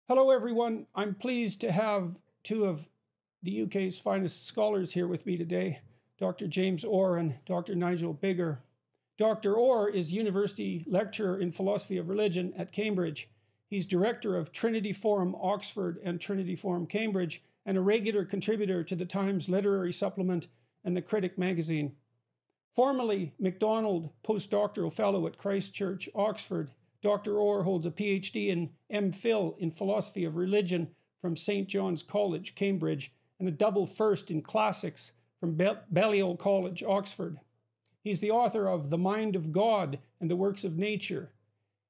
Hello, everyone. I'm pleased to have two of the UK's finest scholars here with me today, Dr. James Orr and Dr. Nigel Biggar. Dr. Orr is University Lecturer in Philosophy of Religion at Cambridge. He's Director of Trinity Forum Oxford and Trinity Forum Cambridge, and a regular contributor to the Times Literary Supplement and the Critic magazine. Formerly MacDonald Postdoctoral Fellow at Christ Church, Oxford, Dr. Orr holds a PhD and MPhil in Philosophy of Religion from St. John's College, Cambridge, and a double first in Classics from Balliol College, Oxford. He's the author of The Mind of God and the Works of Nature,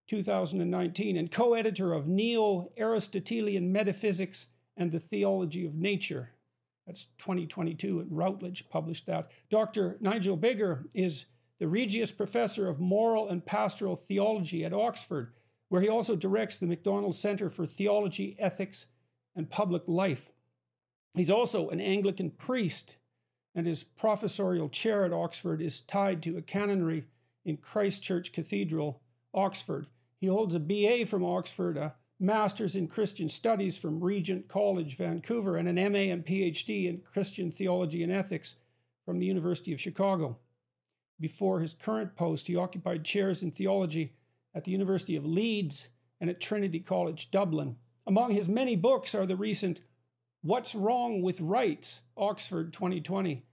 2019, and co-editor of Neo-Aristotelian Metaphysics and the Theology of Nature. That's 2022, and Routledge published that. Dr. Nigel Biggar is the Regius Professor of Moral and Pastoral Theology at Oxford, where he also directs the MacDonald Centre for Theology, Ethics, and Public Life. He's also an Anglican priest, and his professorial chair at Oxford is tied to a canonry in Christ Church Cathedral, Oxford. He holds a BA from Oxford, a Master's in Christian Studies from Regent College, Vancouver, and an MA and PhD in Christian Theology and Ethics from the University of Chicago. Before his current post, he occupied chairs in theology at the University of Leeds and at Trinity College, Dublin. Among his many books are the recent What's Wrong with Rights, Oxford 2020,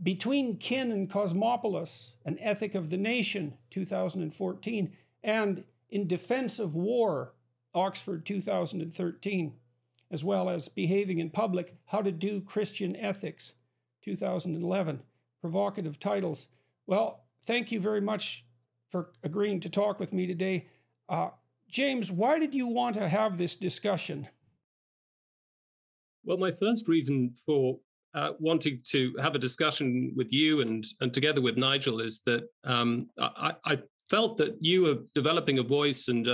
Between Kin and Cosmopolis, An Ethic of the Nation, 2014, and In Defense of War, Oxford 2013, as well as Behaving in Public, How to Do Christian Ethics, 2011. Provocative titles. Well, thank you very much for agreeing to talk with me today. James, why did you want to have this discussion? Well, my first reason for wanting to have a discussion with you and together with Nigel is that I felt that you were developing a voice and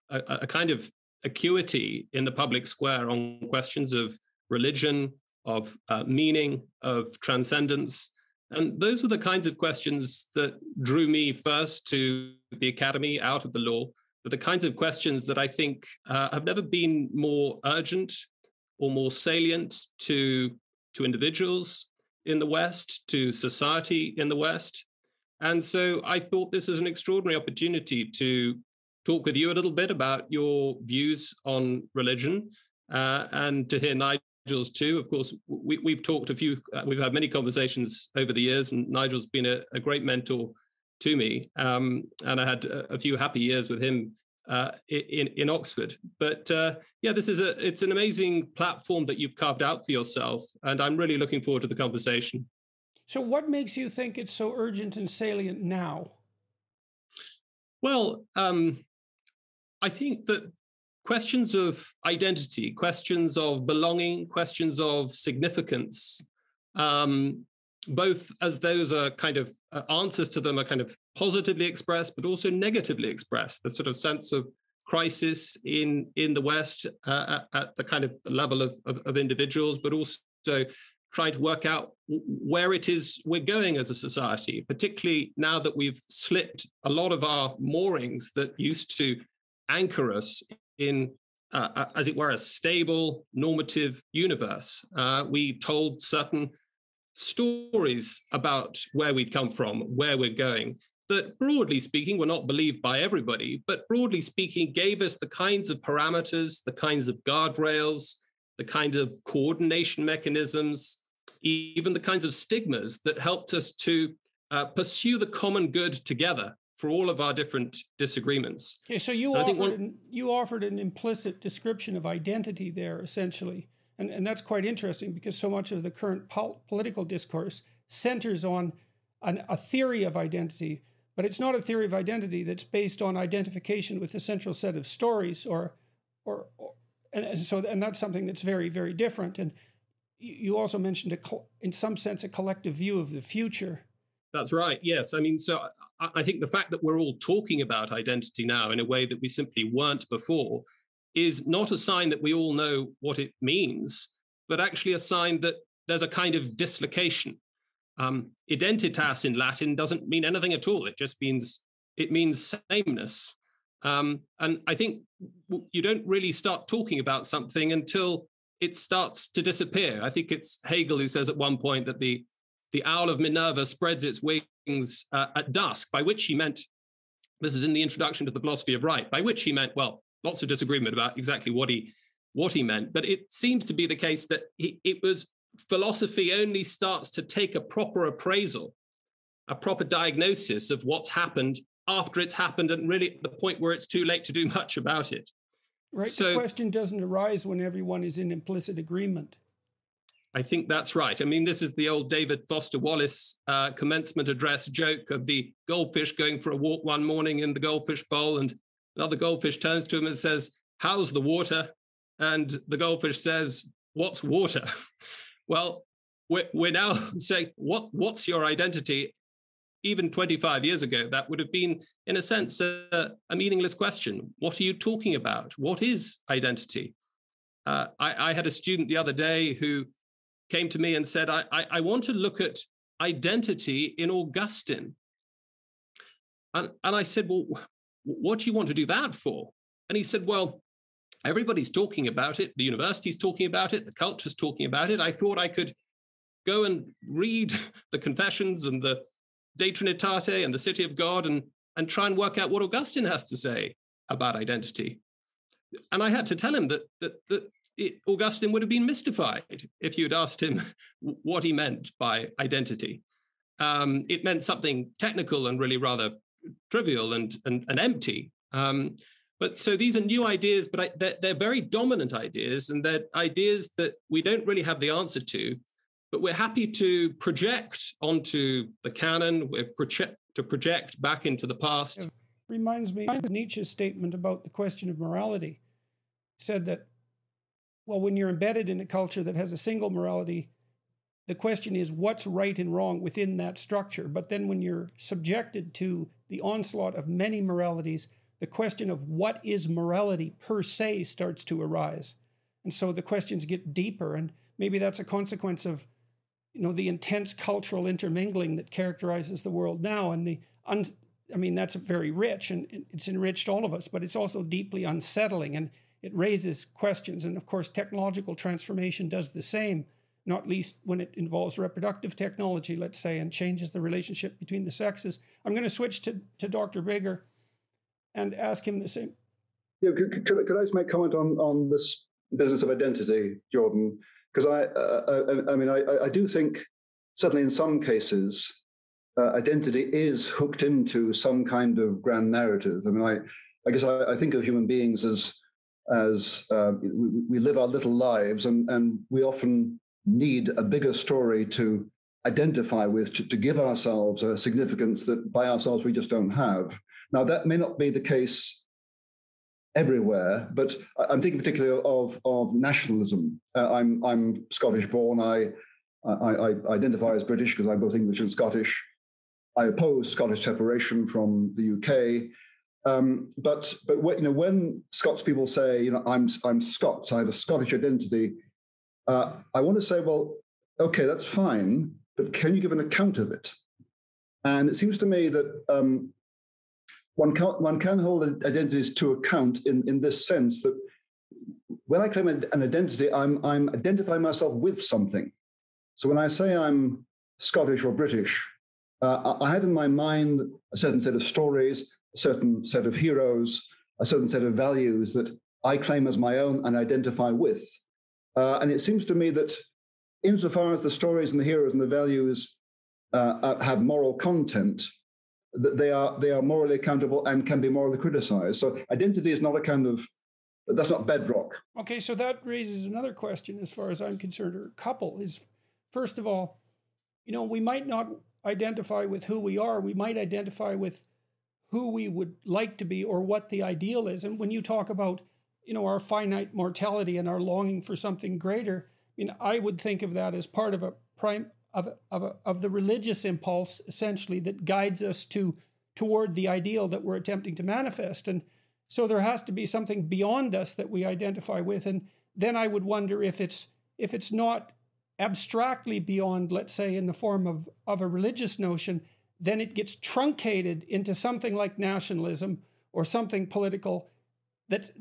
a kind of acuity in the public square on questions of religion, of meaning, of transcendence. And those were the kinds of questions that drew me first to the academy out of the law, but the kinds of questions that I think have never been more urgent or more salient to individuals in the West, to society in the West. And so I thought this was an extraordinary opportunity to talk with you a little bit about your views on religion and to hear Nigel's too. Of course, we've talked we've had many conversations over the years, and Nigel's been a great mentor to me. And I had a few happy years with him in Oxford. But it's an amazing platform that you've carved out for yourself, and I'm really looking forward to the conversation. So what makes you think it's so urgent and salient now? Well, I think that questions of identity, questions of belonging, questions of significance, both as those are kind of answers to them are kind of positively expressed, but also negatively expressed. The sort of sense of crisis in the West at the kind of level of individuals, but also trying to work out where it is we're going as a society, particularly now that we've slipped a lot of our moorings that used to anchor us in, as it were, a stable, normative universe. We told certain stories about where we'd come from, where we're going, that broadly speaking were not believed by everybody, but broadly speaking gave us the kinds of parameters, the kinds of guardrails, the kind of coordination mechanisms, even the kinds of stigmas that helped us to pursue the common good together for all of our different disagreements. Okay, so you offered an implicit description of identity there, essentially. And that's quite interesting because so much of the current political discourse centers on a theory of identity, but it's not a theory of identity that's based on identification with a central set of stories, and that's something that's very, very different. And you also mentioned, in some sense, a collective view of the future. That's right. Yes. I mean, so I think the fact that we're all talking about identity now in a way that we simply weren't before is not a sign that we all know what it means, but actually a sign that there's a kind of dislocation. Identitas in Latin doesn't mean anything at all. It just means sameness. And I think you don't really start talking about something until it starts to disappear. I think it's Hegel who says at one point that the owl of Minerva spreads its wings at dusk, by which he meant, this is in the introduction to the philosophy of right, by which he meant, well, lots of disagreement about exactly what he meant, but it seems to be the case that it was philosophy only starts to take a proper appraisal, a proper diagnosis of what's happened after it's happened, and really at the point where it's too late to do much about it. Right. So, the question doesn't arise when everyone is in implicit agreement. I think that's right. I mean, this is the old David Foster Wallace commencement address joke of the goldfish going for a walk one morning in the goldfish bowl, and another goldfish turns to him and says, "How's the water?" And the goldfish says, "What's water?" Well, we're now saying, what's your identity? Even 25 years ago, that would have been, in a sense, a meaningless question. What are you talking about? What is identity? I had a student the other day who came to me and said, I want to look at identity in Augustine. And I said, well, what do you want to do that for? And he said, well, everybody's talking about it. The university's talking about it. The culture's talking about it. I thought I could go and read the Confessions and the De Trinitate and the City of God and try and work out what Augustine has to say about identity. And I had to tell him that Augustine would have been mystified if you'd asked him what he meant by identity. It meant something technical and really rather trivial and empty. But so these are new ideas, but they're very dominant ideas, and they're ideas that we don't really have the answer to, but we're happy to project onto the canon, to project back into the past. It reminds me of Nietzsche's statement about the question of morality. He said that, well, when you're embedded in a culture that has a single morality, the question is what's right and wrong within that structure. But then when you're subjected to the onslaught of many moralities, the question of what is morality per se starts to arise. And so the questions get deeper, and maybe that's a consequence of, the intense cultural intermingling that characterizes the world now. And that's very rich, and it's enriched all of us, but it's also deeply unsettling, and it raises questions. And of course, technological transformation does the same, not least when it involves reproductive technology, let's say, and changes the relationship between the sexes. I'm going to switch to Dr. Biggar and ask him the same. Yeah, could I just make a comment on this business of identity, Jordan? Because I do think, certainly in some cases, identity is hooked into some kind of grand narrative. I mean, I guess I think of human beings as we live our little lives, and we often need a bigger story to identify with, to give ourselves a significance that by ourselves we just don't have. Now, that may not be the case everywhere, but I'm thinking particularly of nationalism. I'm Scottish born. I identify as British because I'm both English and Scottish. I oppose Scottish separation from the UK. But when Scots people say, I'm Scots, I have a Scottish identity, I want to say, well, okay, that's fine, but can you give an account of it? And it seems to me that one can hold identities to account in this sense that when I claim an identity, I'm identifying myself with something. So when I say I'm Scottish or British, I have in my mind a certain set of stories, a certain set of heroes, a certain set of values that I claim as my own and identify with. And it seems to me that insofar as the stories and the heroes and the values have moral content, that they are morally accountable and can be morally criticized. So identity is not that's not bedrock. Okay, so that raises another question as far as I'm concerned, or a couple, is first of all, we might not identify with who we are. We might identify with who we would like to be or what the ideal is. And when you talk about, our finite mortality and our longing for something greater, I would think of that as part of of the religious impulse, essentially, that guides us toward the ideal that we're attempting to manifest. And so there has to be something beyond us that we identify with. And then I would wonder if it's not abstractly beyond, let's say, in the form of a religious notion, then it gets truncated into something like nationalism or something political that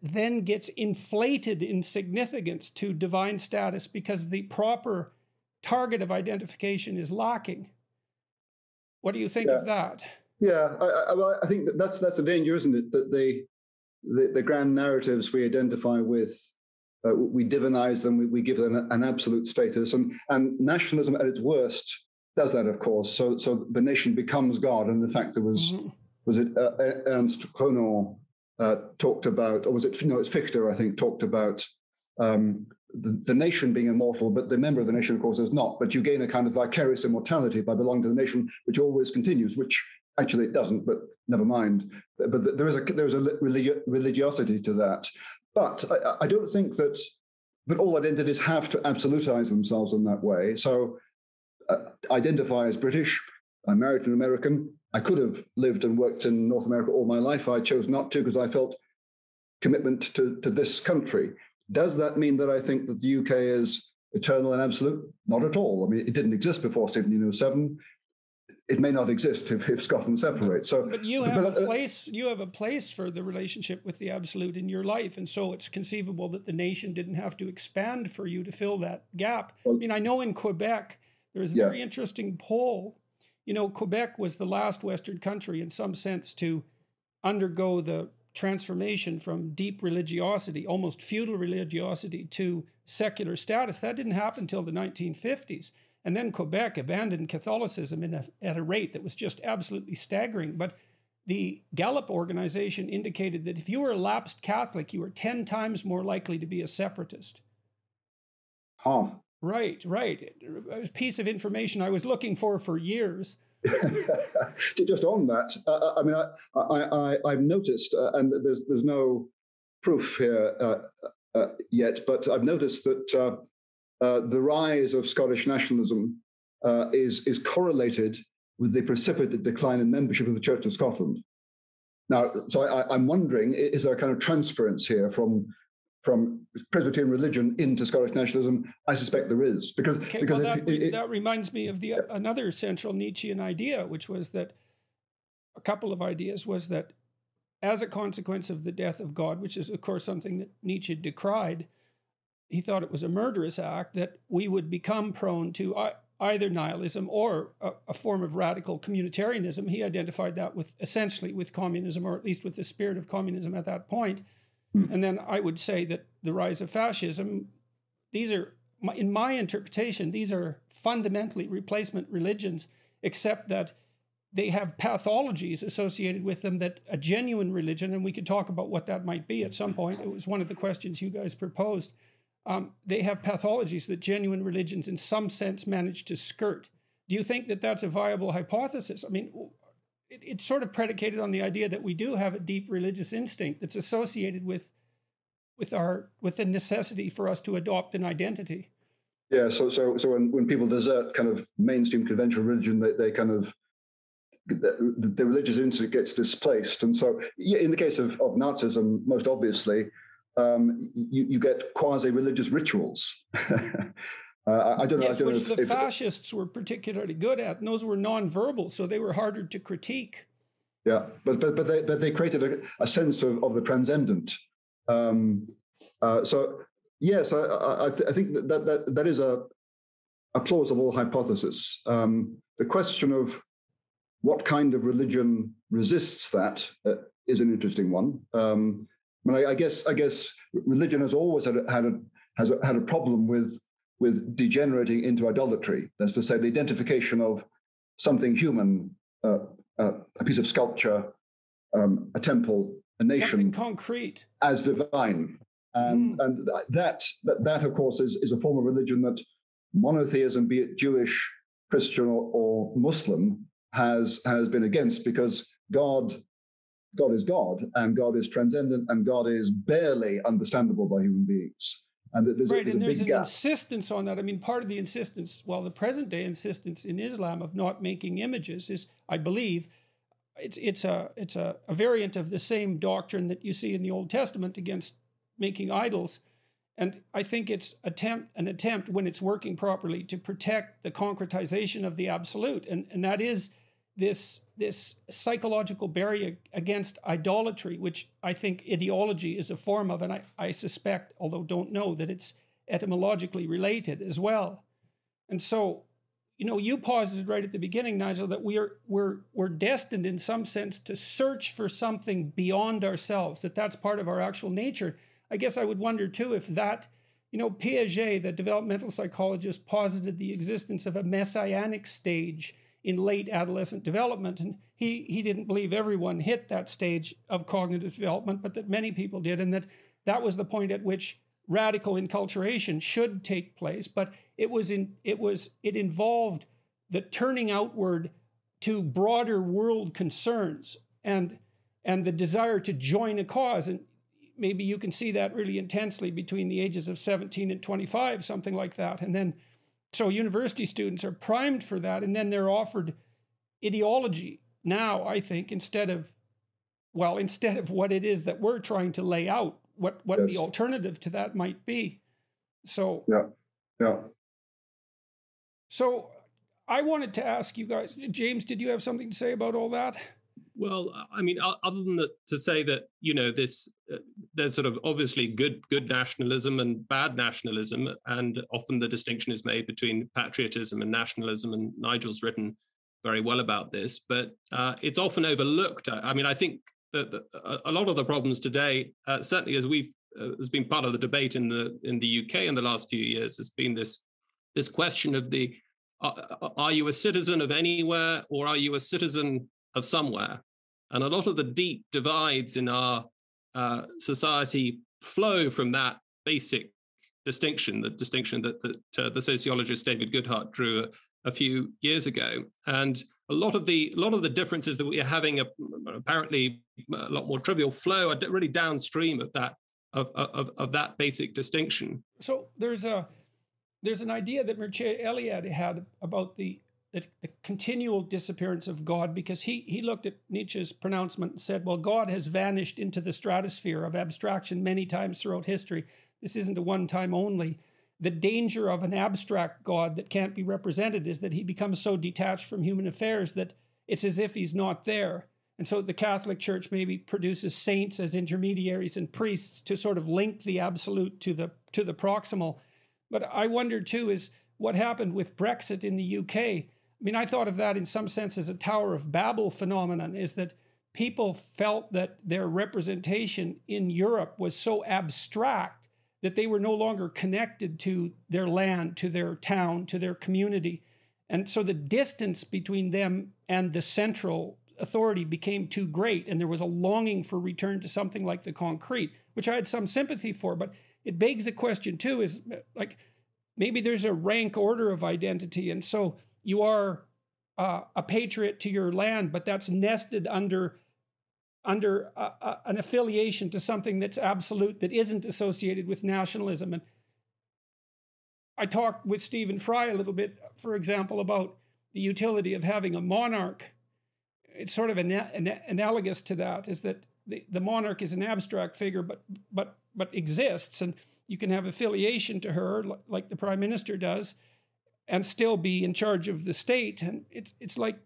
then gets inflated in significance to divine status because the proper target of identification is lacking. What do you think of that? Yeah, I think that's a danger, isn't it? That the grand narratives we identify with, we divinize them, we give them an absolute status, and nationalism at its worst does that, of course. So the nation becomes God, and in fact there was it Ernst Renan talked about, or was it it's Fichte, I think, talked about the nation being immortal, but the member of the nation, of course, is not. But you gain a kind of vicarious immortality by belonging to the nation, which always continues, which actually it doesn't, but never mind. But there is a religiosity to that. But I don't think that all identities have to absolutize themselves in that way. So identify as British, I'm married to an American. I could have lived and worked in North America all my life. I chose not to because I felt commitment to this country. Does that mean that I think that the UK is eternal and absolute? Not at all. I mean, it didn't exist before 1707. It may not exist if Scotland separates. So, but you have a place. You have a place for the relationship with the absolute in your life, and so it's conceivable that the nation didn't have to expand for you to fill that gap. Well, I mean, I know in Quebec there was a very interesting poll. You know, Quebec was the last Western country, in some sense, to undergo the transformation from deep religiosity, almost feudal religiosity, to secular status. That didn't happen until the 1950s. And then Quebec abandoned Catholicism at a rate that was just absolutely staggering. But the Gallup organization indicated that if you were a lapsed Catholic, you were 10 times more likely to be a separatist. Huh. Right. A piece of information I was looking for years. Just on that, I mean, I've noticed, and there's no proof here yet, but I've noticed that the rise of Scottish nationalism is correlated with the precipitate decline in membership of the Church of Scotland. Now, so I'm wondering, is there a kind of transference here from Presbyterian religion into Scottish nationalism? I suspect there is, because that reminds me of another central Nietzschean idea, which was that a couple of ideas was that as a consequence of the death of God, which is of course something that Nietzsche decried, he thought it was a murderous act, that we would become prone to either nihilism or a form of radical communitarianism. He identified that essentially with communism, or at least with the spirit of communism at that point. And then I would say that the rise of fascism, these are, in my interpretation, these are fundamentally replacement religions, except that they have pathologies associated with them that a genuine religion, and we could talk about what that might be at some point. It was one of the questions you guys proposed. They have pathologies that genuine religions in some sense manage to skirt. Do you think that that's a viable hypothesis? I mean, it's sort of predicated on the idea that we do have a deep religious instinct that's associated with the necessity for us to adopt an identity. Yeah, so when people desert kind of mainstream conventional religion, they kind of the religious instinct gets displaced, and so in the case of Nazism, most obviously, you get quasi-religious rituals. I don't know. Yes, which the fascists were particularly good at, and those were non-verbal, so they were harder to critique. Yeah, but they created a sense of the transcendent. So yes, I think that is a plausible hypothesis. The question of what kind of religion resists that is an interesting one. I guess religion has always had a problem with degenerating into idolatry. That's to say, the identification of something human, a piece of sculpture, a temple, a nation, something concrete, as divine. And that of course is a form of religion that monotheism, be it Jewish, Christian, or Muslim, has been against, because God is God, and God is transcendent, and God is barely understandable by human beings. And there's an insistence on that. I mean, part of the insistence, the present day insistence in Islam of not making images is, I believe, it's a variant of the same doctrine that you see in the Old Testament against making idols. And I think it's an attempt, when it's working properly, to protect the concretization of the absolute. And that is this psychological barrier against idolatry, which I think ideology is a form of, and I suspect, although don't know, that it's etymologically related as well. And so, you posited right at the beginning, Nigel, that we're destined in some sense to search for something beyond ourselves, that's part of our actual nature. I guess I would wonder too if that, Piaget, the developmental psychologist, posited the existence of a messianic stage in late adolescent development. And he didn't believe everyone hit that stage of cognitive development, but that many people did, and that was the point at which radical enculturation should take place. But it involved the turning outward to broader world concerns and the desire to join a cause. And maybe you can see that really intensely between the ages of 17 and 25, something like that. And then, so university students are primed for that, and then they're offered ideology now, I think, instead of what it is that we're trying to lay out, what Yes. the alternative to that might be. So, Yeah. So I wanted to ask you guys, James, did you have something to say about all that? Well, I mean, other than that, to say that, this there's sort of obviously good nationalism and bad nationalism, and often the distinction is made between patriotism and nationalism, and Nigel's written very well about this, but it's often overlooked. I mean, I think that a lot of the problems today, certainly as has been part of the debate in the UK in the last few years, has been this question of are you a citizen of anywhere, or are you a citizen of somewhere? And a lot of the deep divides in our society flow from that basic distinction, the distinction that the sociologist David Goodhart drew a few years ago. And a lot of the differences that we are having, apparently a lot more trivial, flow are really downstream of that basic distinction. So there's an idea that Mircea Eliade had about the continual disappearance of God, because he looked at Nietzsche's pronouncement and said, well, God has vanished into the stratosphere of abstraction many times throughout history. This isn't a one time only. The danger of an abstract God that can't be represented is that he becomes so detached from human affairs that it's as if he's not there. And so the Catholic Church maybe produces saints as intermediaries and priests to sort of link the absolute to the proximal. But I wonder too is what happened with Brexit in the UK. I mean, I thought of that in some sense as a Tower of Babel phenomenon, is that people felt that their representation in Europe was so abstract that they were no longer connected to their land, to their town, to their community. And so the distance between them and the central authority became too great, and there was a longing for return to something like the concrete, which I had some sympathy for. But it begs a question too, is like, maybe there's a rank order of identity, and so you are a patriot to your land, but that's nested under an affiliation to something that's absolute, that isn't associated with nationalism. And I talked with Stephen Fry a little bit, for example, about the utility of having a monarch. It's sort of analogous to that, is that the monarch is an abstract figure, but exists, and you can have affiliation to her, like the prime minister does, and still be in charge of the state. And it's like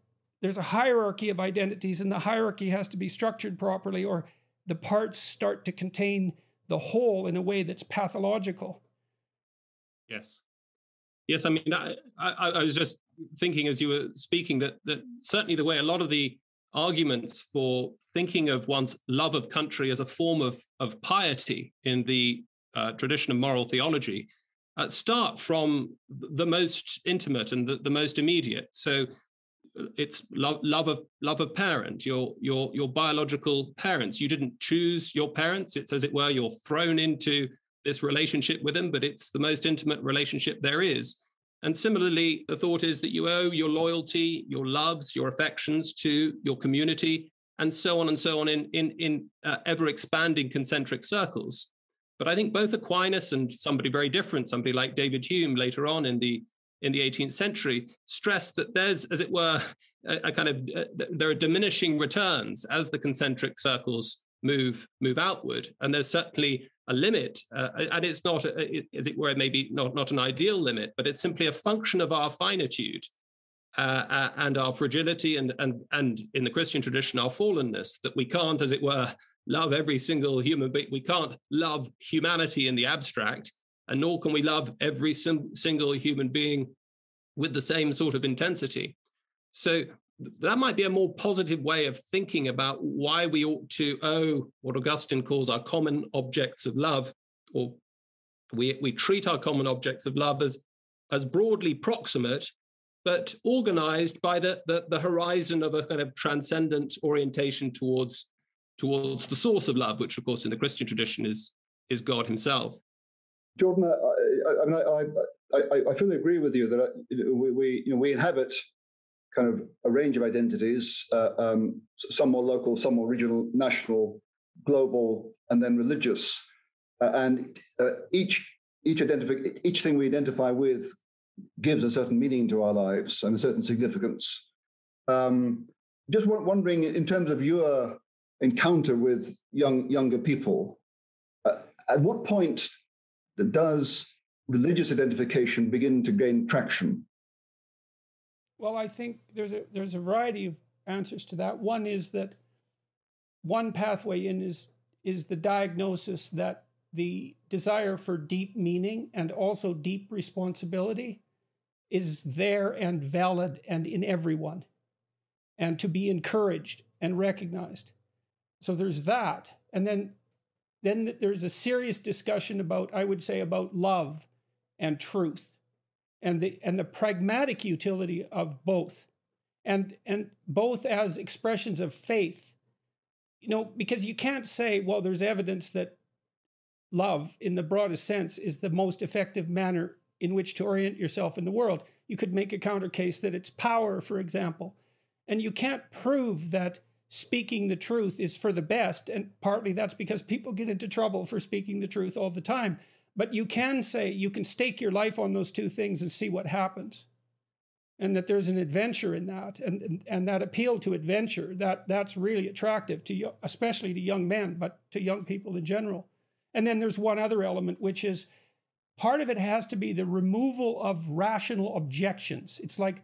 there's a hierarchy of identities, and the hierarchy has to be structured properly, or the parts start to contain the whole in a way that's pathological. Yes. I mean, I was just thinking as you were speaking that certainly the way a lot of the arguments for thinking of one's love of country as a form of piety in the tradition of moral theology start from the most intimate and the most immediate. So it's love of parent, your biological parents. You didn't choose your parents. It's, as it were, you're thrown into this relationship with them, but it's the most intimate relationship there is. And similarly, the thought is that you owe your loyalty, your loves, your affections to your community, and so on in ever expanding concentric circles. But I think both Aquinas and somebody very different, somebody like David Hume later on in the 18th century, stressed that there's, as it were, a kind of there are diminishing returns as the concentric circles move outward, and there's certainly a limit, and it's not, as it were, maybe not an ideal limit, but it's simply a function of our finitude. and our fragility and in the Christian tradition, our fallenness, that we can't, as it were, love every single human being. We can't love humanity in the abstract, and nor can we love every single human being with the same sort of intensity. So that might be a more positive way of thinking about why we ought to what Augustine calls our common objects of love, or we treat our common objects of love as broadly proximate, but organized by the horizon of a kind of transcendent orientation towards the source of love, which, of course, in the Christian tradition is God himself. Jordan, I fully agree with you that we inhabit kind of a range of identities, some more local, some more regional, national, global, and then religious. And each thing we identify with gives a certain meaning to our lives and a certain significance. Just wondering, in terms of your encounter with younger people, at what point does religious identification begin to gain traction? Well, I think there's a variety of answers to that. One is that one pathway in is the diagnosis that the desire for deep meaning and also deep responsibility is there and valid and in everyone, and to be encouraged and recognized. So there's that. And then there's a serious discussion about, I would say, about love and truth and the pragmatic utility of both, and both as expressions of faith. Because you can't say, well, there's evidence that love in the broadest sense is the most effective manner in which to orient yourself in the world. You could make a counter case that it's power, for example. And you can't prove that speaking the truth is for the best. And partly that's because people get into trouble for speaking the truth all the time. But you can say, you can stake your life on those two things and see what happens. And that there's an adventure in that. And that appeal to adventure, that's really attractive to especially to young men, but to young people in general. And then there's one other element, which is part of it has to be the removal of rational objections. It's like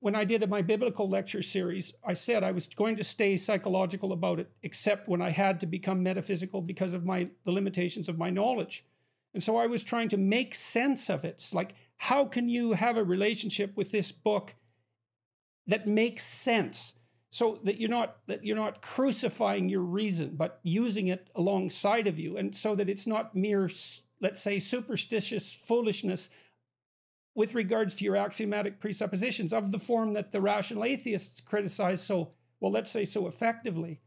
when I did my biblical lecture series, I said I was going to stay psychological about it, except when I had to become metaphysical because of the limitations of my knowledge. And so I was trying to make sense of it. It's like, how can you have a relationship with this book that makes sense, so that you're not crucifying your reason, but using it alongside of you, and so that it's not mere, let's say, superstitious foolishness with regards to your axiomatic presuppositions of the form that the rational atheists criticize so effectively.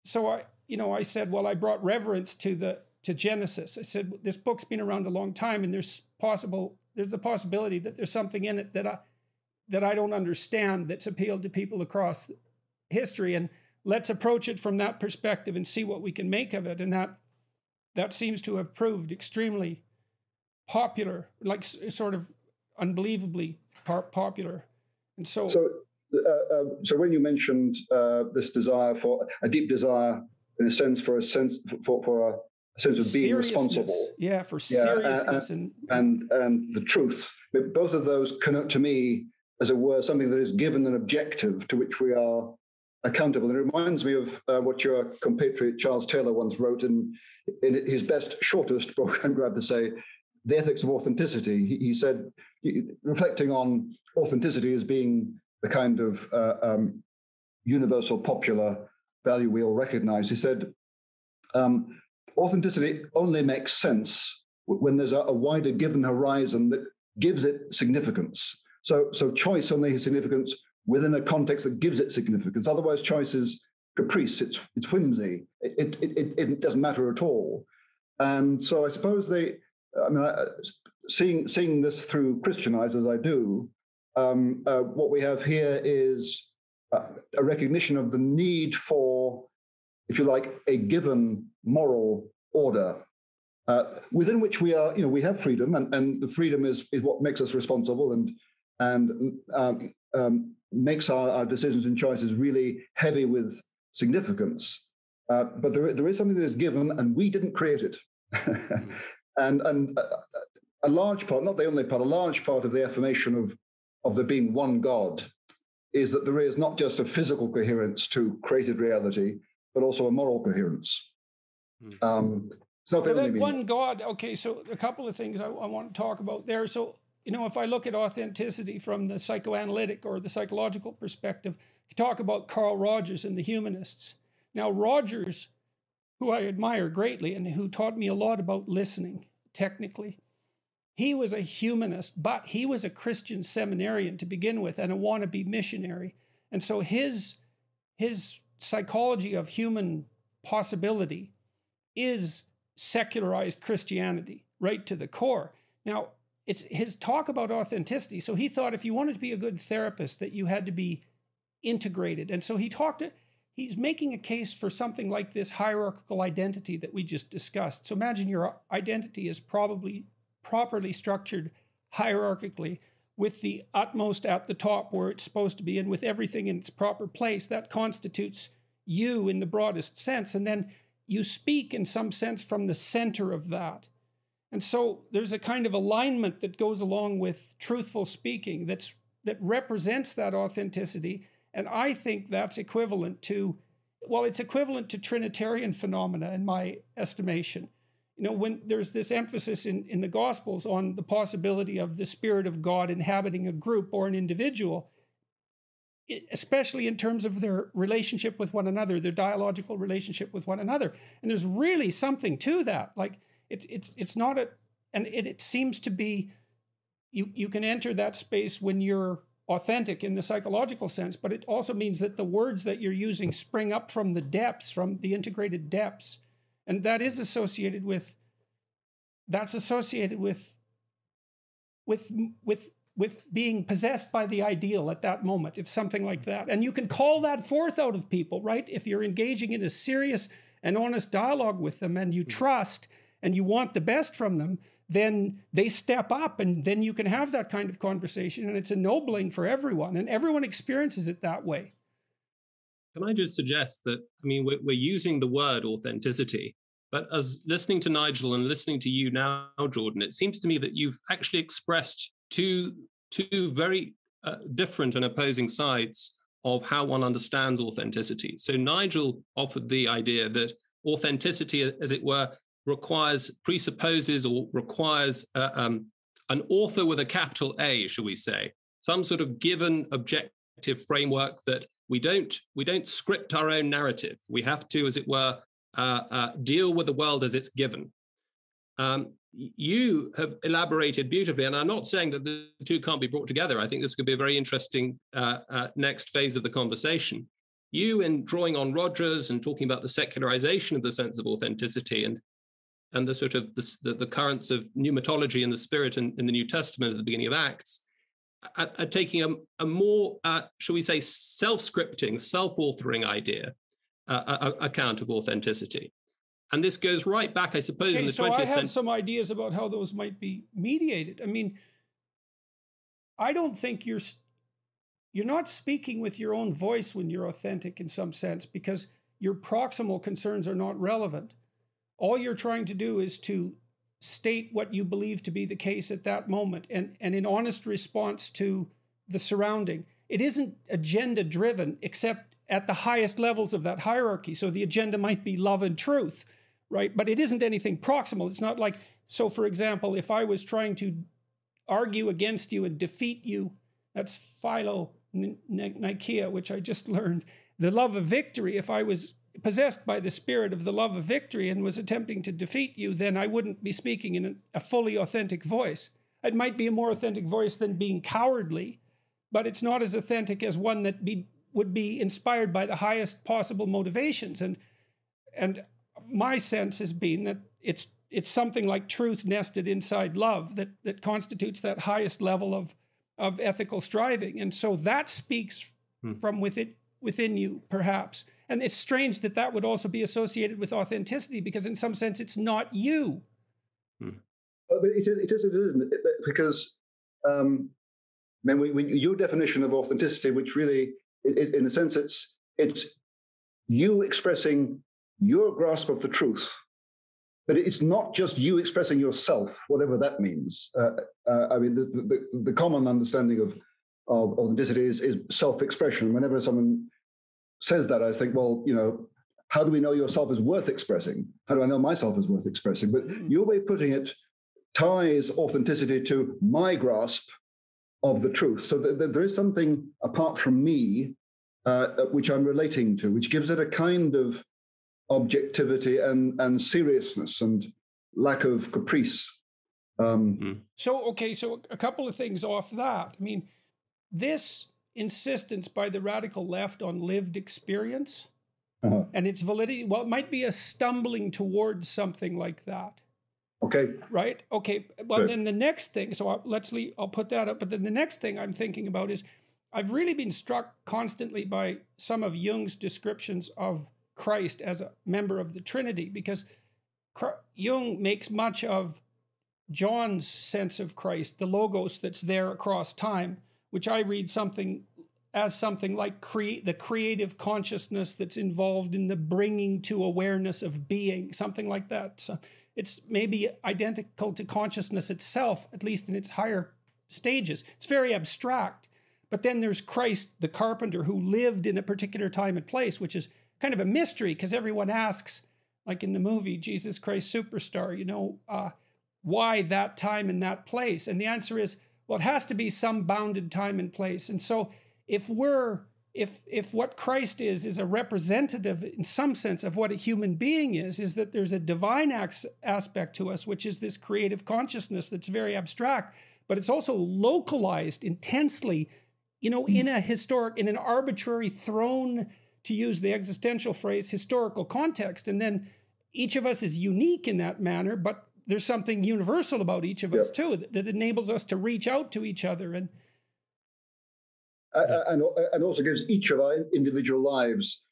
So I said, well, I brought reverence to Genesis. I said, this book's been around a long time, and there's the possibility that there's something in it that I don't understand that's appealed to people across history, and let's approach it from that perspective and see what we can make of it. And that seems to have proved extremely popular, like sort of unbelievably popular. And so when you mentioned this desire for a deep desire, in a sense, for a sense of being responsible, for seriousness and the truth, both of those connote to me, as it were, something that is given an objective to which we are accountable. And it reminds me of what your compatriot Charles Taylor once wrote in his best, shortest book, I'm glad to say, The Ethics of Authenticity. He said, reflecting on authenticity as being the kind of universal popular value we all recognize, he said, authenticity only makes sense when there's a wider given horizon that gives it significance. So choice only has significance within a context that gives it significance. Otherwise, choice is caprice, it's whimsy. It doesn't matter at all. And so I suppose seeing this through Christian eyes as I do, what we have here is a recognition of the need for, if you like, a given moral order within which we are, we have freedom, and the freedom is what makes us responsible and makes our decisions and choices really heavy with significance. But there is something that is given, and we didn't create it. and a large part, not the only part, a large part of the affirmation of there being one God is that there is not just a physical coherence to created reality, but also a moral coherence. It's not the only that one God, okay, so a couple of things I want to talk about there. So, if I look at authenticity from the psychoanalytic or the psychological perspective, you talk about Carl Rogers and the humanists. Now, Rogers, who I admire greatly and who taught me a lot about listening technically, he was a humanist, but he was a Christian seminarian to begin with and a wannabe missionary. And so his psychology of human possibility is secularized Christianity right to the core. Now, it's his talk about authenticity. So he thought if you wanted to be a good therapist, that you had to be integrated. And so he's making a case for something like this hierarchical identity that we just discussed. So imagine your identity is probably properly structured hierarchically, with the utmost at the top where it's supposed to be, and with everything in its proper place. That constitutes you in the broadest sense. And then you speak in some sense from the center of that. And so there's a kind of alignment that goes along with truthful speaking that represents that authenticity. And I think that's equivalent to, it's equivalent to Trinitarian phenomena in my estimation. When there's this emphasis in the Gospels on the possibility of the Spirit of God inhabiting a group or an individual, especially in terms of their relationship with one another, their dialogical relationship with one another. And there's really something to that. Like it's not it seems to be, you can enter that space when you're authentic in the psychological sense, but it also means that the words that you're using spring up from the depths, from the integrated depths. And that is associated with being possessed by the ideal at that moment. It's something like that. And you can call that forth out of people, right? If you're engaging in a serious and honest dialogue with them and you trust and you want the best from them, then they step up and then you can have that kind of conversation, and it's ennobling for everyone, and everyone experiences it that way. Can I just suggest that, we're using the word authenticity, but as listening to Nigel and listening to you now, Jordan, it seems to me that you've actually expressed two very different and opposing sides of how one understands authenticity. So Nigel offered the idea that authenticity, as it were, presupposes or requires an author with a capital A, shall we say, some sort of given objective framework that we don't script our own narrative. We have to, as it were, deal with the world as it's given. You have elaborated beautifully, and I'm not saying that the two can't be brought together. I think this could be a very interesting next phase of the conversation. You, in drawing on Rogers and talking about the secularization of the sense of authenticity and the sort of the currents of pneumatology and the Spirit in the New Testament at the beginning of Acts, are taking a more, shall we say, self-scripting, self-authoring idea, account of authenticity. And this goes right back, I suppose, in the 20th century. So I have some ideas about how those might be mediated. I don't think you're not speaking with your own voice when you're authentic in some sense, because your proximal concerns are not relevant. All you're trying to do is to state what you believe to be the case at that moment, and in honest response to the surrounding. It isn't agenda driven, except at the highest levels of that hierarchy. So the agenda might be love and truth, right? But it isn't anything proximal. It's not like, so for example, if I was trying to argue against you and defeat you, that's philo-Nikia, which I just learned, the love of victory. If I was possessed by the spirit of the love of victory and was attempting to defeat you, then I wouldn't be speaking in a fully authentic voice. It might be a more authentic voice than being cowardly, but it's not as authentic as one that would be inspired by the highest possible motivations. And my sense has been that it's something like truth nested inside love that constitutes that highest level of ethical striving. And so that speaks from within you, perhaps. And it's strange that would also be associated with authenticity, because in some sense it's not you. But it isn't, because your definition of authenticity, which really, in a sense, it's you expressing your grasp of the truth, but it's not just you expressing yourself, whatever that means. The common understanding of authenticity is self-expression. Whenever someone says that, I think, well, how do we know yourself is worth expressing? How do I know myself is worth expressing? But your way of putting it ties authenticity to my grasp of the truth. So there is something apart from me which I'm relating to, which gives it a kind of objectivity and seriousness and lack of caprice. So a couple of things off that. I mean, this insistence by the radical left on lived experience and its validity, well, it might be a stumbling towards something like that. Okay. Right? Okay. Well, Good. Then the next thing, so I'll put that up, but then the next thing I'm thinking about is I've really been struck constantly by some of Jung's descriptions of Christ as a member of the Trinity, because Jung makes much of John's sense of Christ, the logos that's there across time, which I read something like the creative consciousness that's involved in the bringing to awareness of being, something like that. So it's maybe identical to consciousness itself, at least in its higher stages. It's very abstract. But then there's Christ, the carpenter, who lived in a particular time and place, which is kind of a mystery, because everyone asks, like in the movie Jesus Christ Superstar, why that time and that place? And the answer is, well, it has to be some bounded time and place. And so if what Christ is a representative in some sense of what a human being is that there's a divine aspect to us, which is this creative consciousness that's very abstract, but it's also localized intensely, in an arbitrary thrown, to use the existential phrase, historical context. And then each of us is unique in that manner, but there's something universal about each of us too, that enables us to reach out to each other. And also gives each of our individual lives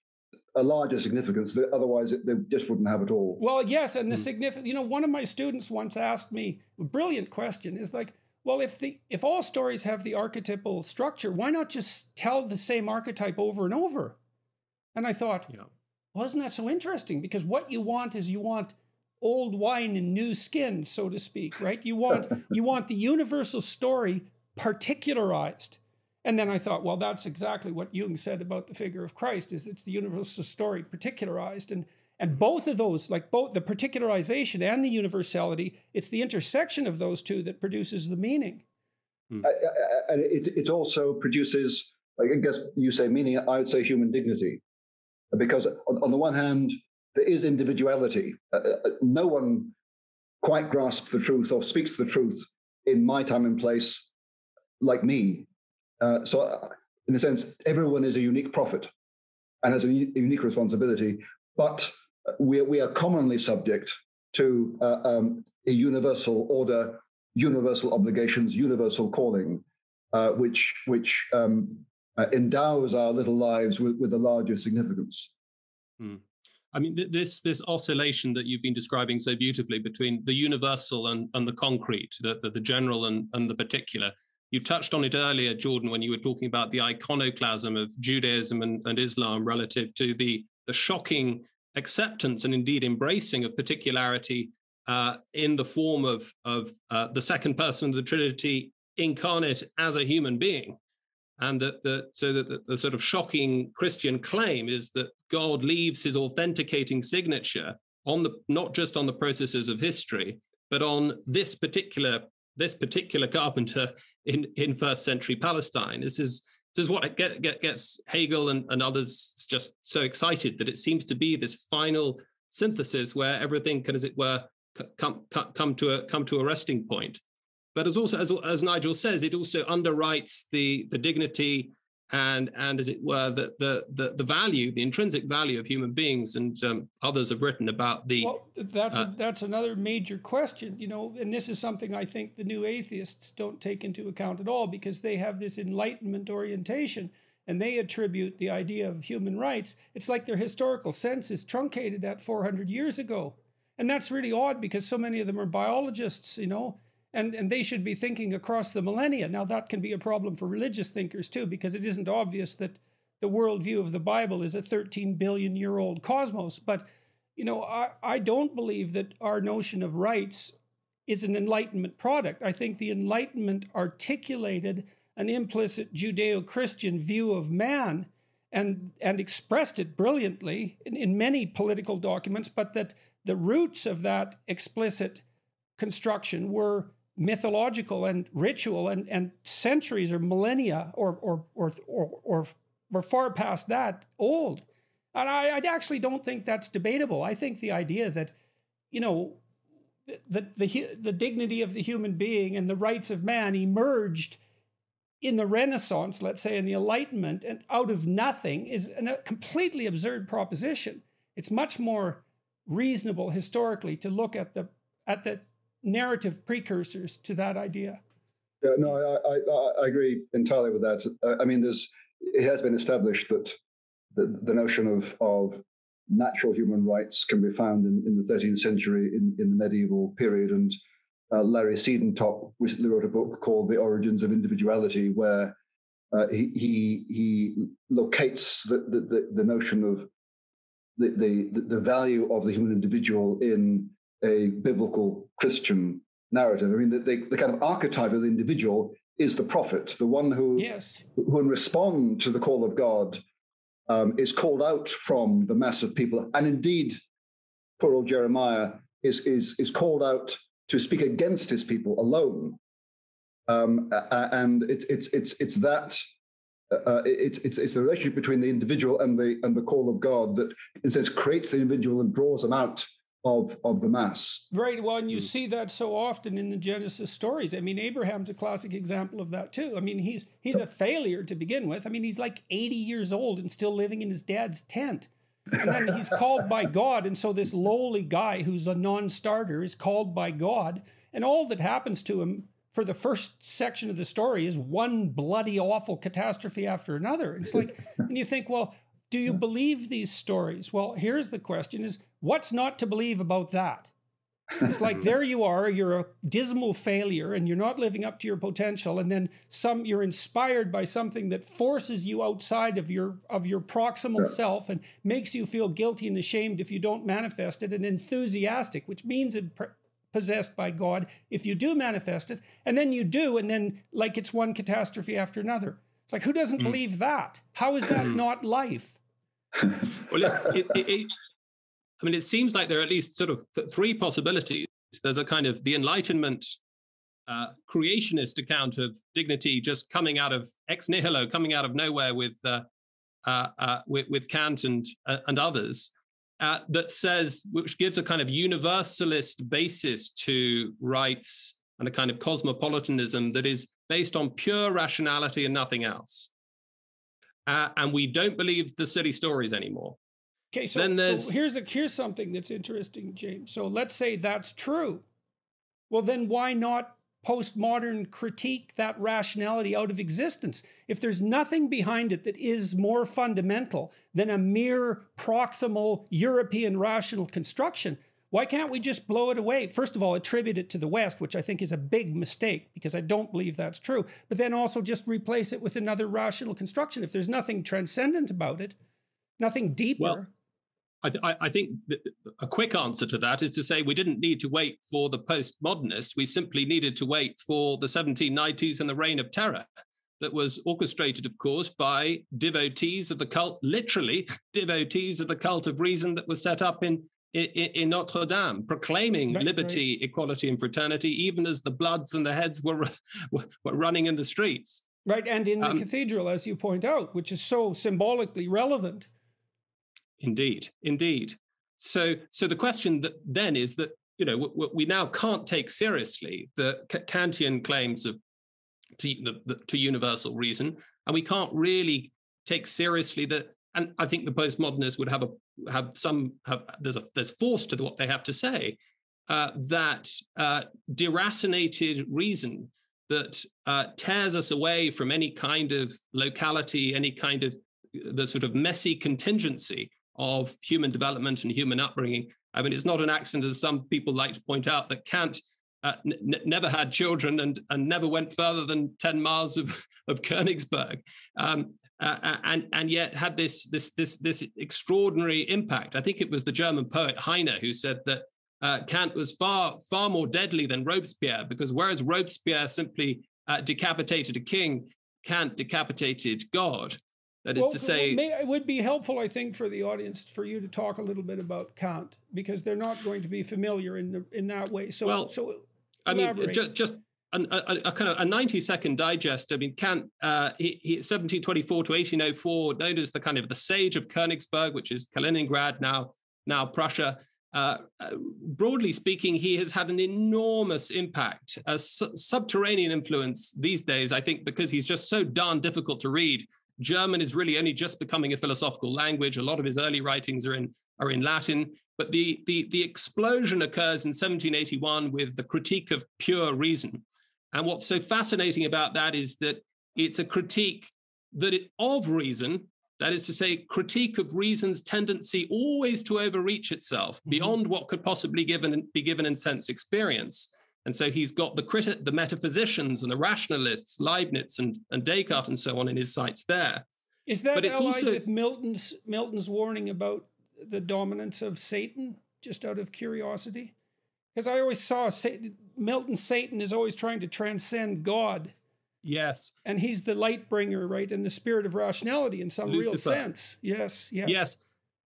a larger significance that otherwise they just wouldn't have at all. Well, yes, and the significance, one of my students once asked me a brilliant question, is like, well, if all stories have the archetypal structure, why not just tell the same archetype over and over? And I thought, well, isn't that so interesting? Because what you want old wine in new skins, so to speak, right? You want the universal story particularized. And then I thought, well, that's exactly what Jung said about the figure of Christ, is it's the universal story particularized. And both of those, like both the particularization and the universality, it's the intersection of those two that produces the meaning. And it also produces, like, I guess you say meaning, I would say human dignity. Because on the one hand, there is individuality. No one quite grasps the truth or speaks the truth in my time and place like me. So in a sense, everyone is a unique prophet and has a unique responsibility, but we are commonly subject to a universal order, universal obligations, universal calling, which endows our little lives with a larger significance. I mean, this oscillation that you've been describing so beautifully between the universal and the concrete, the general and the particular. You touched on it earlier, Jordan, when you were talking about the iconoclasm of Judaism and Islam relative to the shocking acceptance and indeed embracing of particularity in the form of the second person of the Trinity incarnate as a human being. And the sort of shocking Christian claim is that God leaves his authenticating signature on not just on the processes of history, but on this particular carpenter in first century Palestine. This is what gets Hegel and others just so excited, that it seems to be this final synthesis where everything can, as it were, come to a resting point. But as Nigel says, it also underwrites the dignity and as it were the value, the intrinsic value of human beings. And others have written about the. Well, that's another major question, and this is something I think the new atheists don't take into account at all, because they have this Enlightenment orientation and they attribute the idea of human rights. It's like their historical sense is truncated at 400 years ago, and that's really odd because so many of them are biologists, And they should be thinking across the millennia. Now, that can be a problem for religious thinkers, too, because it isn't obvious that the worldview of the Bible is a 13 billion year old cosmos. But, I don't believe that our notion of rights is an Enlightenment product. I think the Enlightenment articulated an implicit Judeo-Christian view of man and expressed it brilliantly in many political documents, but that the roots of that explicit construction were mythological and ritual and centuries or millennia or far past that old. And I actually don't think that's debatable. I think the idea that, you know, the dignity of the human being and the rights of man emerged in the Renaissance, let's say in the Enlightenment, and out of nothing is a completely absurd proposition. It's much more reasonable historically to look at the narrative precursors to that idea. Yeah, no, I agree entirely with that. I mean, it has been established that the notion of natural human rights can be found in the 13th century in the medieval period. And Larry Siedentop recently wrote a book called The Origins of Individuality, where he locates the notion of the value of the human individual in a biblical Christian narrative. I mean, the kind of archetype of the individual is the prophet, the one who in response to the call of God is called out from the mass of people, and indeed, poor old Jeremiah is called out to speak against his people alone, and it's the relationship between the individual and the call of God that, in a sense, creates the individual and draws them out of the mass. Right. Well, and you see that so often in the Genesis stories. I mean, Abraham's a classic example of that too. I mean, he's a failure to begin with. I mean, he's like 80 years old and still living in his dad's tent. And then he's called by God. And so this lowly guy who's a non-starter is called by God. And all that happens to him for the first section of the story is one bloody, awful catastrophe after another. It's like, and you think, well, do you believe these stories? Well, here's the question is, what's not to believe about that? It's like, there you are, you're a dismal failure and you're not living up to your potential. And then you're inspired by something that forces you outside of your proximal self and makes you feel guilty and ashamed if you don't manifest it, and enthusiastic, which means possessed by God if you do manifest it. And then you do, and then like it's one catastrophe after another. It's like, who doesn't believe that? How is that not life? Well, I mean, it seems like there are at least sort of three possibilities. There's a kind of the Enlightenment creationist account of dignity just coming out of ex nihilo, coming out of nowhere with Kant and others, that says, which gives a kind of universalist basis to rights and a kind of cosmopolitanism that is based on pure rationality and nothing else. And we don't believe the silly stories anymore. Okay, so here's something that's interesting, James. So let's say that's true. Well, then why not postmodern critique that rationality out of existence? If there's nothing behind it that is more fundamental than a mere proximal European rational construction, why can't we just blow it away? First of all, attribute it to the West, which I think is a big mistake because I don't believe that's true. But then also just replace it with another rational construction. If there's nothing transcendent about it, nothing deeper. Well, I think a quick answer to that is to say we didn't need to wait for the postmodernists. We simply needed to wait for the 1790s and the Reign of Terror that was orchestrated, of course, by devotees of the cult, literally devotees of the cult of reason that was set up in Notre Dame, proclaiming liberty, equality, and fraternity, even as the bloods and the heads were running in the streets. Right, and in the cathedral, as you point out, which is so symbolically relevant. Indeed. So the question then is that, you know, we now can't take seriously the Kantian claims to universal reason, and we can't really take seriously that. And I think the postmodernists would there's force to what they have to say, that deracinated reason that tears us away from any kind of locality, any kind of the sort of messy contingency of human development and human upbringing. I mean, it's not an accident, as some people like to point out, that Kant never had children and never went further than 10 miles of Königsberg, and yet had this extraordinary impact. I think it was the German poet Heine who said that Kant was far more deadly than Robespierre, because whereas Robespierre simply decapitated a king, Kant decapitated God. That is Well, to say, it would be helpful, I think, for the audience for you to talk a little bit about Kant, because they're not going to be familiar in that way. So, I mean, elaborate. just a kind of a 90-second digest. I mean, Kant, he 1724 to 1804, known as the kind of the sage of Königsberg, which is Kaliningrad, now Prussia. Broadly speaking, he has had an enormous impact, a subterranean influence these days, I think, because he's just so darn difficult to read. German is really only just becoming a philosophical language. A lot of his early writings are in Latin. But the explosion occurs in 1781 with the Critique of Pure Reason. And what's so fascinating about that is that it's a critique of reason, that is to say, critique of reason's tendency always to overreach itself beyond what could possibly be given in sense experience. And so he's got the metaphysicians and the rationalists, Leibniz and Descartes and so on in his sights there. Is that allied with Milton's warning about the dominance of Satan, just out of curiosity? Because I always saw Milton's Satan is always trying to transcend God. Yes. And he's the light bringer, right? And the spirit of rationality in some real sense. Yes.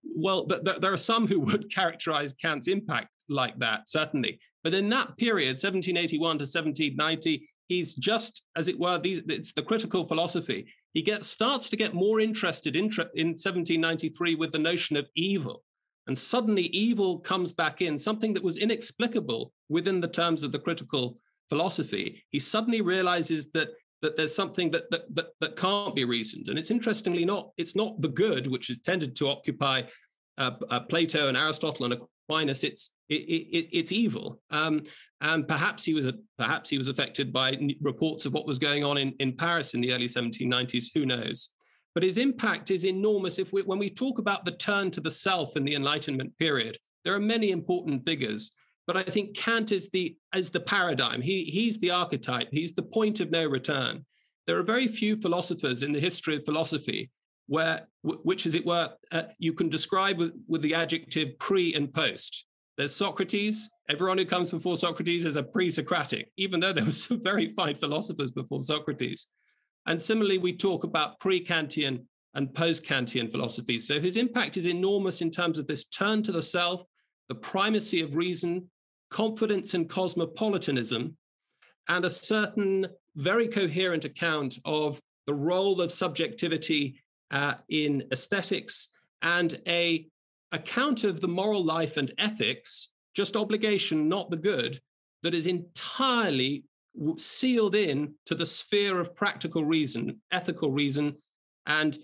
Well, there are some who would characterize Kant's impact like that, certainly. But in that period, 1781 to 1790, he's just, as it were, it's the critical philosophy. He starts to get more interested in 1793 with the notion of evil. And suddenly evil comes back in, something that was inexplicable within the terms of the critical philosophy. He suddenly realizes that there's something that can't be reasoned. And it's interestingly it's not the good, which is tended to occupy Plato and Aristotle and Aquinas. It's evil. And perhaps he was affected by reports of what was going on in Paris in the early 1790s. Who knows? But his impact is enormous. When we talk about the turn to the self in the Enlightenment period, there are many important figures. But I think Kant is the paradigm. He's the archetype. He's the point of no return. There are very few philosophers in the history of philosophy which, as it were, you can describe with the adjective pre and post. There's Socrates. Everyone who comes before Socrates is a pre-Socratic, even though there were some very fine philosophers before Socrates. And similarly, we talk about pre-Kantian and post-Kantian philosophy. So his impact is enormous in terms of this turn to the self, the primacy of reason, confidence in cosmopolitanism, and a certain very coherent account of the role of subjectivity in aesthetics, and a account of the moral life and ethics, just obligation, not the good, that is entirely sealed in to the sphere of practical reason, ethical reason, and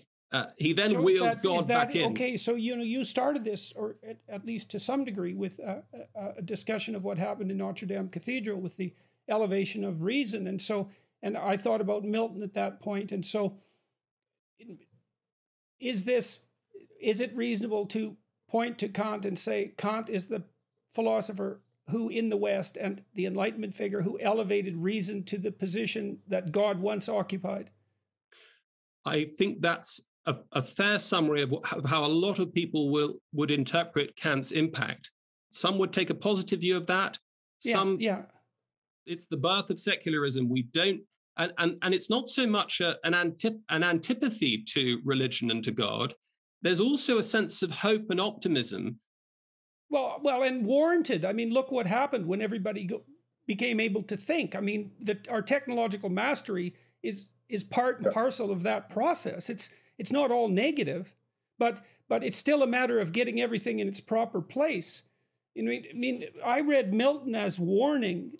he then wheels God back in. Okay, so you started this, or at least to some degree, with a discussion of what happened in Notre Dame Cathedral with the elevation of reason, and I thought about Milton at that point, and so is it reasonable to point to Kant and say Kant is the philosopher who in the West and the Enlightenment figure who elevated reason to the position that God once occupied? I think that's a fair summary of how a lot of people would interpret Kant's impact. Some would take a positive view of that. It's the birth of secularism. We don't, and it's not so much an antipathy to religion and to God. There's also a sense of hope and optimism. Well, and warranted. I mean, look what happened when everybody became able to think. I mean, our technological mastery is part and parcel of that process. It's not all negative, but it's still a matter of getting everything in its proper place. I read Milton as a warning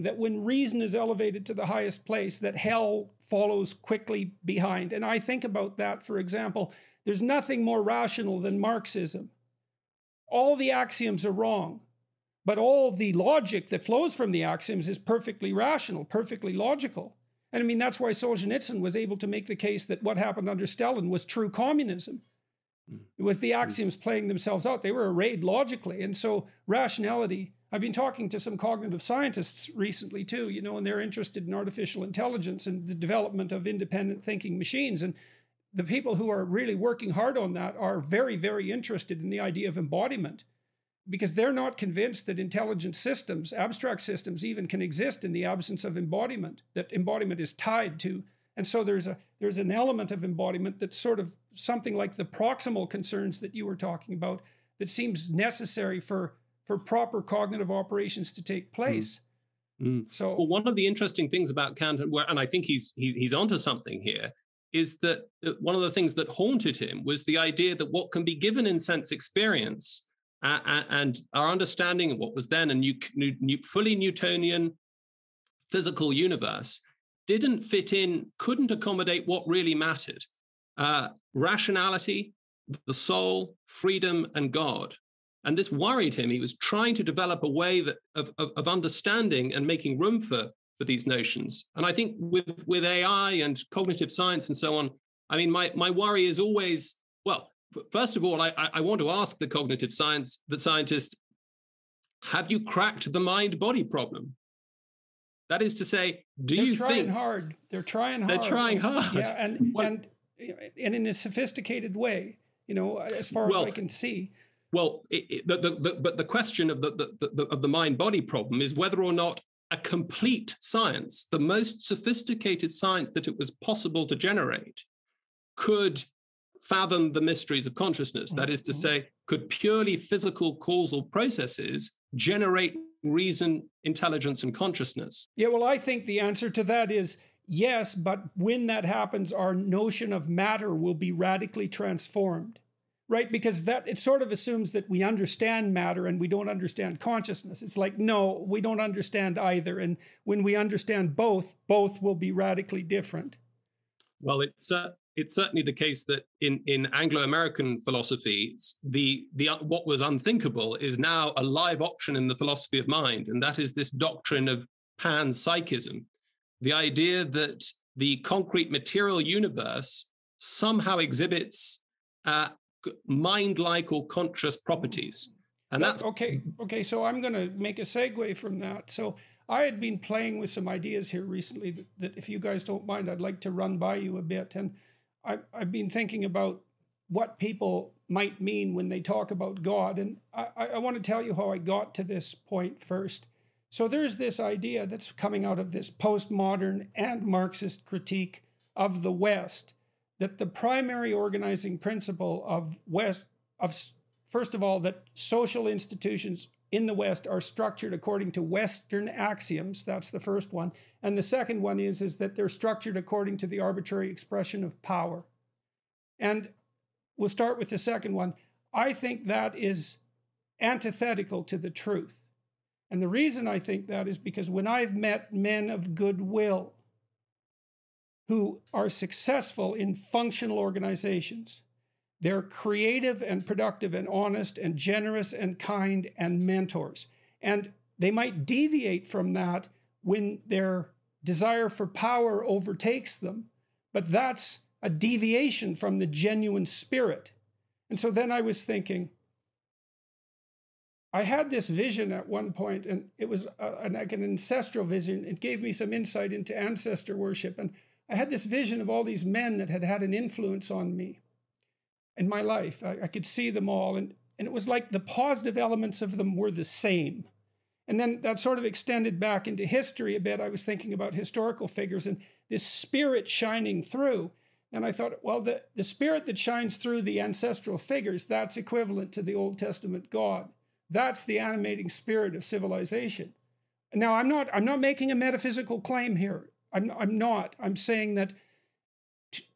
that when reason is elevated to the highest place, that hell follows quickly behind. And I think about that, for example, there's nothing more rational than Marxism. All the axioms are wrong, but all the logic that flows from the axioms is perfectly rational, perfectly logical. And I mean, that's why Solzhenitsyn was able to make the case that what happened under Stalin was true communism. It was the axioms playing themselves out. They were arrayed logically. And so rationality, I've been talking to some cognitive scientists recently too, and they're interested in artificial intelligence and the development of independent thinking machines. And the people who are really working hard on that are very, very interested in the idea of embodiment, because they're not convinced that intelligent systems, abstract systems even, can exist in the absence of embodiment, that embodiment is tied to And so there's an element of embodiment that's sort of something like the proximal concerns that you were talking about that seems necessary for proper cognitive operations to take place. So, well, one of the interesting things about Kant, and I think he's onto something here, is that one of the things that haunted him was the idea that what can be given in sense experience and our understanding of what was then a fully Newtonian physical universe didn't fit in, couldn't accommodate what really mattered. Rationality, the soul, freedom, and God. And this worried him. He was trying to develop a way of understanding and making room for these notions. And I think with AI and cognitive science and so on, I mean, my worry is always, well, first of all, I want to ask the scientist, have you cracked the mind-body problem? That is to say, They're trying hard. They're trying hard. Yeah, and in a sophisticated way, as far as I can see. Well, but the question of the mind-body problem is whether or not a complete science, the most sophisticated science that it was possible to generate, could fathom the mysteries of consciousness. That is to say, could purely physical causal processes generate reason, intelligence, and consciousness? Yeah, well, I think the answer to that is yes, but when that happens, our notion of matter will be radically transformed. Right? Because it sort of assumes that we understand matter and we don't understand consciousness. It's like, no, we don't understand either. And when we understand both will be radically different. Well, it's certainly the case that in Anglo-American philosophy, the what was unthinkable is now a live option in the philosophy of mind. And that is this doctrine of panpsychism, the idea that the concrete material universe somehow exhibits mind-like or conscious properties. And that's okay. So I'm going to make a segue from that. So I had been playing with some ideas here recently that if you guys don't mind, I'd like to run by you a bit. And I've been thinking about what people might mean when they talk about God. And I want to tell you how I got to this point first. So there's this idea that's coming out of this postmodern and Marxist critique of the West, that the primary organizing principle first of all, that social institutions in the West are structured according to Western axioms. That's the first one. And the second one is that they're structured according to the arbitrary expression of power. And we'll start with the second one. I think that is antithetical to the truth. And the reason I think that is because when I've met men of goodwill who are successful in functional organizations, they're creative and productive and honest and generous and kind and mentors. And they might deviate from that when their desire for power overtakes them, but that's a deviation from the genuine spirit. And so then I was thinking, I had this vision at one point, and it was like an ancestral vision. It gave me some insight into ancestor worship. And I had this vision of all these men that had an influence on me in my life. I could see them all, and it was like the positive elements of them were the same. And then that sort of extended back into history a bit. I was thinking about historical figures and this spirit shining through. And I thought, well, the spirit that shines through the ancestral figures, that's equivalent to the Old Testament God. That's the animating spirit of civilization. Now, I'm not making a metaphysical claim here. I'm not. I'm saying that,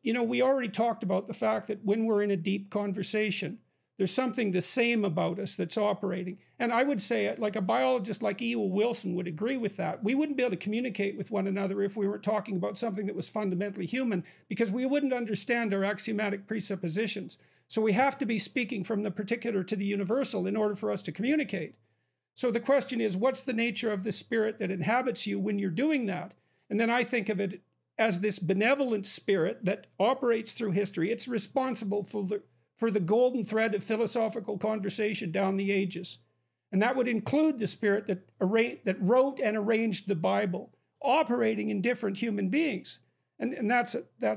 we already talked about the fact that when we're in a deep conversation, there's something the same about us that's operating. And I would say, like a biologist like E.O. Wilson would agree with that. We wouldn't be able to communicate with one another if we weren't talking about something that was fundamentally human, because we wouldn't understand our axiomatic presuppositions. So we have to be speaking from the particular to the universal in order for us to communicate. So the question is, what's the nature of the spirit that inhabits you when you're doing that? And then I think of it as this benevolent spirit that operates through history. It's responsible for the golden thread of philosophical conversation down the ages. And that would include the spirit that wrote and arranged the Bible, operating in different human beings. And that's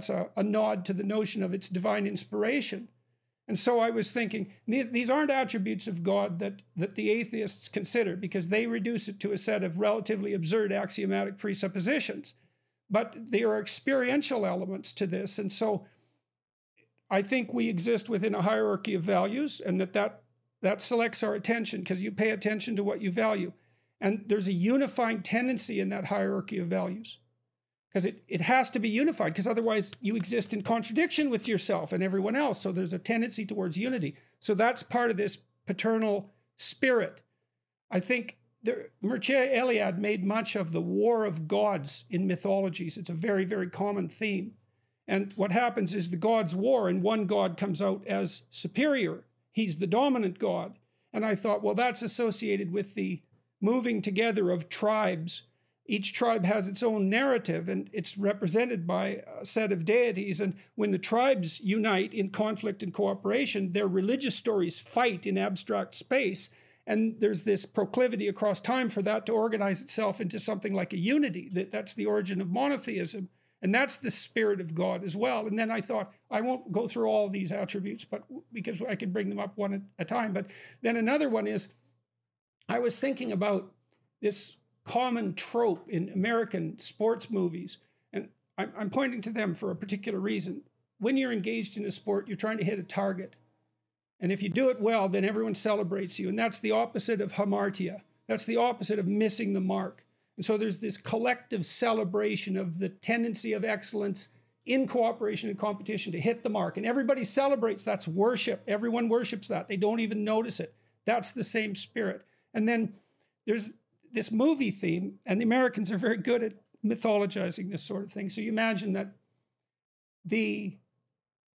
a nod to the notion of its divine inspiration. And so I was thinking, these aren't attributes of God that the atheists consider, because they reduce it to a set of relatively absurd axiomatic presuppositions. but there are experiential elements to this. And so I think we exist within a hierarchy of values, and that selects our attention because you pay attention to what you value. And there's a unifying tendency in that hierarchy of values, because it has to be unified, because otherwise you exist in contradiction with yourself and everyone else. So there's a tendency towards unity. So that's part of this paternal spirit. I think Mircea Eliade made much of the war of gods in mythologies. It's a very, very common theme. And what happens is the gods war, and one god comes out as superior. He's the dominant god. And I thought, well, that's associated with the moving together of tribes. Each tribe has its own narrative, and it's represented by a set of deities. And when the tribes unite in conflict and cooperation, their religious stories fight in abstract space. And there's this proclivity across time for that to organize itself into something like a unity. That's the origin of monotheism. And that's the spirit of God as well. And then I thought, I won't go through all these attributes, but because I can bring them up one at a time. But then another one is, I was thinking about this common trope in American sports movies, and I'm pointing to them for a particular reason. When you're engaged in a sport, you're trying to hit a target. And if you do it well, then everyone celebrates you. And that's the opposite of hamartia. That's the opposite of missing the mark. And so there's this collective celebration of the tendency of excellence in cooperation and competition to hit the mark. And everybody celebrates. That's worship. Everyone worships that. They don't even notice it. That's the same spirit. And then there's this movie theme, and the Americans are very good at mythologizing this sort of thing. So you imagine that the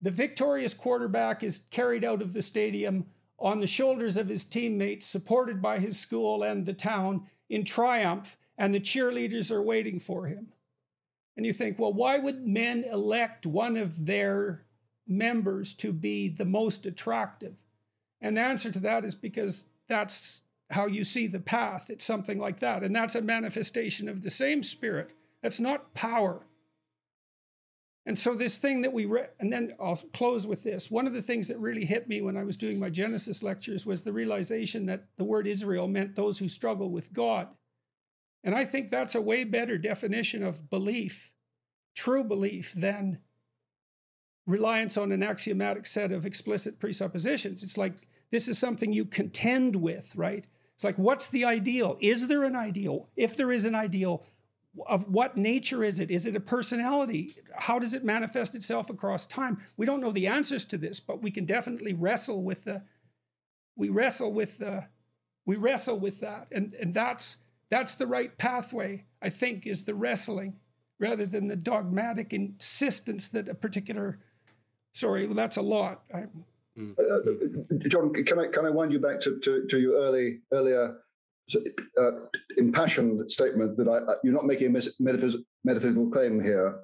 victorious quarterback is carried out of the stadium on the shoulders of his teammates, supported by his school and the town in triumph, and the cheerleaders are waiting for him. And you think, well, why would men elect one of their members to be the most attractive? And the answer to that is because that's how you see the path. It's something like that. And that's a manifestation of the same spirit. That's not power. And so this thing that and then I'll close with this. One of the things that really hit me when I was doing my Genesis lectures was the realization that the word Israel meant those who struggle with God. And I think that's a way better definition of belief, true belief, than reliance on an axiomatic set of explicit presuppositions. It's like, this is something you contend with, right? It's like, what's the ideal? Is there an ideal? If there is an ideal, of what nature is it? Is it a personality? How does it manifest itself across time? We don't know the answers to this, but we can definitely wrestle with that. And that's the right pathway, I think, is the wrestling, rather than the dogmatic insistence that a particular, that's a lot. John, can I wind you back to your earlier impassioned statement that you're not making a metaphysical claim here,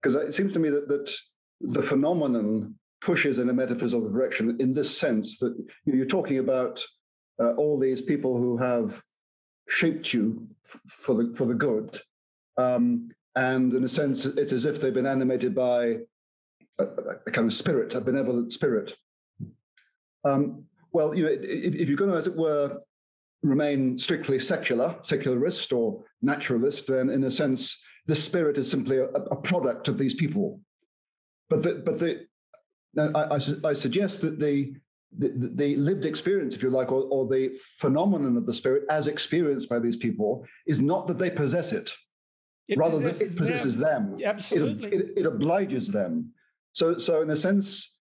because it seems to me that the phenomenon pushes in a metaphysical direction in this sense that you're talking about all these people who have shaped you for the good, and in a sense it's as if they've been animated by a kind of spirit, a benevolent spirit. Well, if you're going to, as it were, remain strictly secularist or naturalist, then in a sense, this spirit is simply a product of these people. But I suggest that the lived experience, if you like, or the phenomenon of the spirit as experienced by these people is not that they possess it. Rather than it possesses them. Absolutely. It obliges them. So in a sense,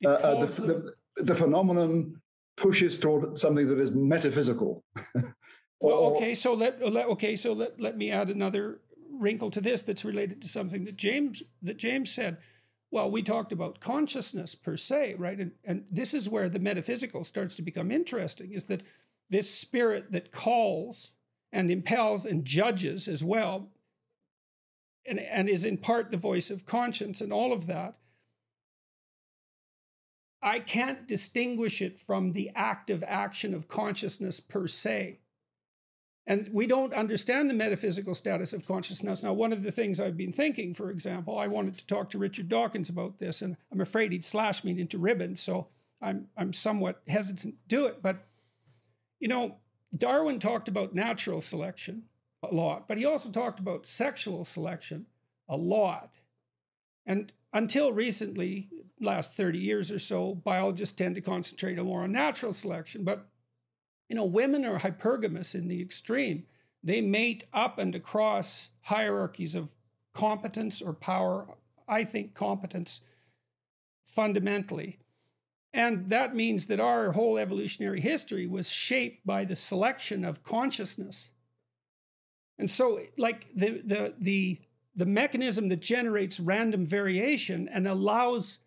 the phenomenon pushes toward something that is metaphysical. So let me add another wrinkle to this that's related to something that James said. Well, we talked about consciousness per se, right? And this is where the metaphysical starts to become interesting, is that this spirit that calls and impels and judges as well, and is in part the voice of conscience and all of that, I can't distinguish it from the active action of consciousness per se. And we don't understand the metaphysical status of consciousness. Now, one of the things I've been thinking, for example, I wanted to talk to Richard Dawkins about this, and I'm afraid he'd slash me into ribbons, so I'm somewhat hesitant to do it. But, Darwin talked about natural selection a lot, but he also talked about sexual selection. a lot. And until recently, last 30 years or so, biologists tend to concentrate more on natural selection. But, women are hypergamous in the extreme. They mate up and across hierarchies of competence or power. I think competence fundamentally. And that means that our whole evolutionary history was shaped by the selection of consciousness. And so, like the mechanism that generates random variation and allows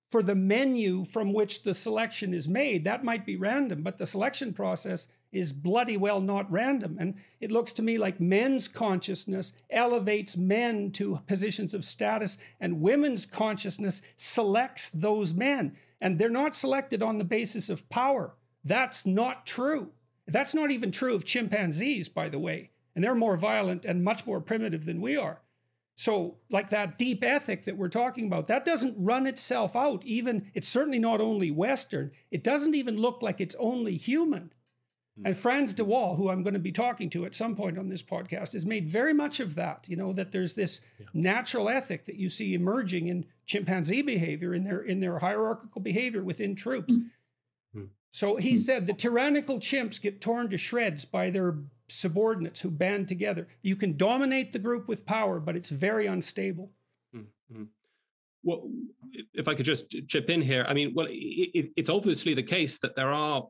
for the menu from which the selection is made, that might be random, but the selection process is bloody well not random. And it looks to me like men's consciousness elevates men to positions of status, and women's consciousness selects those men. And they're not selected on the basis of power. That's not true. That's not even true of chimpanzees, by the way. And they're more violent and much more primitive than we are. So like that deep ethic that we're talking about, that doesn't run itself out. Even, it's certainly not only Western. It doesn't even look like it's only human. And Frans de Waal, who I'm going to be talking to at some point on this podcast, has made very much of that, that there's this natural ethic that you see emerging in chimpanzee behavior, in their hierarchical behavior within troops. So he said the tyrannical chimps get torn to shreds by their subordinates who band together. You can dominate the group with power, but it's very unstable. Well, if I could just chip in here, I mean, well, it's obviously the case that there are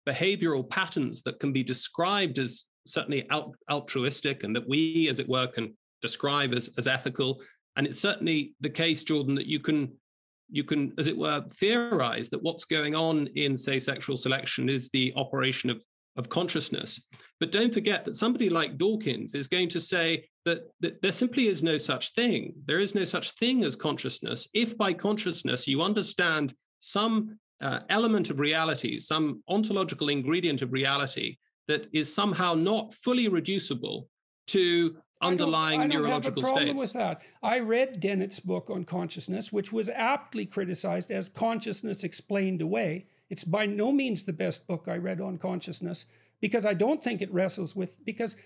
behavioral patterns that can be described as certainly altruistic, and that we, as it were, can describe as ethical. And it's certainly the case, Jordan, that you can, as it were, theorize that what's going on in, say, sexual selection is the operation of consciousness. But don't forget that somebody like Dawkins is going to say that there simply is no such thing. There is no such thing as consciousness. If by consciousness you understand some element of reality, some ontological ingredient of reality that is somehow not fully reducible to underlying neurological states. I don't have a problem with that. I read Dennett's book on consciousness, which was aptly criticized as consciousness explained away. It's by no means the best book I read on consciousness, because I don't think it wrestles with, because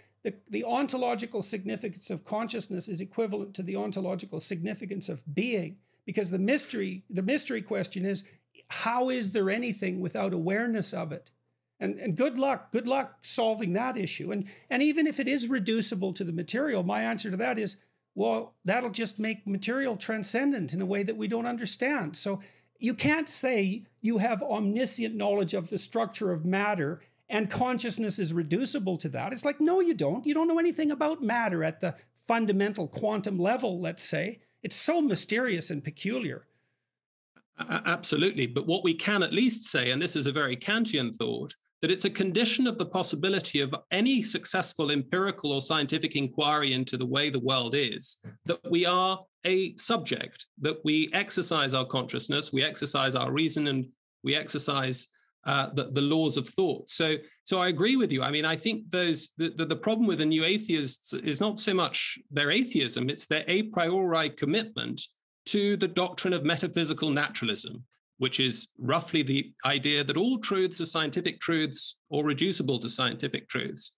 the ontological significance of consciousness is equivalent to the ontological significance of being, because the mystery question is, how is there anything without awareness of it? And good luck solving that issue. And even if it is reducible to the material, my answer to that is, well, that'll just make material transcendent in a way that we don't understand. So you can't say you have omniscient knowledge of the structure of matter and consciousness is reducible to that. It's like, no, you don't. You don't know anything about matter at the fundamental quantum level, let's say. It's so mysterious and peculiar. Absolutely. But what we can at least say, and this is a very Kantian thought, that it's a condition of the possibility of any successful empirical or scientific inquiry into the way the world is, that we are a subject, that we exercise our consciousness, we exercise our reason, and we exercise the laws of thought. So I agree with you. I mean, I think the problem with the new atheists is not so much their atheism, it's their a priori commitment to the doctrine of metaphysical naturalism, which is roughly the idea that all truths are scientific truths or reducible to scientific truths.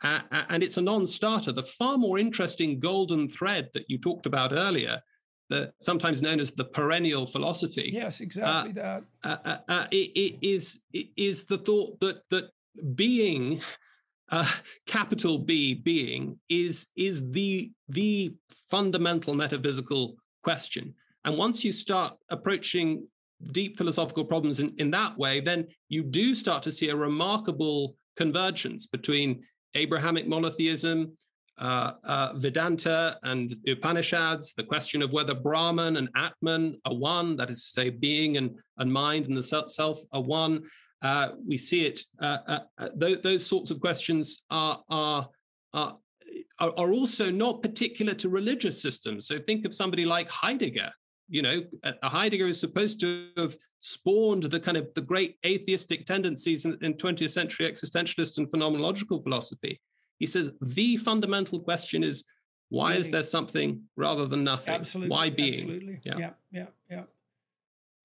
And it's a non-starter. The far more interesting golden thread that you talked about earlier, sometimes known as the perennial philosophy. Yes, exactly that. It is the thought that being, capital B, being, is the fundamental metaphysical question. And once you start approaching deep philosophical problems in that way, then you do start to see a remarkable convergence between Abrahamic monotheism, Vedanta and the Upanishads, the question of whether Brahman and Atman are one, that is to say, being and mind and the self are one. We see it, those sorts of questions are also not particular to religious systems. So think of somebody like Heidegger. You know, Heidegger is supposed to have spawned the great atheistic tendencies in 20th century existentialist and phenomenological philosophy. He says the fundamental question is, why is there something rather than nothing? Absolutely. Why being? Absolutely. Yeah.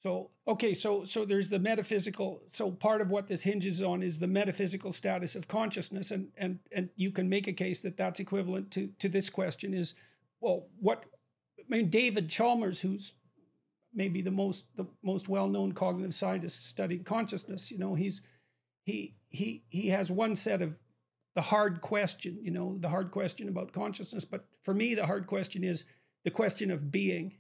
So, okay, so there's the metaphysical. So part of what this hinges on is the metaphysical status of consciousness. And you can make a case that that's equivalent to this question is, well, David Chalmers, who's maybe the most well-known cognitive scientist studying consciousness, he has one set of the hard question, the hard question about consciousness. But for me, the hard question is the question of being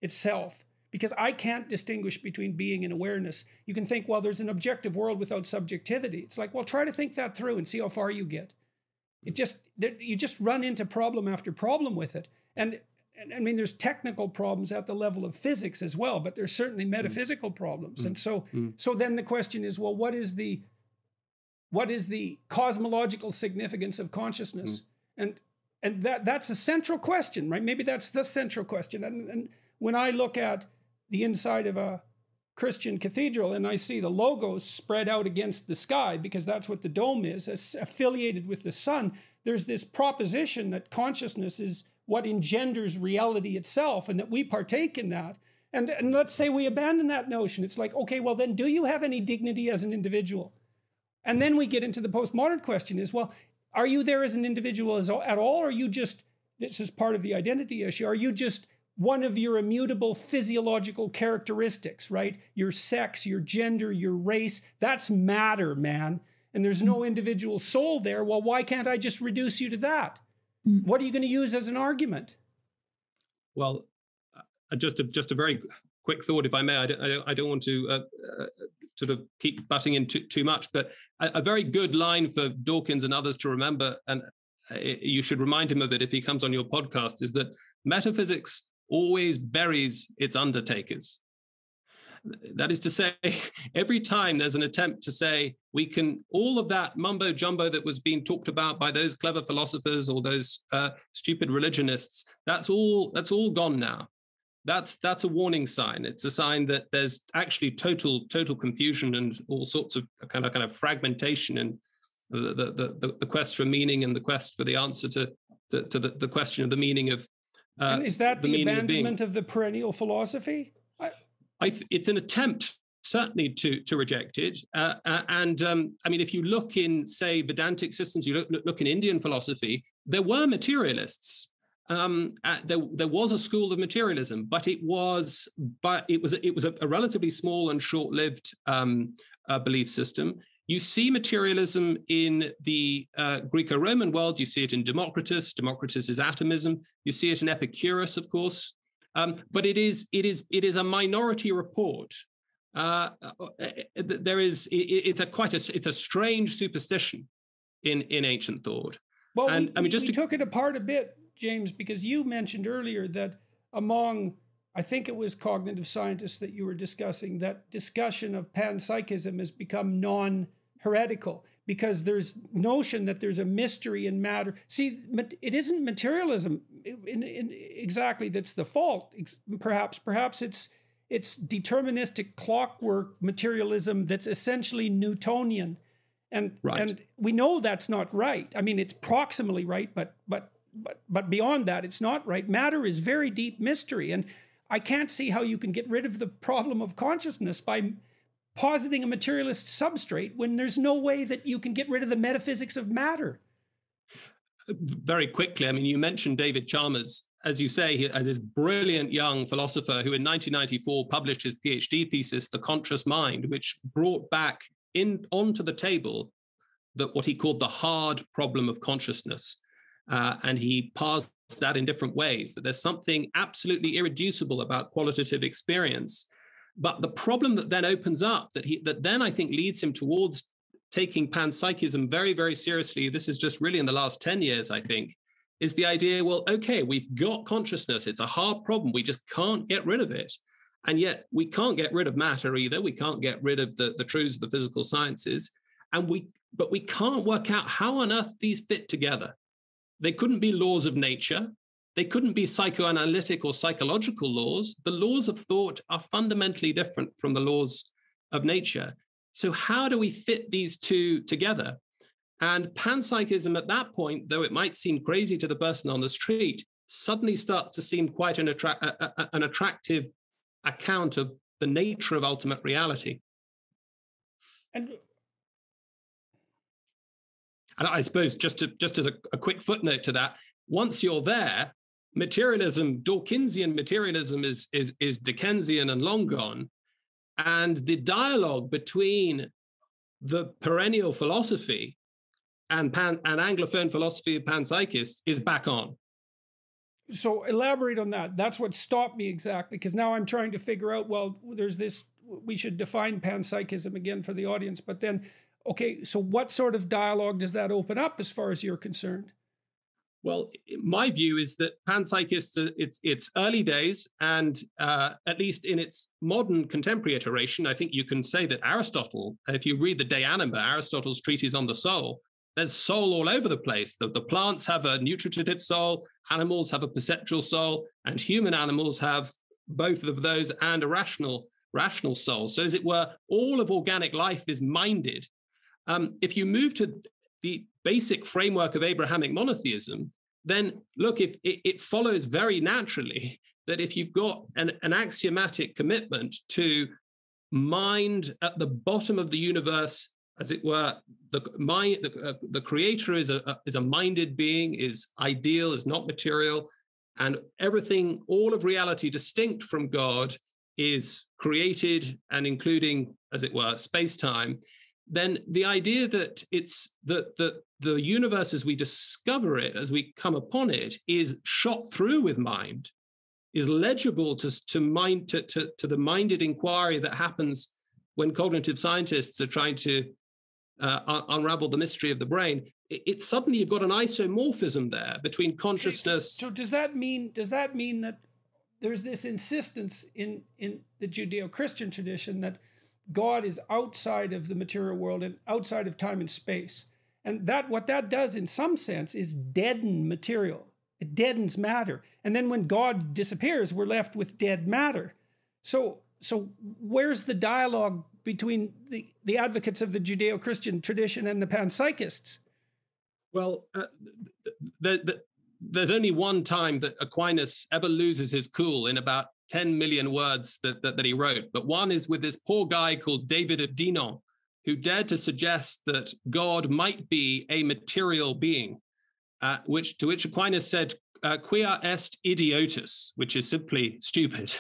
itself, because I can't distinguish between being and awareness. You can think, well, there's an objective world without subjectivity. It's like, well, try to think that through and see how far you get. You just run into problem after problem with it. And I mean, there's technical problems at the level of physics as well, but there's certainly metaphysical problems. And so then the question is, well, what is the cosmological significance of consciousness? And that's a central question, right? Maybe that's the central question. And when I look at the inside of a Christian cathedral and I see the logos spread out against the sky, because that's what the dome is, affiliated with the sun, there's this proposition that consciousness is what engenders reality itself, and that we partake in that. And let's say we abandon that notion. It's like, okay, well then, do you have any dignity as an individual? And then we get into the postmodern question is, well, are you there as an individual at all? Or are you just, this is part of the identity issue, are you just one of your immutable physiological characteristics, right? Your sex, your gender, your race, that's matter, man. And there's no individual soul there. Well, why can't I just reduce you to that? What are you going to use as an argument? Well, just a very quick thought, if I may. I don't want to sort of keep butting in too much, but a very good line for Dawkins and others to remember, and you should remind him of it if he comes on your podcast, is that metaphysics always buries its undertakers. That is to say, every time there's an attempt to say we can, all of that mumbo jumbo that was being talked about by those clever philosophers or those stupid religionists, that's all gone now. That's a warning sign. It's a sign that there's actually total confusion and all sorts of kind of fragmentation in the quest for meaning and the quest for the answer to the question of the meaning of. And is that the abandonment of the perennial philosophy? It's an attempt, certainly, to reject it. I mean, if you look in, say, Vedantic systems, you look in Indian philosophy, there were materialists. There was a school of materialism, but it was a relatively small and short-lived belief system. You see materialism in the Greco-Roman world. You see it in Democritus. Democritus is atomism. You see it in Epicurus, of course. But it is a minority report. It's a strange superstition in ancient thought. Well, we took it apart a bit, James, because you mentioned earlier that among, I think it was cognitive scientists that you were discussing, that discussion of panpsychism has become non-heretical because there's notion that there's a mystery in matter. See, it isn't materialism exactly that's the fault. Perhaps it's deterministic clockwork materialism that's essentially Newtonian. And we know that's not right. I mean, it's proximally right, but beyond that, it's not right. Matter is very deep mystery. And I can't see how you can get rid of the problem of consciousness by positing a materialist substrate when there's no way that you can get rid of the metaphysics of matter. Very quickly, I mean, you mentioned David Chalmers. As you say, this brilliant young philosopher who in 1994 published his PhD thesis, The Conscious Mind, which brought back onto the table what he called the hard problem of consciousness. And he parsed that in different ways, that there's something absolutely irreducible about qualitative experience. But the problem that then opens up, that then I think leads him towards taking panpsychism very, very seriously, this is just really in the last 10 years, I think, is the idea, well, okay, we've got consciousness. It's a hard problem. We just can't get rid of it. And yet we can't get rid of matter either. We can't get rid of the truths of the physical sciences. But we can't work out how on earth these fit together. They couldn't be laws of nature. They couldn't be psychoanalytic or psychological laws. The laws of thought are fundamentally different from the laws of nature. So how do we fit these two together? And panpsychism at that point, though it might seem crazy to the person on the street, suddenly starts to seem quite an attractive account of the nature of ultimate reality. And I suppose just as a quick footnote to that, once you're there, materialism, Dawkinsian materialism is Dickensian and long gone. And the dialogue between the perennial philosophy and Anglophone philosophy of panpsychists is back on. So elaborate on that. That's what stopped me exactly, because now I'm trying to figure out, well, there's this, we should define panpsychism again for the audience, but then, okay, so what sort of dialogue does that open up as far as you're concerned? Well, my view is that panpsychists, it's early days, and at least in its modern contemporary iteration, I think you can say that Aristotle, if you read the De Anima, Aristotle's treatise on the soul, there's soul all over the place. The plants have a nutritive soul, animals have a perceptual soul, and human animals have both of those and a rational soul. So as it were, all of organic life is minded. If you move to the basic framework of Abrahamic monotheism, then look, if it follows very naturally that if you've got an axiomatic commitment to mind at the bottom of the universe, as it were, the creator is a minded being, is ideal, is not material, and everything, all of reality distinct from God is created, and including, as it were, space-time, then the idea that it's that the universe as we discover it, as we come upon it, is shot through with mind, is legible to the minded inquiry that happens when cognitive scientists are trying to unravel the mystery of the brain. It's suddenly you've got an isomorphism there between consciousness. So does that mean that there's this insistence in the Judeo-Christian tradition that God is outside of the material world and outside of time and space? And that what that does in some sense is deaden material. It deadens matter. And then when God disappears, we're left with dead matter. So where's the dialogue between the advocates of the Judeo-Christian tradition and the panpsychists? Well, there's only one time that Aquinas ever loses his cool in about 10 million words that he wrote. But one is with this poor guy called David of Dinan, who dared to suggest that God might be a material being, to which Aquinas said, quia est idiotus, which is simply stupid.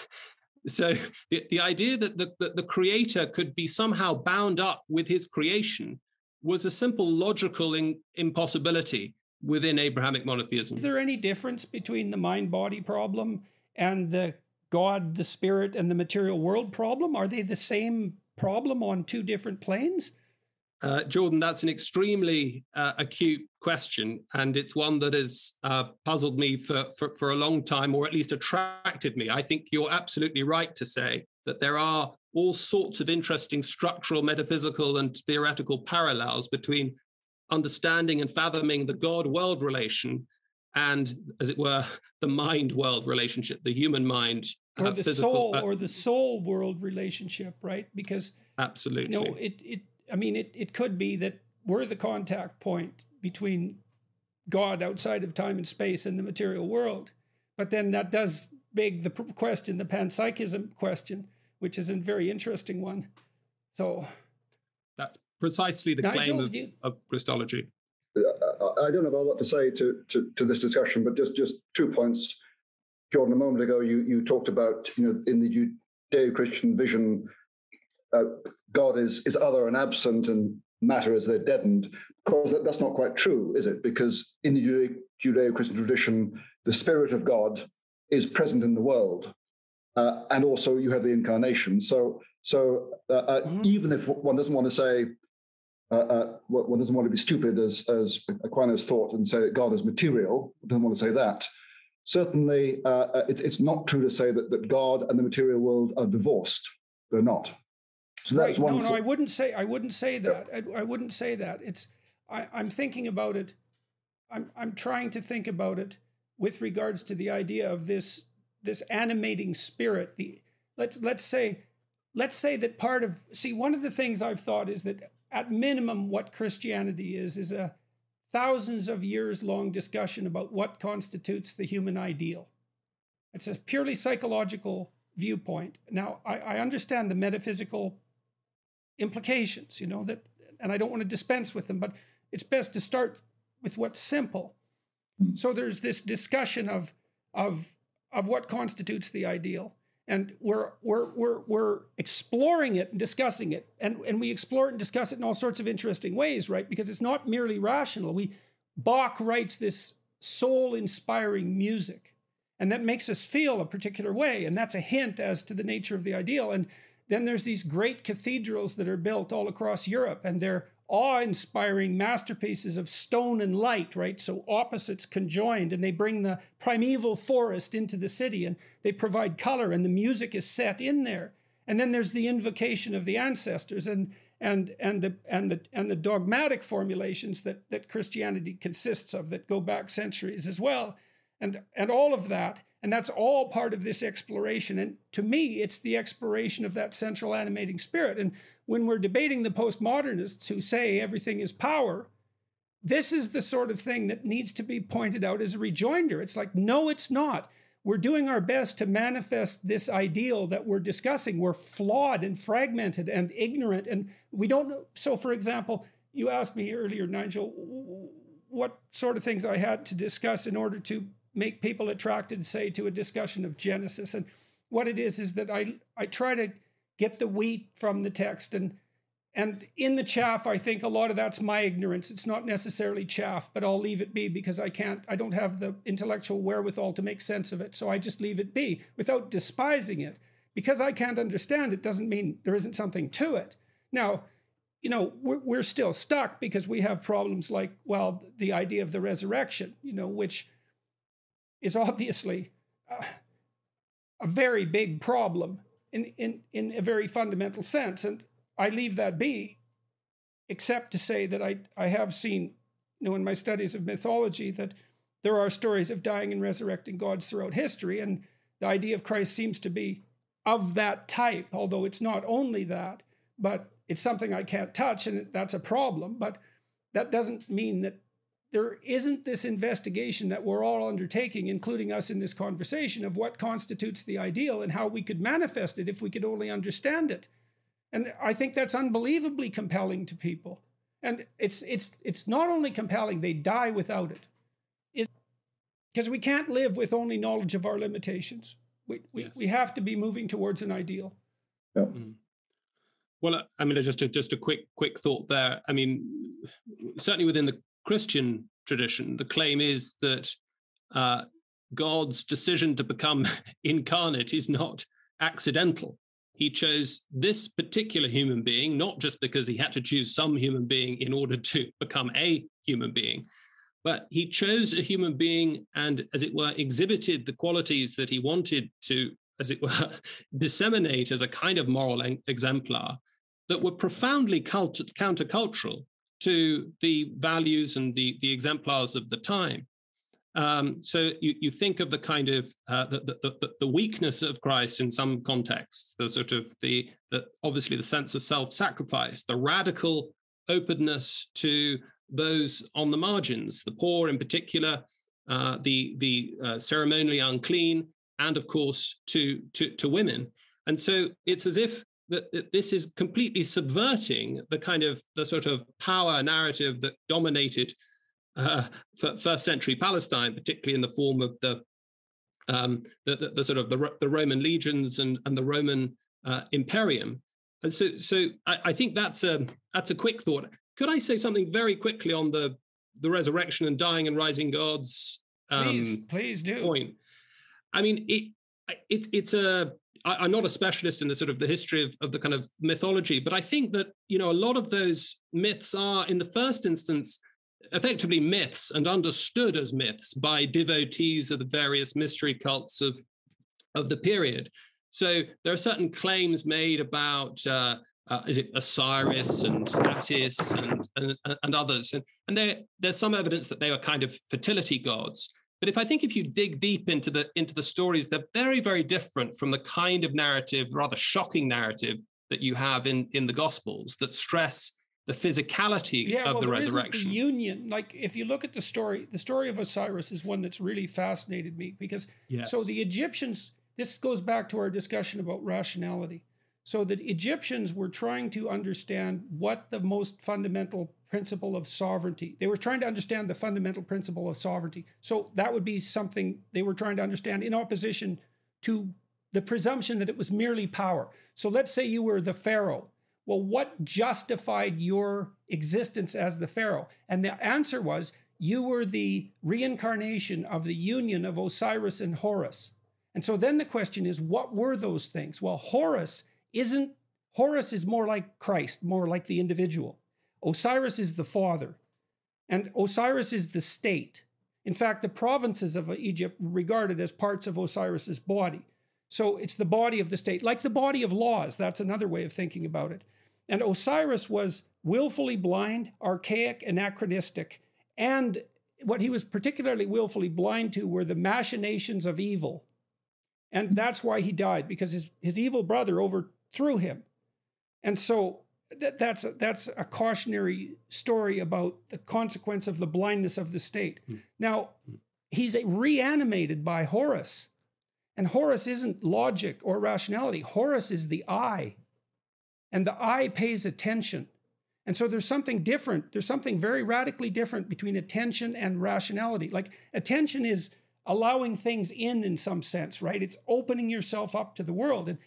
So the idea that the creator could be somehow bound up with his creation was a simple logical impossibility within Abrahamic monotheism. Is there any difference between the mind-body problem and the God, the spirit, and the material world problem? Are they the same problem on two different planes? Jordan, that's an extremely acute question, and it's one that has puzzled me for a long time, or at least attracted me. I think you're absolutely right to say that there are all sorts of interesting structural, metaphysical, and theoretical parallels between understanding and fathoming the God-world relation and, as it were, the mind-world relationship, the human mind. Or the soul, or the soul-world relationship, right? Because absolutely, it could be that we're the contact point between God outside of time and space and the material world. But then that does beg the question, the panpsychism question, which is a very interesting one. So that's precisely the Nigel, claim of Christology. I don't have a lot to say to this discussion, but just 2 points. Jordan, a moment ago, you talked about, in the Judeo-Christian vision, God is other and absent, and matter is they're deadened. Of course, that's not quite true, is it? Because in the Judeo-Christian tradition, the Spirit of God is present in the world, and also you have the incarnation. So even if one doesn't want to say, one doesn't want to be stupid, as Aquinas thought, and say that God is material, doesn't want to say that. Certainly, it's not true to say that God and the material world are divorced. They're not. So that's right. one. No, I wouldn't say that. I wouldn't say that. I'm thinking about it. I'm trying to think about it with regards to the idea of this animating spirit. Let's say that part of one of the things I've thought is that at minimum what Christianity is a thousands of years long discussion about what constitutes the human ideal. It's a purely psychological viewpoint. Now, I understand the metaphysical implications, that, and I don't want to dispense with them, but it's best to start with what's simple. So there's this discussion of of what constitutes the ideal. And we're exploring it and discussing it. And we explore it and discuss it in all sorts of interesting ways, right? Because it's not merely rational. Bach writes this soul-inspiring music, and that makes us feel a particular way. And that's a hint as to the nature of the ideal. And then there's these great cathedrals that are built all across Europe, and they're awe-inspiring masterpieces of stone and light, right? So opposites conjoined, and they bring the primeval forest into the city, and they provide color, and the music is set in there. And then there's the invocation of the ancestors and the dogmatic formulations that Christianity consists of that go back centuries as well, and all of that. And that's all part of this exploration. And to me, it's the exploration of that central animating spirit. And when we're debating the postmodernists who say everything is power, this is the sort of thing that needs to be pointed out as a rejoinder. It's like, no, it's not. We're doing our best to manifest this ideal that we're discussing. We're flawed and fragmented and ignorant, and we don't know. So, for example, you asked me earlier, Nigel, what sort of things I had to discuss in order to make people attracted, say, to a discussion of Genesis. And what it is that I try to get the wheat from the text. And in the chaff, I think a lot of that's my ignorance. It's not necessarily chaff, but I'll leave it be because I don't have the intellectual wherewithal to make sense of it. So I just leave it be without despising it. Because I can't understand it doesn't mean there isn't something to it. Now, we're still stuck because we have problems like, well, the idea of the resurrection, which is obviously a very big problem in a very fundamental sense. And I leave that be, except to say that I have seen, in my studies of mythology, that there are stories of dying and resurrecting gods throughout history. And the idea of Christ seems to be of that type, although it's not only that, but it's something I can't touch, and that's a problem. But that doesn't mean that there isn't this investigation that we're all undertaking, including us in this conversation, of what constitutes the ideal and how we could manifest it if we could only understand it. And I think that's unbelievably compelling to people. And it's not only compelling, they die without it. Because we can't live with only knowledge of our limitations. We have to be moving towards an ideal. Yeah. Mm. Well, I mean, just a quick thought there. I mean, certainly within the Christian tradition, the claim is that God's decision to become incarnate is not accidental. He chose this particular human being, not just because he had to choose some human being in order to become a human being, but he chose a human being and, as it were, exhibited the qualities that he wanted to, as it were, disseminate as a kind of moral exemplar that were profoundly countercultural to the values and the exemplars of the time. So you think of the kind of the weakness of Christ in some contexts, the sort of obviously the sense of self-sacrifice, the radical openness to those on the margins, the poor in particular, the ceremonially unclean, and of course to women. And so it's as if that this is completely subverting the sort of power narrative that dominated first century Palestine, particularly in the form of the Roman legions and the Roman imperium. And so I think that's a quick thought. Could I say something very quickly on the resurrection and dying and rising gods? Please do. Point. I mean, it's a. I'm not a specialist in the sort of the history of the kind of mythology, but I think that, a lot of those myths are, in the first instance, effectively myths and understood as myths by devotees of the various mystery cults of the period. So there are certain claims made about, is it Osiris and Attis and others, and there's some evidence that they were kind of fertility gods. But if you dig deep into the stories, they're very, very different from the kind of narrative, rather shocking narrative, that you have in the Gospels that stress the physicality of the resurrection. The union, like if you look at the story of Osiris is one that's really fascinated me because So the Egyptians, this goes back to our discussion about rationality. So the Egyptians were trying to understand what the most fundamental principle of sovereignty. They were trying to understand the fundamental principle of sovereignty. So that would be something they were trying to understand in opposition to the presumption that it was merely power. So let's say you were the pharaoh. Well, what justified your existence as the pharaoh? And the answer was, you were the reincarnation of the union of Osiris and Horus. And so then the question is, what were those things? Well, Horus is more like Christ, more like the individual. Osiris is the father, and Osiris is the state. In fact, the provinces of Egypt were regarded as parts of Osiris's body. So it's the body of the state, like the body of laws. That's another way of thinking about it. And Osiris was willfully blind, archaic, anachronistic. And what he was particularly willfully blind to were the machinations of evil. And that's why he died, because his evil brother overthrew him. And so that's a cautionary story about the consequence of the blindness of the state. Now, he's reanimated by Horus. And Horus isn't logic or rationality. Horus is the eye. And the eye pays attention. And so there's something different. There's something very radically different between attention and rationality. Like, attention is allowing things in some sense, right? It's opening yourself up to the world. And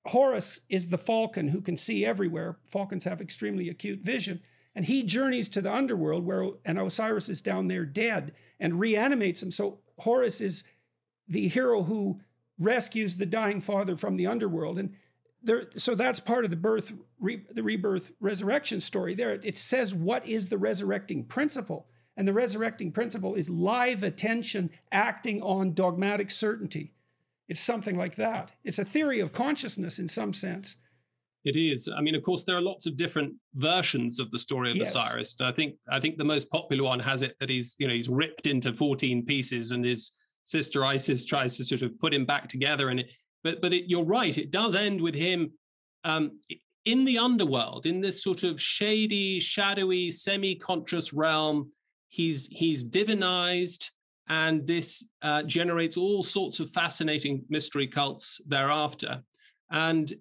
Horus is the falcon who can see everywhere. Falcons have extremely acute vision. And he journeys to the underworld and Osiris is down there dead and reanimates him. So Horus is the hero who rescues the dying father from the underworld. And so that's part of the rebirth, resurrection story there. It says what is the resurrecting principle. And the resurrecting principle is live attention acting on dogmatic certainty. It's something like that. It's a theory of consciousness in some sense. It is. I mean, of course, there are lots of different versions of the story of Osiris. I think the most popular one has it that he's ripped into 14 pieces, and his sister Isis tries to sort of put him back together. But you're right. It does end with him in the underworld, in this sort of shady, shadowy, semi-conscious realm. He's divinized. And this generates all sorts of fascinating mystery cults thereafter. And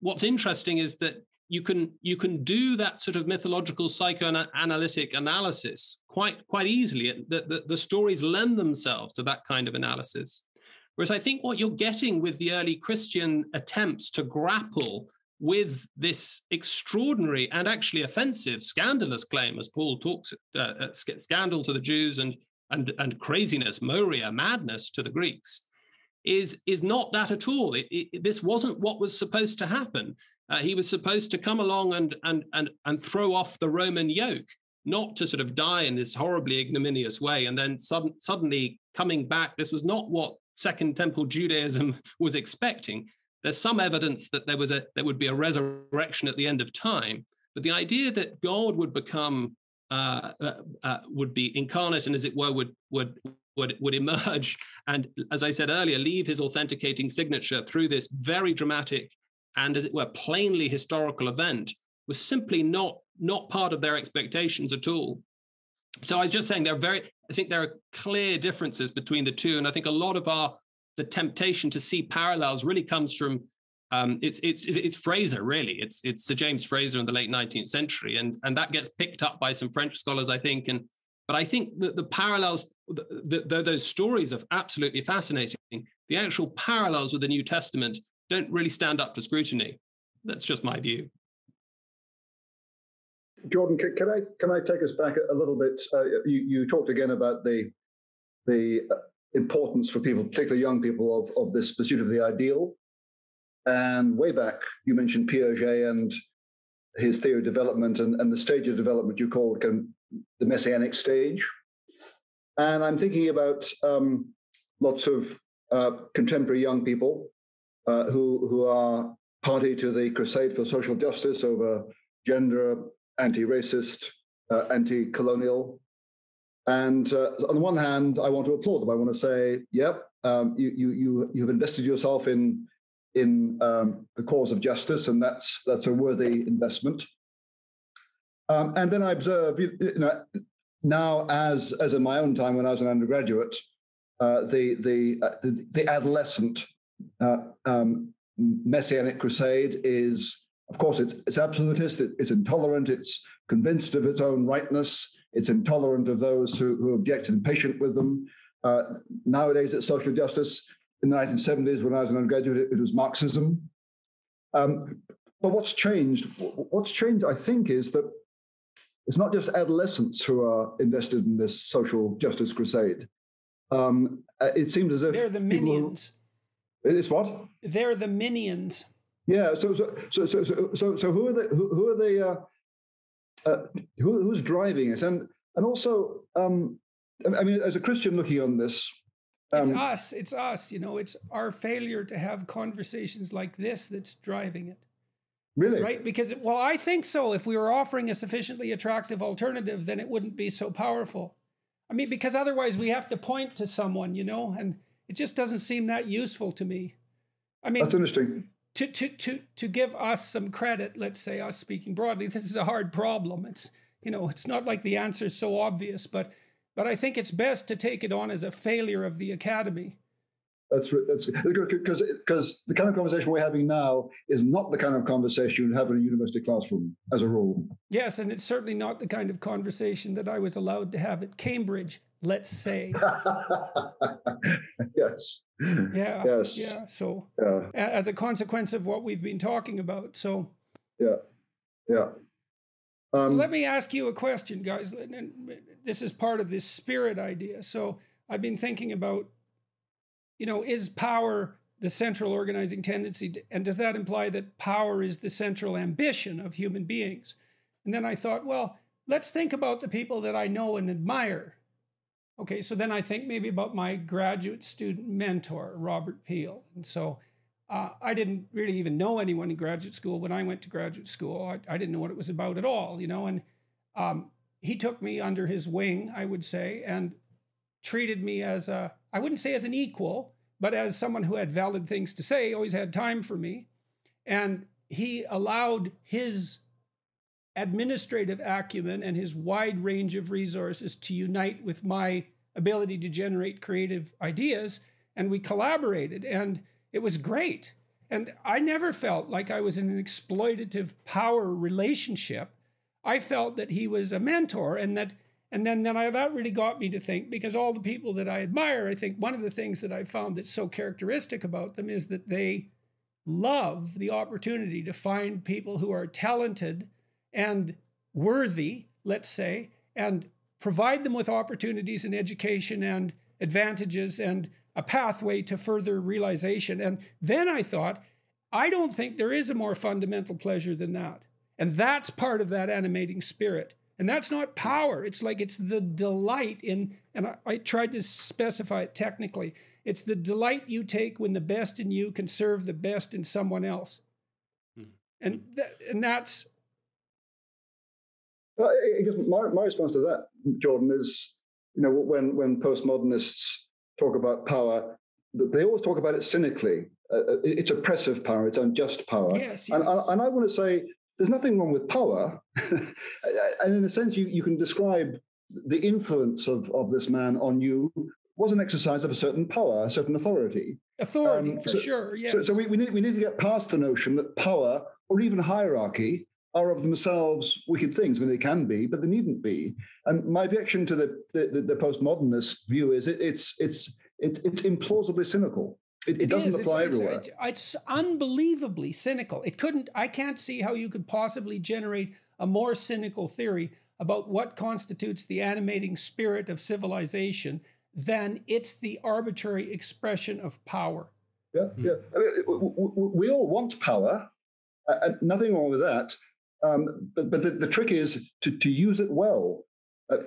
what's interesting is that you can do that sort of mythological psychoanalytic analysis quite easily. The stories lend themselves to that kind of analysis. Whereas I think what you're getting with the early Christian attempts to grapple with this extraordinary and actually offensive, scandalous claim, as Paul talks, scandal to the Jews and craziness, moria, madness to the Greeks, is not that at all. This wasn't what was supposed to happen. He was supposed to come along and throw off the Roman yoke, not to sort of die in this horribly ignominious way, and then suddenly coming back. This was not what Second Temple Judaism was expecting. There's some evidence that there would be a resurrection at the end of time, but the idea that God would become would be incarnate and, as it were, would emerge and, as I said earlier, leave his authenticating signature through this very dramatic and, as it were, plainly historical event was simply not part of their expectations at all. So I was just saying I think there are clear differences between the two, and I think a lot of the temptation to see parallels really comes from it's Fraser, really. It's Sir James Fraser in the late 19th century, and that gets picked up by some French scholars, I think. But I think that the parallels, though those stories are absolutely fascinating, the actual parallels with the New Testament don't really stand up to scrutiny. That's just my view. Jordan, can I take us back a little bit? You talked again about the importance for people, particularly young people, of this pursuit of the ideal. And way back, you mentioned Piaget and his theory of development and the stage of development you called the messianic stage. And I'm thinking about lots of contemporary young people who are party to the crusade for social justice over gender, anti-racist, anti-colonial. And on the one hand, I want to applaud them. I want to say, yep, you've invested yourself in the cause of justice, and that's a worthy investment. And then I observe, now as in my own time when I was an undergraduate, the adolescent messianic crusade is Of course, it's absolutist, it's intolerant, it's convinced of its own rightness, it's intolerant of those who object and impatient with them. Nowadays, it's social justice. In the 1970s, when I was an undergraduate, it was Marxism. But what's changed, I think, is that it's not just adolescents who are invested in this social justice crusade. It seems as if they're the minions. It's what? They're the minions. Yeah. So who are they? Who's driving it? And also, I mean, as a Christian looking on this, it's us. You know, it's our failure to have conversations like this that's driving it. Really? Right? Because, well, I think so. If we were offering a sufficiently attractive alternative, then it wouldn't be so powerful. I mean, because otherwise we have to point to someone, you know, and it just doesn't seem that useful to me. I mean, that's interesting. To give us some credit, let's say, us speaking broadly, this is a hard problem. It's, you know, it's not like the answer is so obvious, but I think it's best to take it on as a failure of the academy. That's because the kind of conversation we're having now is not the kind of conversation you'd have in a university classroom, as a rule. Yes, and it's certainly not the kind of conversation that I was allowed to have at Cambridge, let's say. Yes. Yeah. Yes. Yeah. So, yeah. As a consequence of what we've been talking about. So. Yeah. Yeah. So let me ask you a question, guys. This is part of this spirit idea. So I've been thinking about, you know, is power the central organizing tendency? And does that imply that power is the central ambition of human beings? And then I thought, well, let's think about the people that I know and admire. Okay, so then I think maybe about my graduate student mentor, Robert Peel. And so I didn't really even know anyone in graduate school when I went to graduate school. I didn't know what it was about at all, you know, and he took me under his wing, I would say, and treated me as I wouldn't say as an equal, but as someone who had valid things to say, always had time for me. And he allowed his administrative acumen and his wide range of resources to unite with my ability to generate creative ideas. And we collaborated, and it was great. And I never felt like I was in an exploitative power relationship. I felt that he was a mentor, and that really got me to think, because all the people that I admire, I think one of the things that I found that's so characteristic about them is that they love the opportunity to find people who are talented and worthy, let's say, and provide them with opportunities in education and advantages and a pathway to further realization. And then I thought, I don't think there is a more fundamental pleasure than that. And that's part of that animating spirit. And that's not power. It's like it's the delight in, and I tried to specify it technically, it's the delight you take when the best in you can serve the best in someone else. And that's... Well, I guess my response to that, Jordan, is, you know, when postmodernists talk about power, they always talk about it cynically. It's oppressive power, it's unjust power. Yes. And I want to say there's nothing wrong with power. And in a sense, you can describe the influence of this man on you was an exercise of a certain power, a certain authority. Authority, for sure, yes. So we need to get past the notion that power, or even hierarchy, are of themselves wicked things. I mean, they can be, but they needn't be. And my objection to the postmodernist view is it's implausibly cynical. It doesn't apply everywhere. It's unbelievably cynical. I can't see how you could possibly generate a more cynical theory about what constitutes the animating spirit of civilization than it's the arbitrary expression of power. Yeah. I mean, we all want power, and nothing wrong with that. But the trick is to use it well.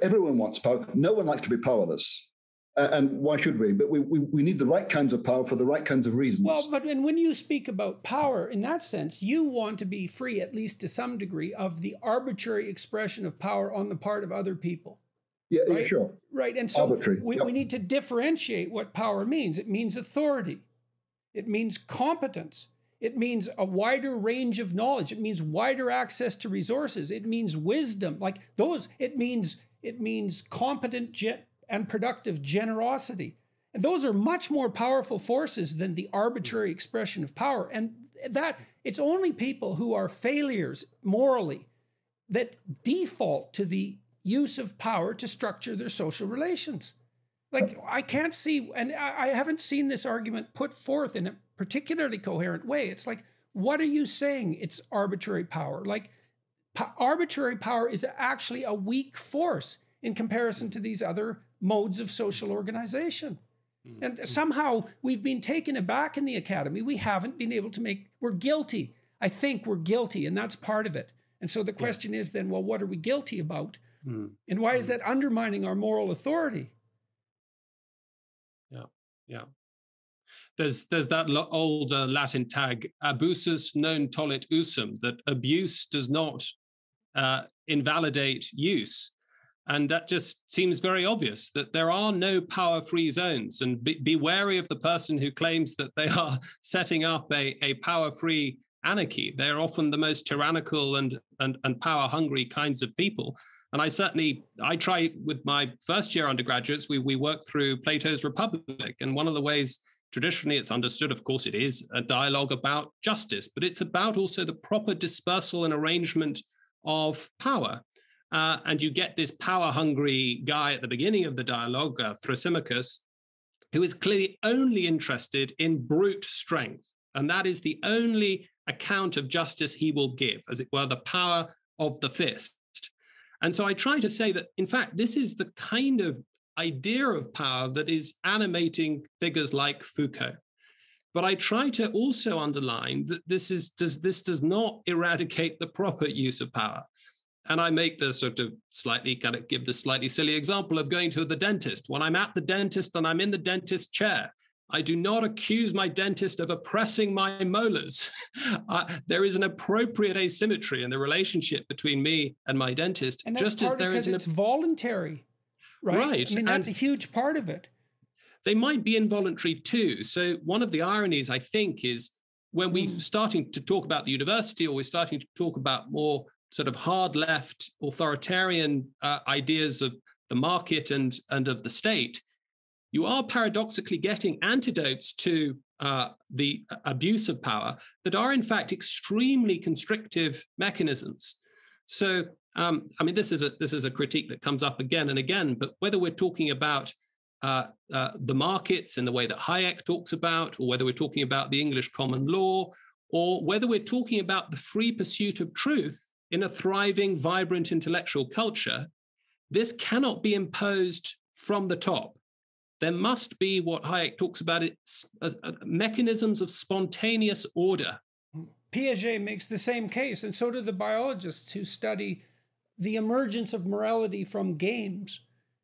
Everyone wants power. No one likes to be powerless. And why should we? But we need the right kinds of power for the right kinds of reasons. Well, and when you speak about power in that sense, you want to be free, at least to some degree, of the arbitrary expression of power on the part of other people. Yeah, right? Yeah, sure. Right, and so arbitrary. We need to differentiate what power means. It means authority. It means competence. It means a wider range of knowledge. It means wider access to resources. It means wisdom. Like those, it means competent and productive generosity. And those are much more powerful forces than the arbitrary expression of power. And that it's only people who are failures morally that default to the use of power to structure their social relations. Like, I can't see, and I haven't seen this argument put forth in a particularly coherent way. It's like, what are you saying? It's arbitrary power. Like, arbitrary power is actually a weak force in comparison to these other modes of social organization. And somehow we've been taken aback in the academy. We haven't been able to we're guilty. I think we're guilty, and that's part of it. And so the question is then, well, what are we guilty about? And why is that undermining our moral authority? Yeah. There's that old Latin tag, abusus non tollit usum, that abuse does not invalidate use. And that just seems very obvious, that there are no power-free zones. And be wary of the person who claims that they are setting up a power-free anarchy. They're often the most tyrannical and power-hungry kinds of people. And I try with my first-year undergraduates, we work through Plato's Republic. And one of the ways traditionally it's understood, of course, it is a dialogue about justice, but it's about also the proper dispersal and arrangement of power. And you get this power-hungry guy at the beginning of the dialogue, Thrasymachus, who is clearly only interested in brute strength. And that is the only account of justice he will give, as it were, the power of the fist. And so I try to say that, in fact, this is the kind of idea of power that is animating figures like Foucault. But I try to also underline that this does not eradicate the proper use of power. And I make the give the slightly silly example of going to the dentist. When I'm at the dentist and I'm in the dentist chair, I do not accuse my dentist of oppressing my molars. There is an appropriate asymmetry in the relationship between me and my dentist. And that's because it's voluntary, right? Right. I mean, that's a huge part of it. They might be involuntary too. So one of the ironies, I think, is when we're starting to talk about the university, or we're starting to talk about more sort of hard left authoritarian ideas of the market and of the state, you are paradoxically getting antidotes to the abuse of power that are in fact extremely constrictive mechanisms. So, I mean, this is a critique that comes up again and again, but whether we're talking about the markets in the way that Hayek talks about, or whether we're talking about the English common law, or whether we're talking about the free pursuit of truth in a thriving, vibrant intellectual culture, this cannot be imposed from the top. There must be what Hayek talks about, mechanisms of spontaneous order. Piaget makes the same case, and so do the biologists who study the emergence of morality from games.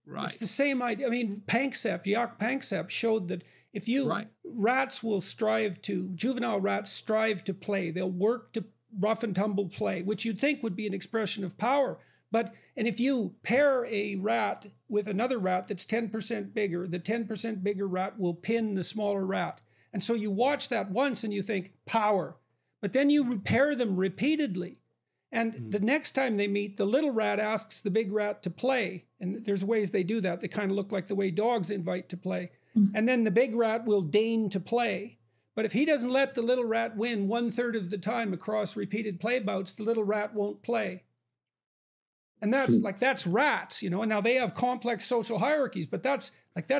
Right. It's the same idea. I mean, Jacques Panksepp showed that if juvenile rats strive to play, they'll work to rough and tumble play, which you'd think would be an expression of power. And if you pair a rat with another rat that's 10% bigger, the 10% bigger rat will pin the smaller rat. And so you watch that once and you think, power. But then you pair them repeatedly. And the next time they meet, the little rat asks the big rat to play. And there's ways they do that. They kind of look like the way dogs invite to play. And then the big rat will deign to play. But if he doesn't let the little rat win 1/3 of the time across repeated play bouts, the little rat won't play. And that's rats, and now they have complex social hierarchies, but that's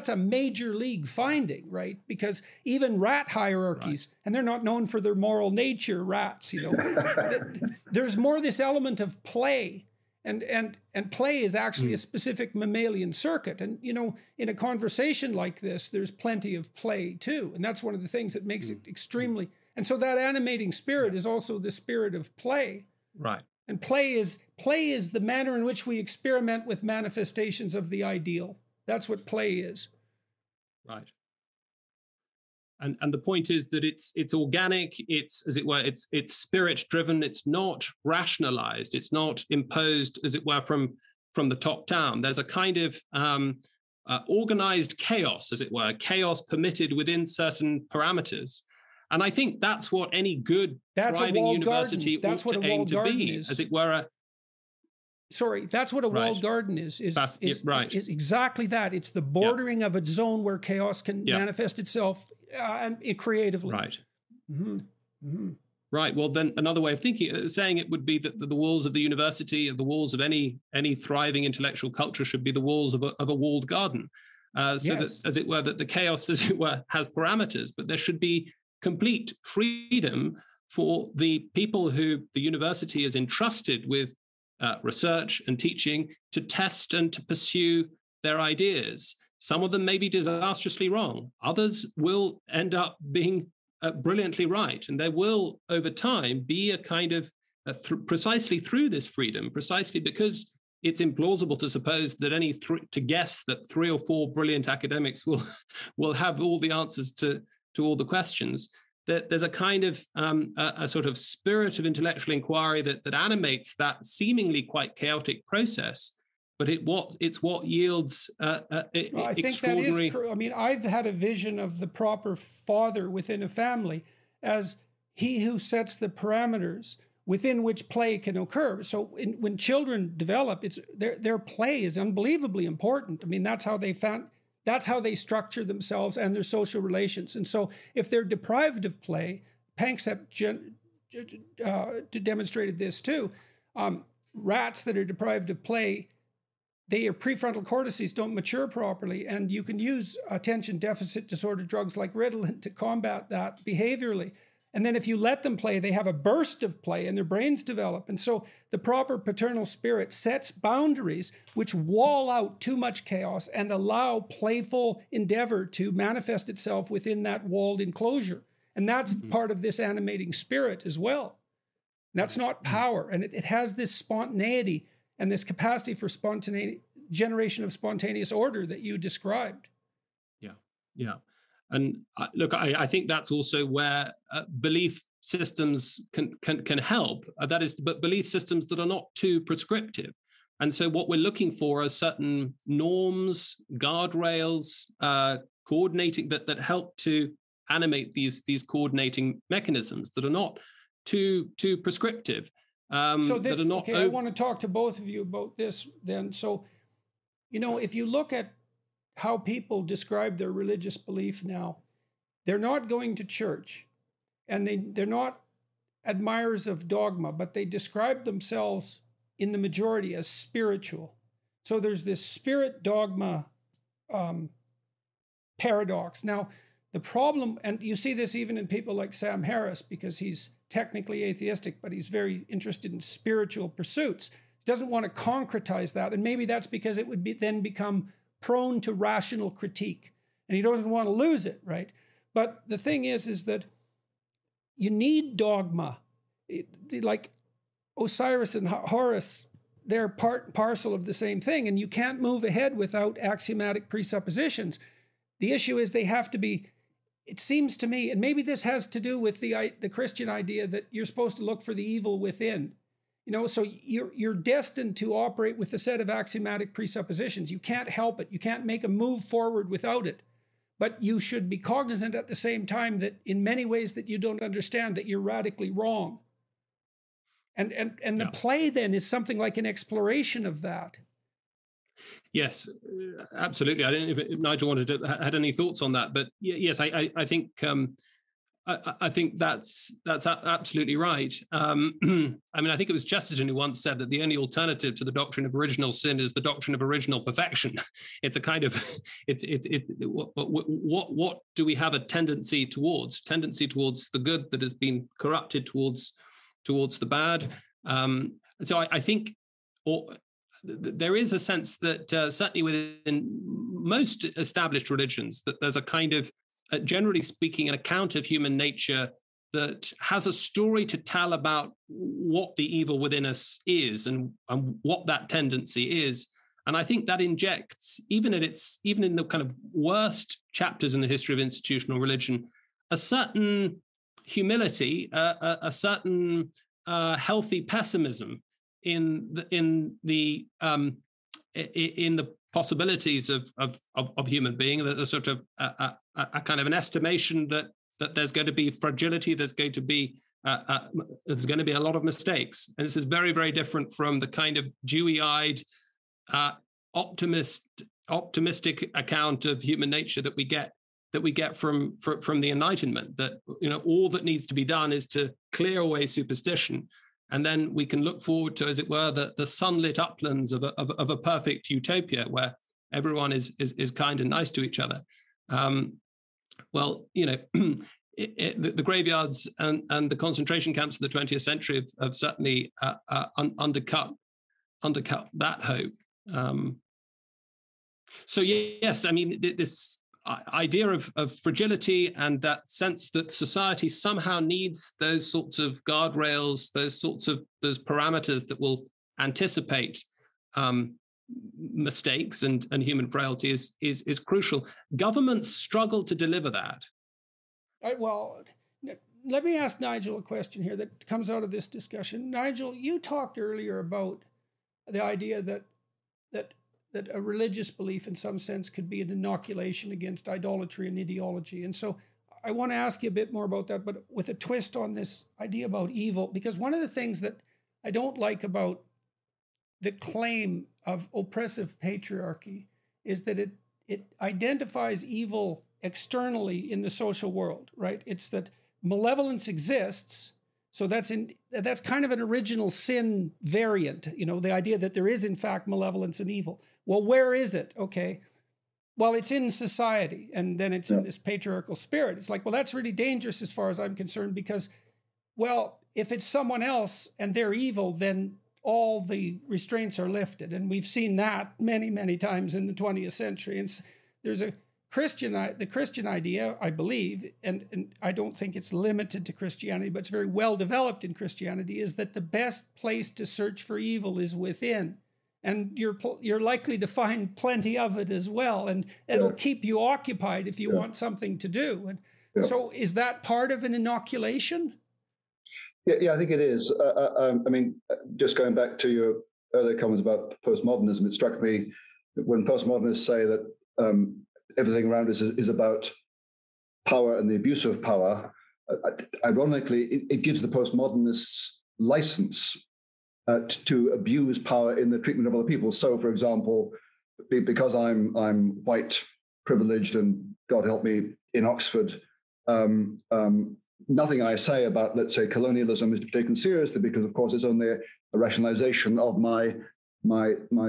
a major league finding, right? Because even rat hierarchies, and they're not known for their moral nature, rats, there's more this element of play. And play is actually a specific mammalian circuit. And, in a conversation like this, there's plenty of play too. And that's one of the things that makes it extremely... And so that animating spirit is also the spirit of play. Right. And play is the manner in which we experiment with manifestations of the ideal. That's what play is. Right. And the point is that it's organic, it's, as it were, it's spirit driven, it's not rationalized, it's not imposed, as it were, from the top down. There's a kind of organized chaos, as it were, chaos permitted within certain parameters. And I think that's what any good, thriving university ought to aim to be, as it were. That's what a walled garden is exactly that. It's the bordering of a zone where chaos can manifest itself and creatively. Right. Right. Well, then another way of thinking, saying it would be that the walls of the university, or the walls of any thriving intellectual culture, should be the walls of a walled garden, so that, as it were, that the chaos, as it were, has parameters, but there should be complete freedom for the people who the university is entrusted with research and teaching to test and to pursue their ideas. Some of them may be disastrously wrong. Others will end up being brilliantly right. And there will, over time, be a kind of, precisely through this freedom, precisely because it's implausible to suppose that to guess that 3 or 4 brilliant academics will have all the answers to all the questions, that there's a kind of a sort of spirit of intellectual inquiry that animates that seemingly quite chaotic process. But it's what yields I think extraordinary. That is. I mean, I've had a vision of the proper father within a family as he who sets the parameters within which play can occur. So when children develop, their play is unbelievably important. I mean, that's how they structure themselves and their social relations. And so if they're deprived of play, Panksepp demonstrated this too. Rats that are deprived of play, their prefrontal cortices don't mature properly, and you can use attention deficit disorder drugs like Ritalin to combat that behaviorally. And then if you let them play, they have a burst of play and their brains develop. And so the proper paternal spirit sets boundaries which wall out too much chaos and allow playful endeavor to manifest itself within that walled enclosure. And that's part of this animating spirit as well. That's not power. And it has this spontaneity and this capacity for generation of spontaneous order that you described. Yeah. And look, I think that's also where belief systems can help. That is, but belief systems that are not too prescriptive. And so what we're looking for are certain norms, guardrails, coordinating that help to animate these coordinating mechanisms that are not too prescriptive. I want to talk to both of you about this then. So, if you look at how people describe their religious belief now, they're not going to church and they're not admirers of dogma, but they describe themselves in the majority as spiritual. So there's this spirit dogma paradox. Now, the problem, and you see this even in people like Sam Harris, because he's technically atheistic, but he's very interested in spiritual pursuits. He doesn't want to concretize that. And maybe that's because it would then become prone to rational critique. And he doesn't want to lose it, right? But the thing is that you need dogma. Like Osiris and Horus, they're part and parcel of the same thing. And you can't move ahead without axiomatic presuppositions. The issue is they have to be, it seems to me, and maybe this has to do with the Christian idea that you're supposed to look for the evil within. So you're destined to operate with a set of axiomatic presuppositions. You can't help it. You can't make a move forward without it. But you should be cognizant at the same time that in many ways that you don't understand that you're radically wrong. And the play then is something like an exploration of that. Yes, absolutely. I don't know if Nigel had any thoughts on that, but yes, I think I think that's absolutely right. I mean, I think it was Chesterton who once said that the only alternative to the doctrine of original sin is the doctrine of original perfection. It's a kind of what do we have a tendency towards? Tendency towards the good that has been corrupted towards the bad. So I think, there is a sense that certainly within most established religions that there's a kind of, generally speaking, an account of human nature that has a story to tell about what the evil within us is and what that tendency is. And I think that injects, even in the kind of worst chapters in the history of institutional religion, a certain humility, a certain healthy pessimism in the possibilities of human being, that there's sort of a kind of an estimation that there's going to be fragility, there's going to be a lot of mistakes, and this is very, very different from the kind of dewy-eyed, optimistic account of human nature that we get that we get from the Enlightenment, that all that needs to be done is to clear away superstition, and then we can look forward to, as it were, the sunlit uplands of a perfect utopia where everyone is kind and nice to each other. The graveyards and the concentration camps of the 20th century have certainly undercut that hope. So yes, I mean, this idea of fragility and that sense that society somehow needs those sorts of guardrails, those parameters that will anticipate mistakes and human frailty is crucial. Governments struggle to deliver that. Well, let me ask Nigel a question here that comes out of this discussion. Nigel, you talked earlier about the idea that a religious belief in some sense could be an inoculation against idolatry and ideology. And so I want to ask you a bit more about that, but with a twist on this idea about evil, because one of the things that I don't like about the claim of oppressive patriarchy is that it identifies evil externally in the social world, right? It's that malevolence exists. So that's kind of an original sin variant, the idea that there is in fact malevolence and evil. Well, where is it? Okay. Well, it's in society, and then it's in this patriarchal spirit. It's like, well, that's really dangerous as far as I'm concerned, because, well, if it's someone else and they're evil, then all the restraints are lifted. And we've seen that many, many times in the 20th century. And there's the Christian idea, I believe, and I don't think it's limited to Christianity, but it's very well developed in Christianity, is that the best place to search for evil is within. And you're likely to find plenty of it as well. And it'll keep you occupied if you want something to do. And so is that part of an inoculation? Yeah, I think it is. I mean, just going back to your earlier comments about postmodernism, it struck me when postmodernists say that everything around us is about power and the abuse of power. Ironically, it gives the postmodernists license to abuse power in the treatment of other people. So, for example, because I'm white, privileged, and God help me, in Oxford, nothing I say about, let's say, colonialism is to be taken seriously, because, of course, it's only a rationalization of my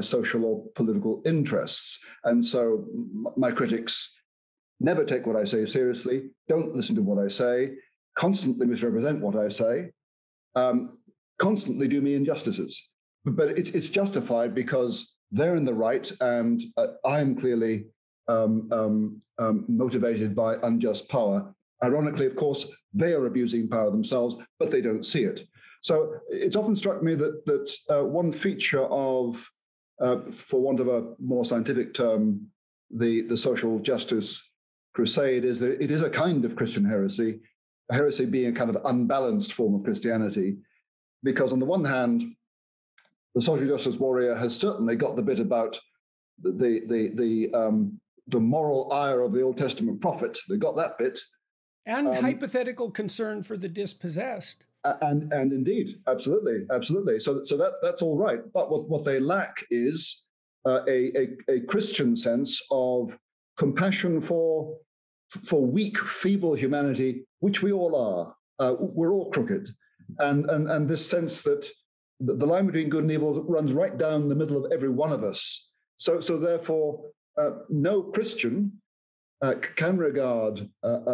social or political interests. And so my critics never take what I say seriously, don't listen to what I say, constantly misrepresent what I say, constantly do me injustices. But it's justified because they're in the right, and I'm clearly motivated by unjust power. Ironically, of course, they are abusing power themselves, but they don't see it. So it's often struck me that one feature of, for want of a more scientific term, the social justice crusade is that it is a kind of Christian heresy, a heresy being a kind of unbalanced form of Christianity, because on the one hand, the social justice warrior has certainly got the bit about the moral ire of the Old Testament prophet. They got that bit. And hypothetical concern for the dispossessed. And indeed, absolutely. So that's all right. But what they lack is a Christian sense of compassion for weak, feeble humanity, which we all are. We're all crooked, and this sense that the line between good and evil runs right down the middle of every one of us. So therefore, no Christian can regard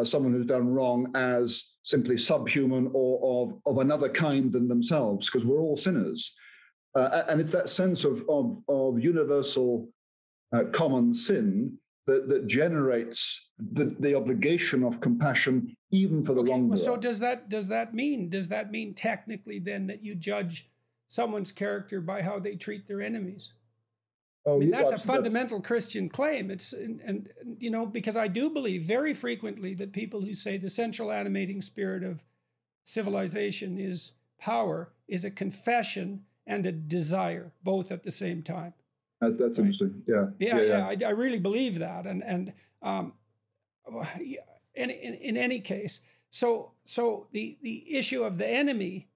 someone who's done wrong as simply subhuman or of another kind than themselves, because we're all sinners. And it's that sense of universal common sin that generates the obligation of compassion, even for the wrongdoer. So does that mean technically then that you judge someone's character by how they treat their enemies? I mean, that's a fundamental Christian claim. It's and because I do believe very frequently that people who say the central animating spirit of civilization is power is a confession and a desire, both at the same time. That's right? Interesting. Yeah. I really believe that, and in any case, so the issue of the enemy.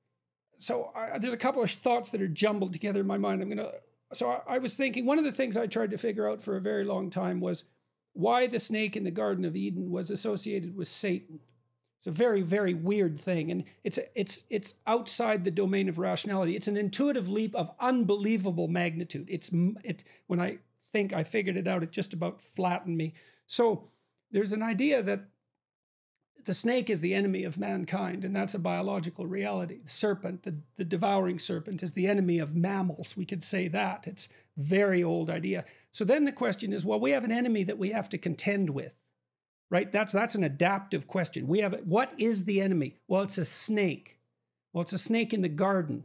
So there's a couple of thoughts that are jumbled together in my mind. So I was thinking, one of the things I tried to figure out for a very long time was why the snake in the Garden of Eden was associated with Satan. It's a very, very weird thing, and it's outside the domain of rationality. It's an intuitive leap of unbelievable magnitude. When I think I figured it out, it just about flattened me. So there's an idea that the snake is the enemy of mankind, and that's a biological reality. The serpent, the devouring serpent, is the enemy of mammals. We could say that. It's a very old idea. So then the question is, well, we have an enemy that we have to contend with, right? That's an adaptive question. What is the enemy? Well, it's a snake. Well, it's a snake in the garden.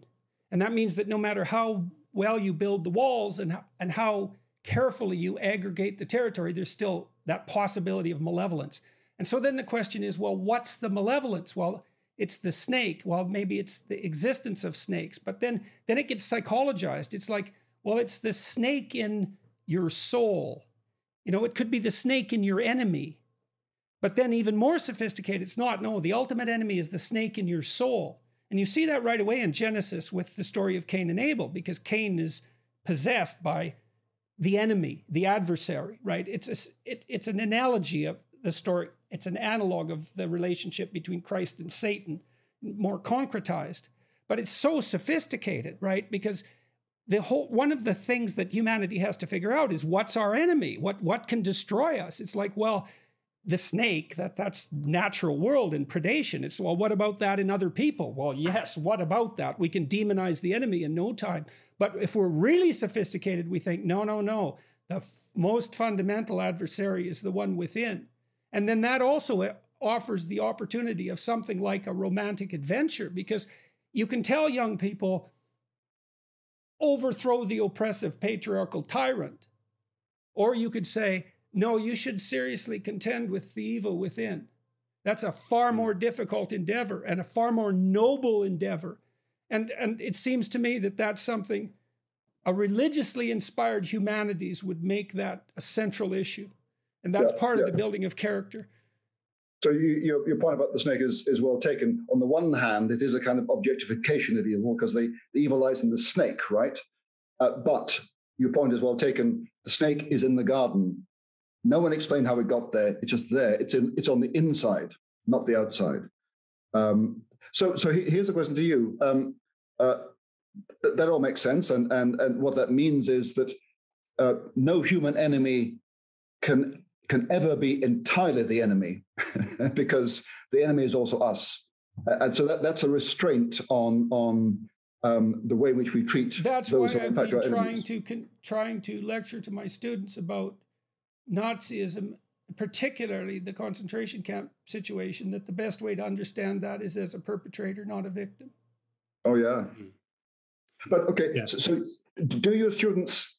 And that means that no matter how well you build the walls and how carefully you aggregate the territory, there's still that possibility of malevolence. And so then the question is, well, what's the malevolence? Well, it's the snake. Well, maybe it's the existence of snakes. But then it gets psychologized. It's like, well, it's the snake in your soul. It could be the snake in your enemy. But then even more sophisticated, it's not. No, the ultimate enemy is the snake in your soul. And you see that right away in Genesis with the story of Cain and Abel, because Cain is possessed by the enemy, the adversary, right? It's an analogy of the story. It's an analog of the relationship between Christ and Satan, more concretized. But it's so sophisticated, right? Because one of the things that humanity has to figure out is, what's our enemy? What can destroy us? It's like, well, the snake, that's natural world and predation. It's, well, what about that in other people? Well, yes, what about that? We can demonize the enemy in no time. But if we're really sophisticated, we think, no. The most fundamental adversary is the one within. And then that also offers the opportunity of something like a romantic adventure, because you can tell young people, overthrow the oppressive patriarchal tyrant. Or you could say, no, you should seriously contend with the evil within. That's a far more difficult endeavor and a far more noble endeavor. And it seems to me that that's something a religiously inspired humanities would make that a central issue. And that's part of the building of character. So your point about the snake is well taken. On the one hand, it is a kind of objectification of evil, because the evil lies in the snake, right? But your point is well taken. The snake is in the garden. No one explained how it got there. It's just there. It's on the inside, not the outside. So here's a question to you. That all makes sense, and what that means is that no human enemy can ever be entirely the enemy, because the enemy is also us, and so that's a restraint on the way in which we treat. That's those why who I've impact our been enemies. trying to lecture to my students about Nazism, particularly the concentration camp situation, that the best way to understand that is as a perpetrator, not a victim. Oh yeah, but okay. Yes. So do your students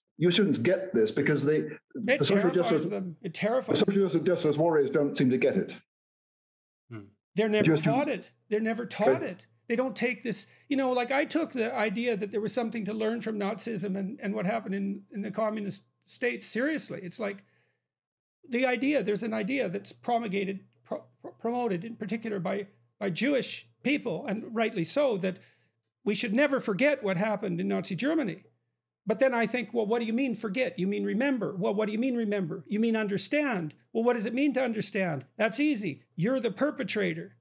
get this? Because the social justice them. It terrifies the social justice warriors don't seem to get it. They're never taught it. They're never taught it. They don't take this, like I took the idea that there was something to learn from Nazism and what happened in the communist states seriously. It's like there's an idea that's promoted in particular by Jewish people, and rightly so, that we should never forget what happened in Nazi Germany. But then I think, well, what do you mean forget? You mean remember? Well, what do you mean remember? You mean understand? Well, what does it mean to understand? That's easy. You're the perpetrator.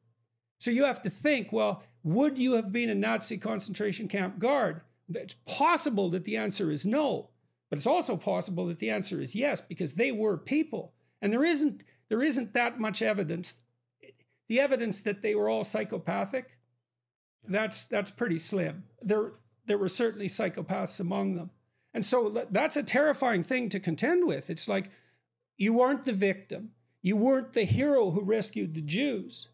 So you have to think, well, would you have been a Nazi concentration camp guard? It's possible that the answer is no, but it's also possible that the answer is yes, because they were people. And there isn't that much evidence. The evidence that they were all psychopathic, that's pretty slim. There were certainly psychopaths among them. And so that's a terrifying thing to contend with. It's like, you weren't the victim. You weren't the hero who rescued the Jews.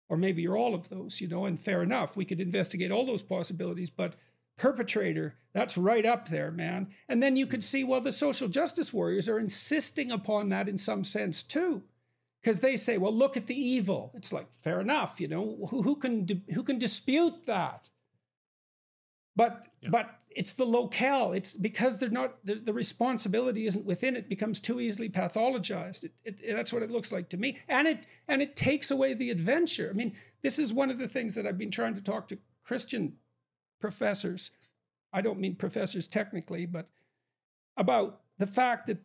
Or maybe you're all of those, and fair enough. We could investigate all those possibilities, but perpetrator, that's right up there, man. And then you could see, well, the social justice warriors are insisting upon that in some sense too. Because they say, well, look at the evil. It's like, fair enough, who can dispute that? But it's the locale. It's because they're not, the responsibility isn't within it, becomes too easily pathologized. That's what it looks like to me. And it takes away the adventure. I mean, this is one of the things that I've been trying to talk to Christian professors. I don't mean professors technically, but about the fact that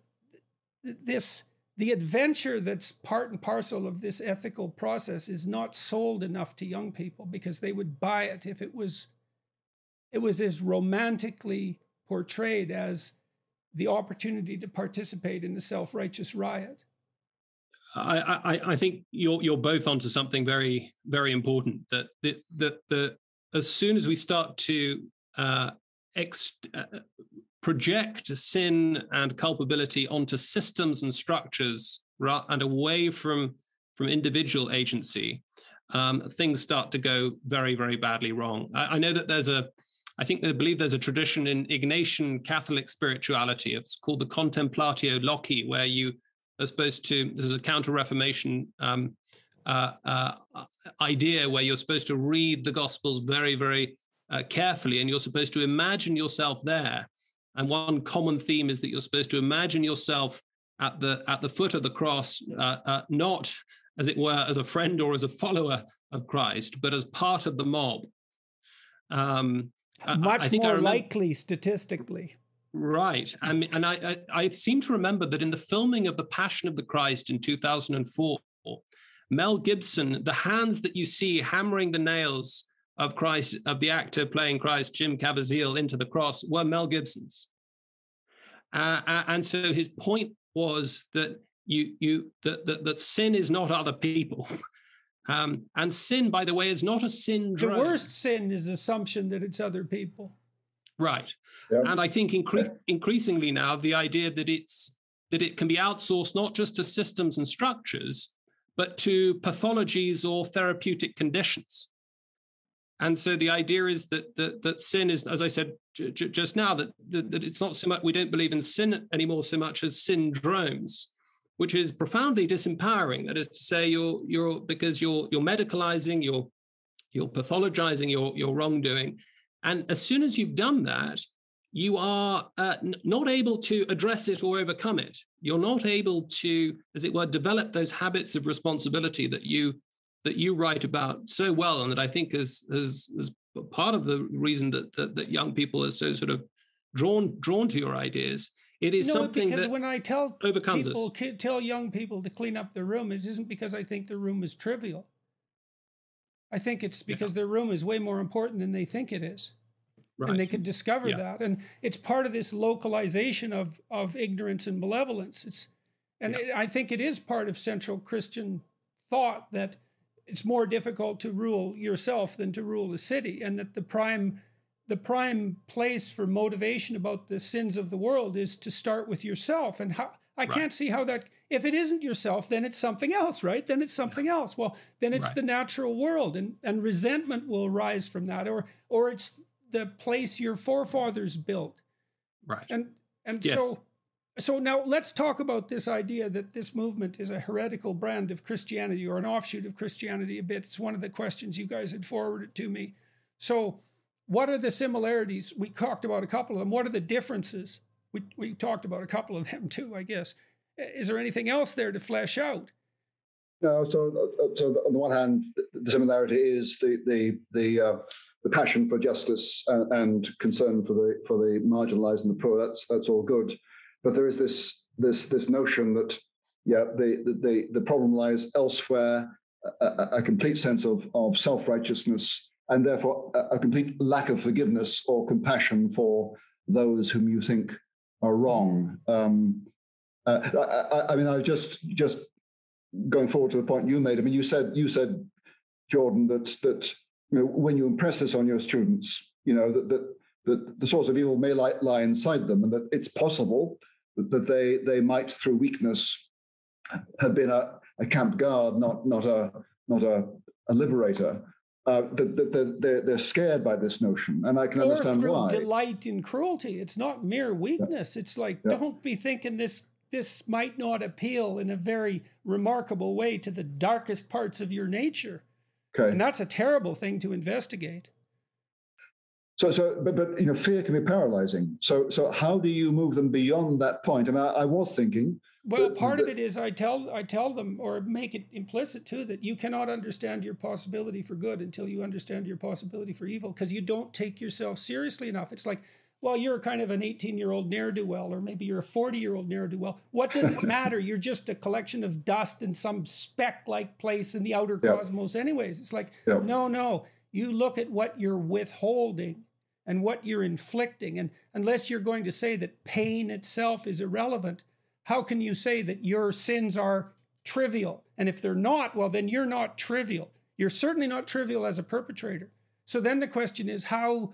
this the adventure that's part and parcel of this ethical process is not sold enough to young people, because they would buy it if it was as romantically portrayed as the opportunity to participate in a self-righteous riot. I think you're both onto something very, very important. That as soon as we start to project sin and culpability onto systems and structures and away from individual agency, things start to go very, very badly wrong. I know that I believe there's a tradition in Ignatian Catholic spirituality. It's called the Contemplatio Loci, where you are supposed to, this is a Counter-Reformation idea, where you're supposed to read the Gospels very, very carefully, and you're supposed to imagine yourself there. And one common theme is that you're supposed to imagine yourself at the foot of the cross, not, as it were, as a friend or as a follower of Christ, but as part of the mob. Much more likely statistically. Right. And I seem to remember that in the filming of The Passion of the Christ in 2004, Mel Gibson, the hands that you see hammering the nails of Christ, of the actor playing Christ, Jim Caviezel, into the cross, were Mel Gibson's. And so his point was that that sin is not other people. And sin, by the way, is not a syndrome. The worst sin is assumption that it's other people. Right. Yeah. And I think increasingly now, the idea that it can be outsourced not just to systems and structures, but to pathologies or therapeutic conditions. And so the idea is that sin is, as I said just now, that it's not so much, we don't believe in sin anymore so much as syndromes, which is profoundly disempowering. That is to say, because you're medicalizing, you're pathologizing your wrongdoing, and as soon as you've done that, you are not able to address it or overcome it. You're not able to, as it were, develop those habits of responsibility that you write about so well, and that I think is part of the reason that young people are so sort of drawn to your ideas. It is something because that when I tell overcomes people, us. Tell young people to clean up their room, it isn't because I think the room is trivial. I think it's because their room is way more important than they think it is. Right. And they could discover that. And it's part of this localization of ignorance and malevolence. I think it is part of central Christian thought that it's more difficult to rule yourself than to rule a city, and that the prime place for motivation about the sins of the world is to start with yourself. And how I can't see how that, if it isn't yourself, then it's something else, right? Then it's something else. Well, then it's the natural world, and resentment will arise from that, or it's the place your forefathers built. Right. And so now let's talk about this idea that this movement is a heretical brand of Christianity, or an offshoot of Christianity a bit. It's one of the questions you guys had forwarded to me. So what are the similarities? We talked about a couple of them. What are the differences? We talked about a couple of them too, I guess. Is there anything else there to flesh out? No. So on the one hand, the similarity is the passion for justice and concern for the marginalized and the poor. That's all good, but there is this notion that the problem lies elsewhere, a complete sense of self-righteousness, and therefore a complete lack of forgiveness or compassion for those whom you think are wrong. I mean, I just going forward to the point you made. I mean, you said, Jordan, that when you impress this on your students, that the source of evil may lie inside them, and that it's possible that they might, through weakness, have been a camp guard, not a liberator. That they're scared by this notion, and I can understand why. Or through delight in cruelty. It's not mere weakness. It's like, don't be thinking this might not appeal in a very remarkable way to the darkest parts of your nature. Okay. And that's a terrible thing to investigate. But fear can be paralyzing. So how do you move them beyond that point? I mean, I was thinking. Well, part of it is I tell them, or make it implicit too, that you cannot understand your possibility for good until you understand your possibility for evil, because you don't take yourself seriously enough. It's like, well, you're kind of an 18-year-old ne'er-do-well, or maybe you're a 40-year-old ne'er-do-well. What does it matter? You're just a collection of dust in some speck-like place in the outer cosmos anyways. It's like, no. You look at what you're withholding and what you're inflicting. And unless you're going to say that pain itself is irrelevant, how can you say that your sins are trivial? And if they're not, well, then you're not trivial. You're certainly not trivial as a perpetrator. So then the question is, how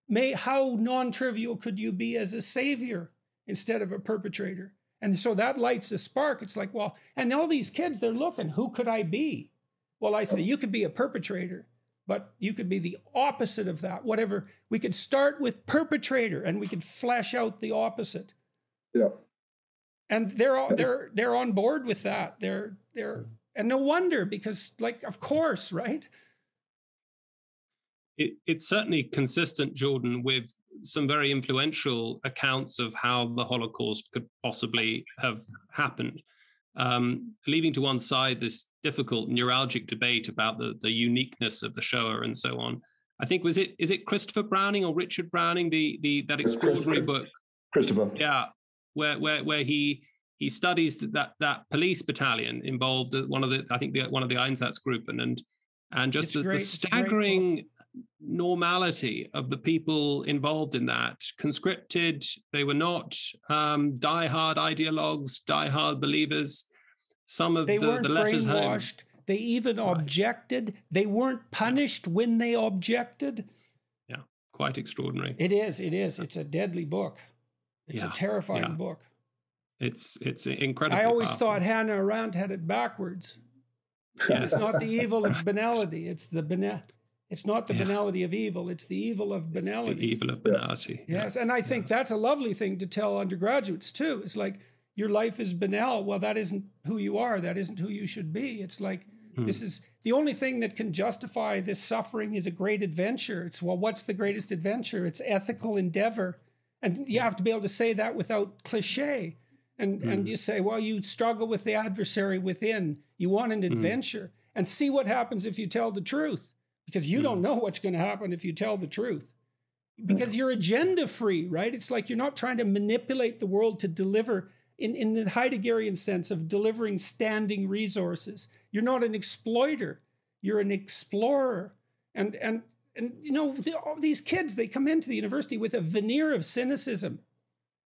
non-trivial could you be as a savior instead of a perpetrator? And so that lights a spark. It's like, well, and all these kids, they're looking, who could I be? Well, I say, you could be a perpetrator, but you could be the opposite of that. Whatever, we could start with perpetrator and we could flesh out the opposite. Yeah. And they're on board with that. And no wonder, because, like, of course, right? It's certainly consistent, Jordan, with some very influential accounts of how the Holocaust could possibly have happened. Leaving to one side this difficult neuralgic debate about the uniqueness of the Shoah and so on. I think is it Christopher Browning or Richard Browning, that extraordinary book? Christopher. Yeah, where he studies that police battalion involved one of the Einsatzgruppen and just the staggering normality of the people involved in that. Conscripted, they were not die-hard ideologues, die-hard believers. Some of the letters brainwashed. Home. They even objected. They weren't punished when they objected. Yeah, quite extraordinary. It is. It's a deadly book. It's a terrifying book. It's incredible. I always thought Hannah Arendt had it backwards. Yes. It's not the evil of banality. It's not the banality of evil. It's the evil of banality. It's the evil of banality. Yes, and I think that's a lovely thing to tell undergraduates too. It's like, your life is banal. Well, that isn't who you are. That isn't who you should be. It's like, this is the only thing that can justify this suffering is a great adventure. It's, well, what's the greatest adventure? It's ethical endeavor. And you have to be able to say that without cliche. And you say, well, you struggle with the adversary within. You want an adventure. And see what happens if you tell the truth. Because you don't know what's going to happen if you tell the truth. Because you're agenda free, right? It's like you're not trying to manipulate the world to deliver in the Heideggerian sense of delivering standing resources. You're not an exploiter. You're an explorer. And you know, all these kids, they come into the university with a veneer of cynicism.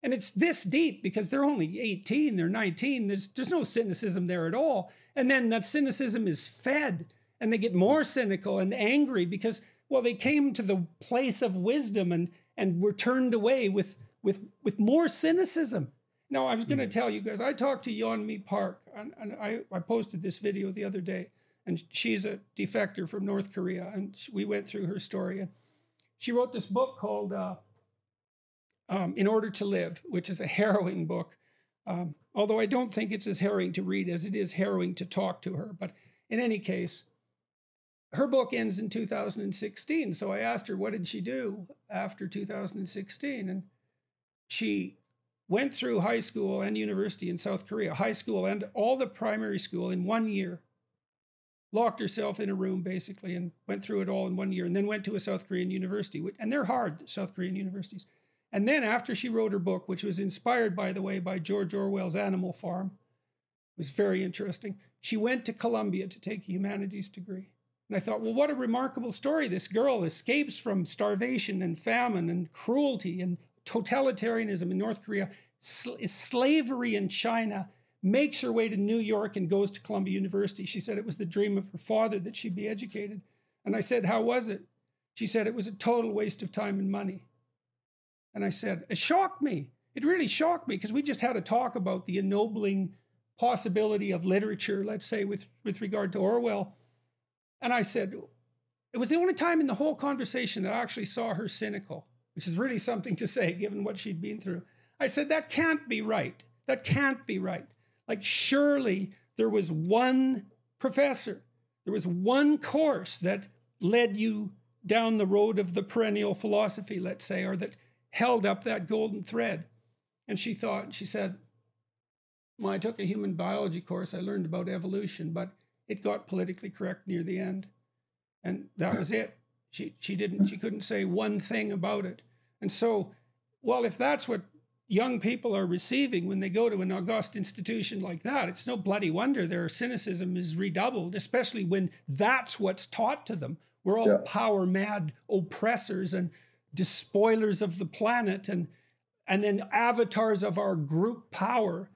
And it's this deep because they're only 18, they're 19. There's no cynicism there at all. And then that cynicism is fed. And they get more cynical and angry because, well, they came to the place of wisdom and were turned away with more cynicism. Now, I was going to tell you guys, I talked to Yeonmi Park, and I posted this video the other day, and she's a defector from North Korea, and we went through her story. And she wrote this book called In Order to Live, which is a harrowing book, although I don't think it's as harrowing to read as it is harrowing to talk to her. But in any case, her book ends in 2016. So I asked her, what did she do after 2016? And she went through high school and university in South Korea, high school and all the primary school in 1 year, locked herself in a room basically and went through it all in 1 year, and then went to a South Korean university. And they're hard, South Korean universities. And then after she wrote her book, which was inspired, by the way, by George Orwell's Animal Farm, it was very interesting, she went to Columbia to take a humanities degree. And I thought, well, what a remarkable story. This girl escapes from starvation and famine and cruelty and totalitarianism in North Korea, slavery in China, makes her way to New York and goes to Columbia University. She said it was the dream of her father that she'd be educated. And I said, how was it? She said it was a total waste of time and money. And I said, it shocked me. It really shocked me because we just had a talk about the ennobling possibility of literature, let's say, with regard to Orwell. And I said, it was the only time in the whole conversation that I actually saw her cynical, which is really something to say given what she'd been through. I said, that can't be right. That can't be right. Like, surely there was one professor, there was one course that led you down the road of the perennial philosophy, let's say, or that held up that golden thread. And she said, well, I took a human biology course. I learned about evolution, but it got politically correct near the end. And that was it. She couldn't say one thing about it. And so well, if that's what young people are receiving when they go to an august institution like that, it's no bloody wonder their cynicism is redoubled, especially when that's what's taught to them. We're all power mad oppressors and despoilers of the planet, and then avatars of our group power.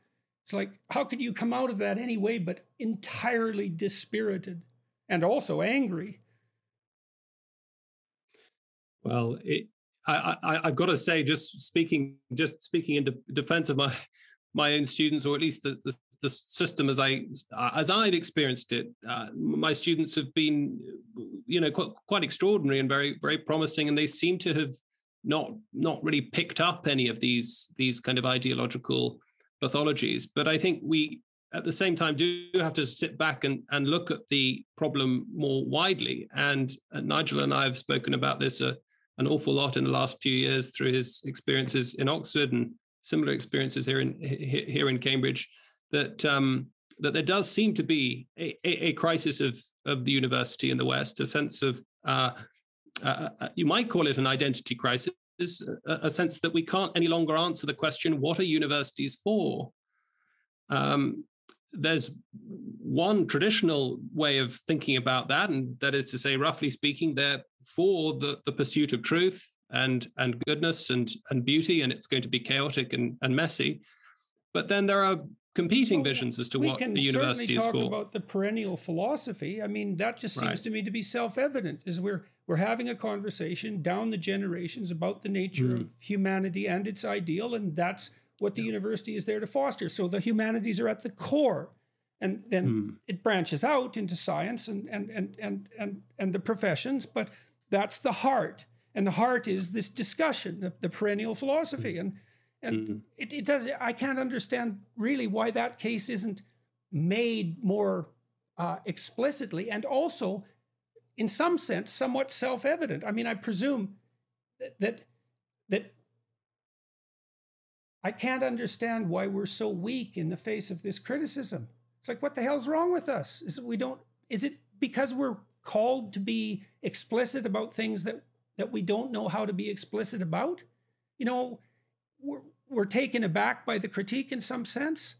It's like, how could you come out of that anyway but entirely dispirited and also angry? Well, I've got to say, just speaking in defense of my own students, or at least the system as I've experienced it, my students have been, quite extraordinary and very, very promising, and they seem to have not really picked up any of these kind of ideological pathologies. But I think we, at the same time, do have to sit back and look at the problem more widely. And Nigel and I have spoken about this an awful lot in the last few years through his experiences in Oxford and similar experiences here in Cambridge, that there does seem to be a crisis of the university in the West, a sense of, you might call it an identity crisis, a sense that we can't any longer answer the question, what are universities for? There's one traditional way of thinking about that, and that is to say, roughly speaking, they're for the pursuit of truth and goodness and beauty, and it's going to be chaotic and messy. But then there are competing visions as to what the university is for. We can certainly talk about the perennial philosophy. I mean, that just seems to me to be self-evident, is we're having a conversation down the generations about the nature of humanity and its ideal, and that's what the university is there to foster. So the humanities are at the core, and then it branches out into science and the professions, but that's the heart. And the heart is this discussion, the perennial philosophy. And it does, I can't understand really why that case isn't made more explicitly, and also in some sense somewhat self-evident. I mean, I presume that I can't understand why we're so weak in the face of this criticism. It's like, what the hell's wrong with us? Is it because we're called to be explicit about things that we don't know how to be explicit about? We're taken aback by the critique in some sense.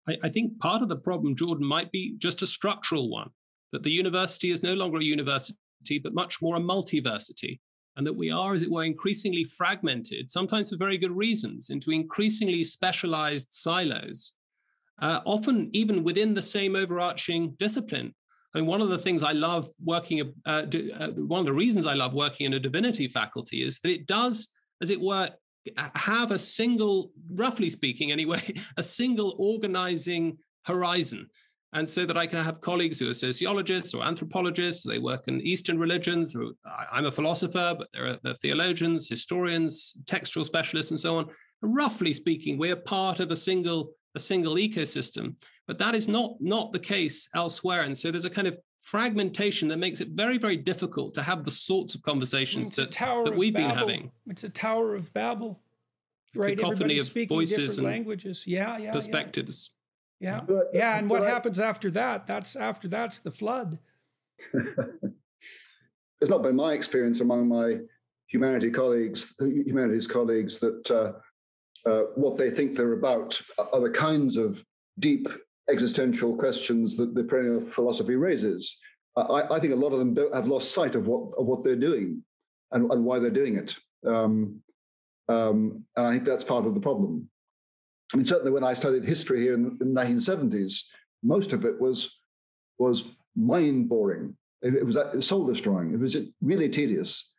I think part of the problem, Jordan, might be just a structural one, that the university is no longer a university, but much more a multiversity, and that we are, as it were, increasingly fragmented, sometimes for very good reasons, into increasingly specialized silos, often even within the same overarching discipline. I mean, one of the things I love working, one of the reasons I love working in a divinity faculty is that it does, as it were, have a single, roughly speaking anyway, a single organizing horizon. And so that I can have colleagues who are sociologists or anthropologists, they work in Eastern religions. I'm a philosopher, but there are theologians, historians, textual specialists, and so on. And roughly speaking, we're part of a single ecosystem, but that is not the case elsewhere. And so there's a kind of fragmentation that makes it very, very difficult to have the sorts of conversations that we've been having. It's a Tower of Babel, right? Cacophony Everybody of speaking voices different languages. Yeah. Perspectives. Yeah. And what happens after that? That's the flood. It's not been my experience among my humanities colleagues that what they think they're about are the kinds of deep existential questions that the perennial philosophy raises. I think a lot of them have lost sight of what they're doing and why they're doing it. And I think that's part of the problem. I mean, certainly when I studied history here in the 1970s, most of it was mind-boring. It was soul-destroying. It was really tedious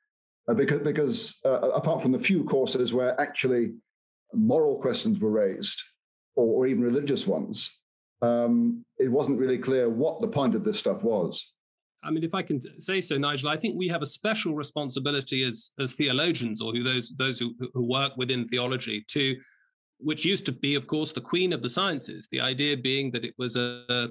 because apart from the few courses where actually moral questions were raised, or even religious ones, it wasn't really clear what the point of this stuff was. I mean, if I can say so, Nigel, I think we have a special responsibility as theologians, or those who work within theology, which used to be, of course, the queen of the sciences, the idea being that it was a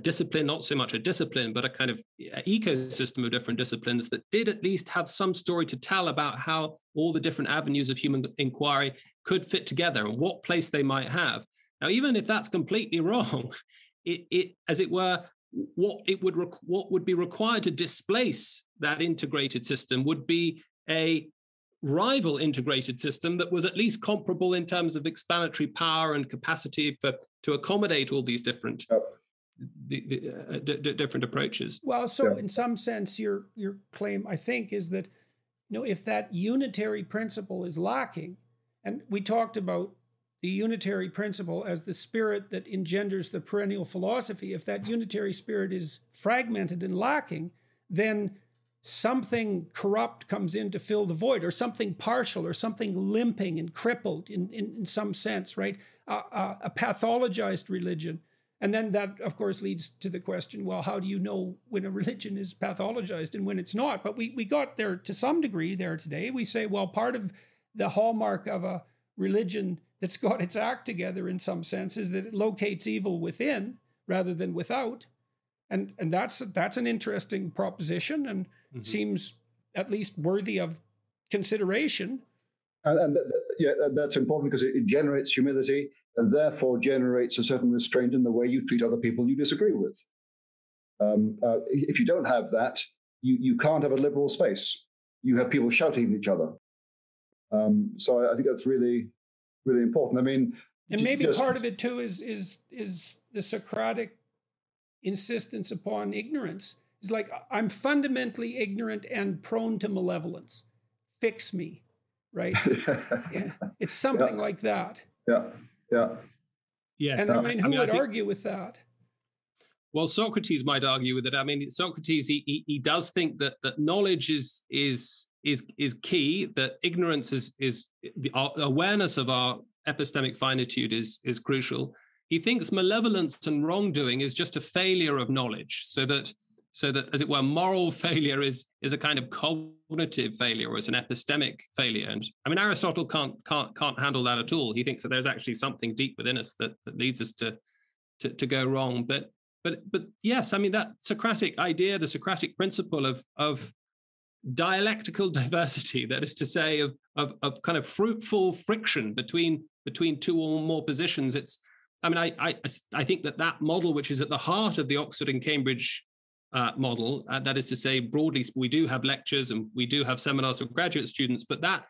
discipline, not so much a discipline, but a kind of ecosystem of different disciplines that did at least have some story to tell about how all the different avenues of human inquiry could fit together and what place they might have. Now, even if that's completely wrong, it as it were, what would be required to displace that integrated system would be a rival integrated system that was at least comparable in terms of explanatory power and capacity to accommodate all these different different approaches. Well, so in some sense, your claim, I think, is that if that unitary principle is lacking, and we talked about the unitary principle as the spirit that engenders the perennial philosophy, if that unitary spirit is fragmented and lacking, then something corrupt comes in to fill the void, or something partial, or something limping and crippled in some sense, right? A pathologized religion. And then that, of course, leads to the question, well, how do you know when a religion is pathologized and when it's not? But we got there to some degree there today. We say, well, part of the hallmark of a religion that's got its act together in some sense is that it locates evil within rather than without. And that's an interesting proposition and seems at least worthy of consideration. And that's important because it generates humility and therefore generates a certain restraint in the way you treat other people you disagree with. If you don't have that, you can't have a liberal space. You have people shouting at each other. So I think that's really, really important. I mean, and maybe part of it too is the Socratic insistence upon ignorance. It's like, I'm fundamentally ignorant and prone to malevolence. Fix me, right? It's something like that. Yeah. Yes. And I mean, who would argue with that? Well, Socrates might argue with it. I mean, Socrates, he does think that knowledge is key, that ignorance is the awareness of our epistemic finitude is crucial. He thinks malevolence and wrongdoing is just a failure of knowledge, so that, as it were, moral failure is a kind of cognitive failure, or it's an epistemic failure. And I mean, Aristotle can't handle that at all. He thinks that there's actually something deep within us that leads us to go wrong. But yes, I mean, that Socratic idea, the Socratic principle of dialectical diversity, that is to say, of kind of fruitful friction between two or more positions. I mean, I think that model, which is at the heart of the Oxford and Cambridge model, that is to say, broadly, we do have lectures and we do have seminars for graduate students, but that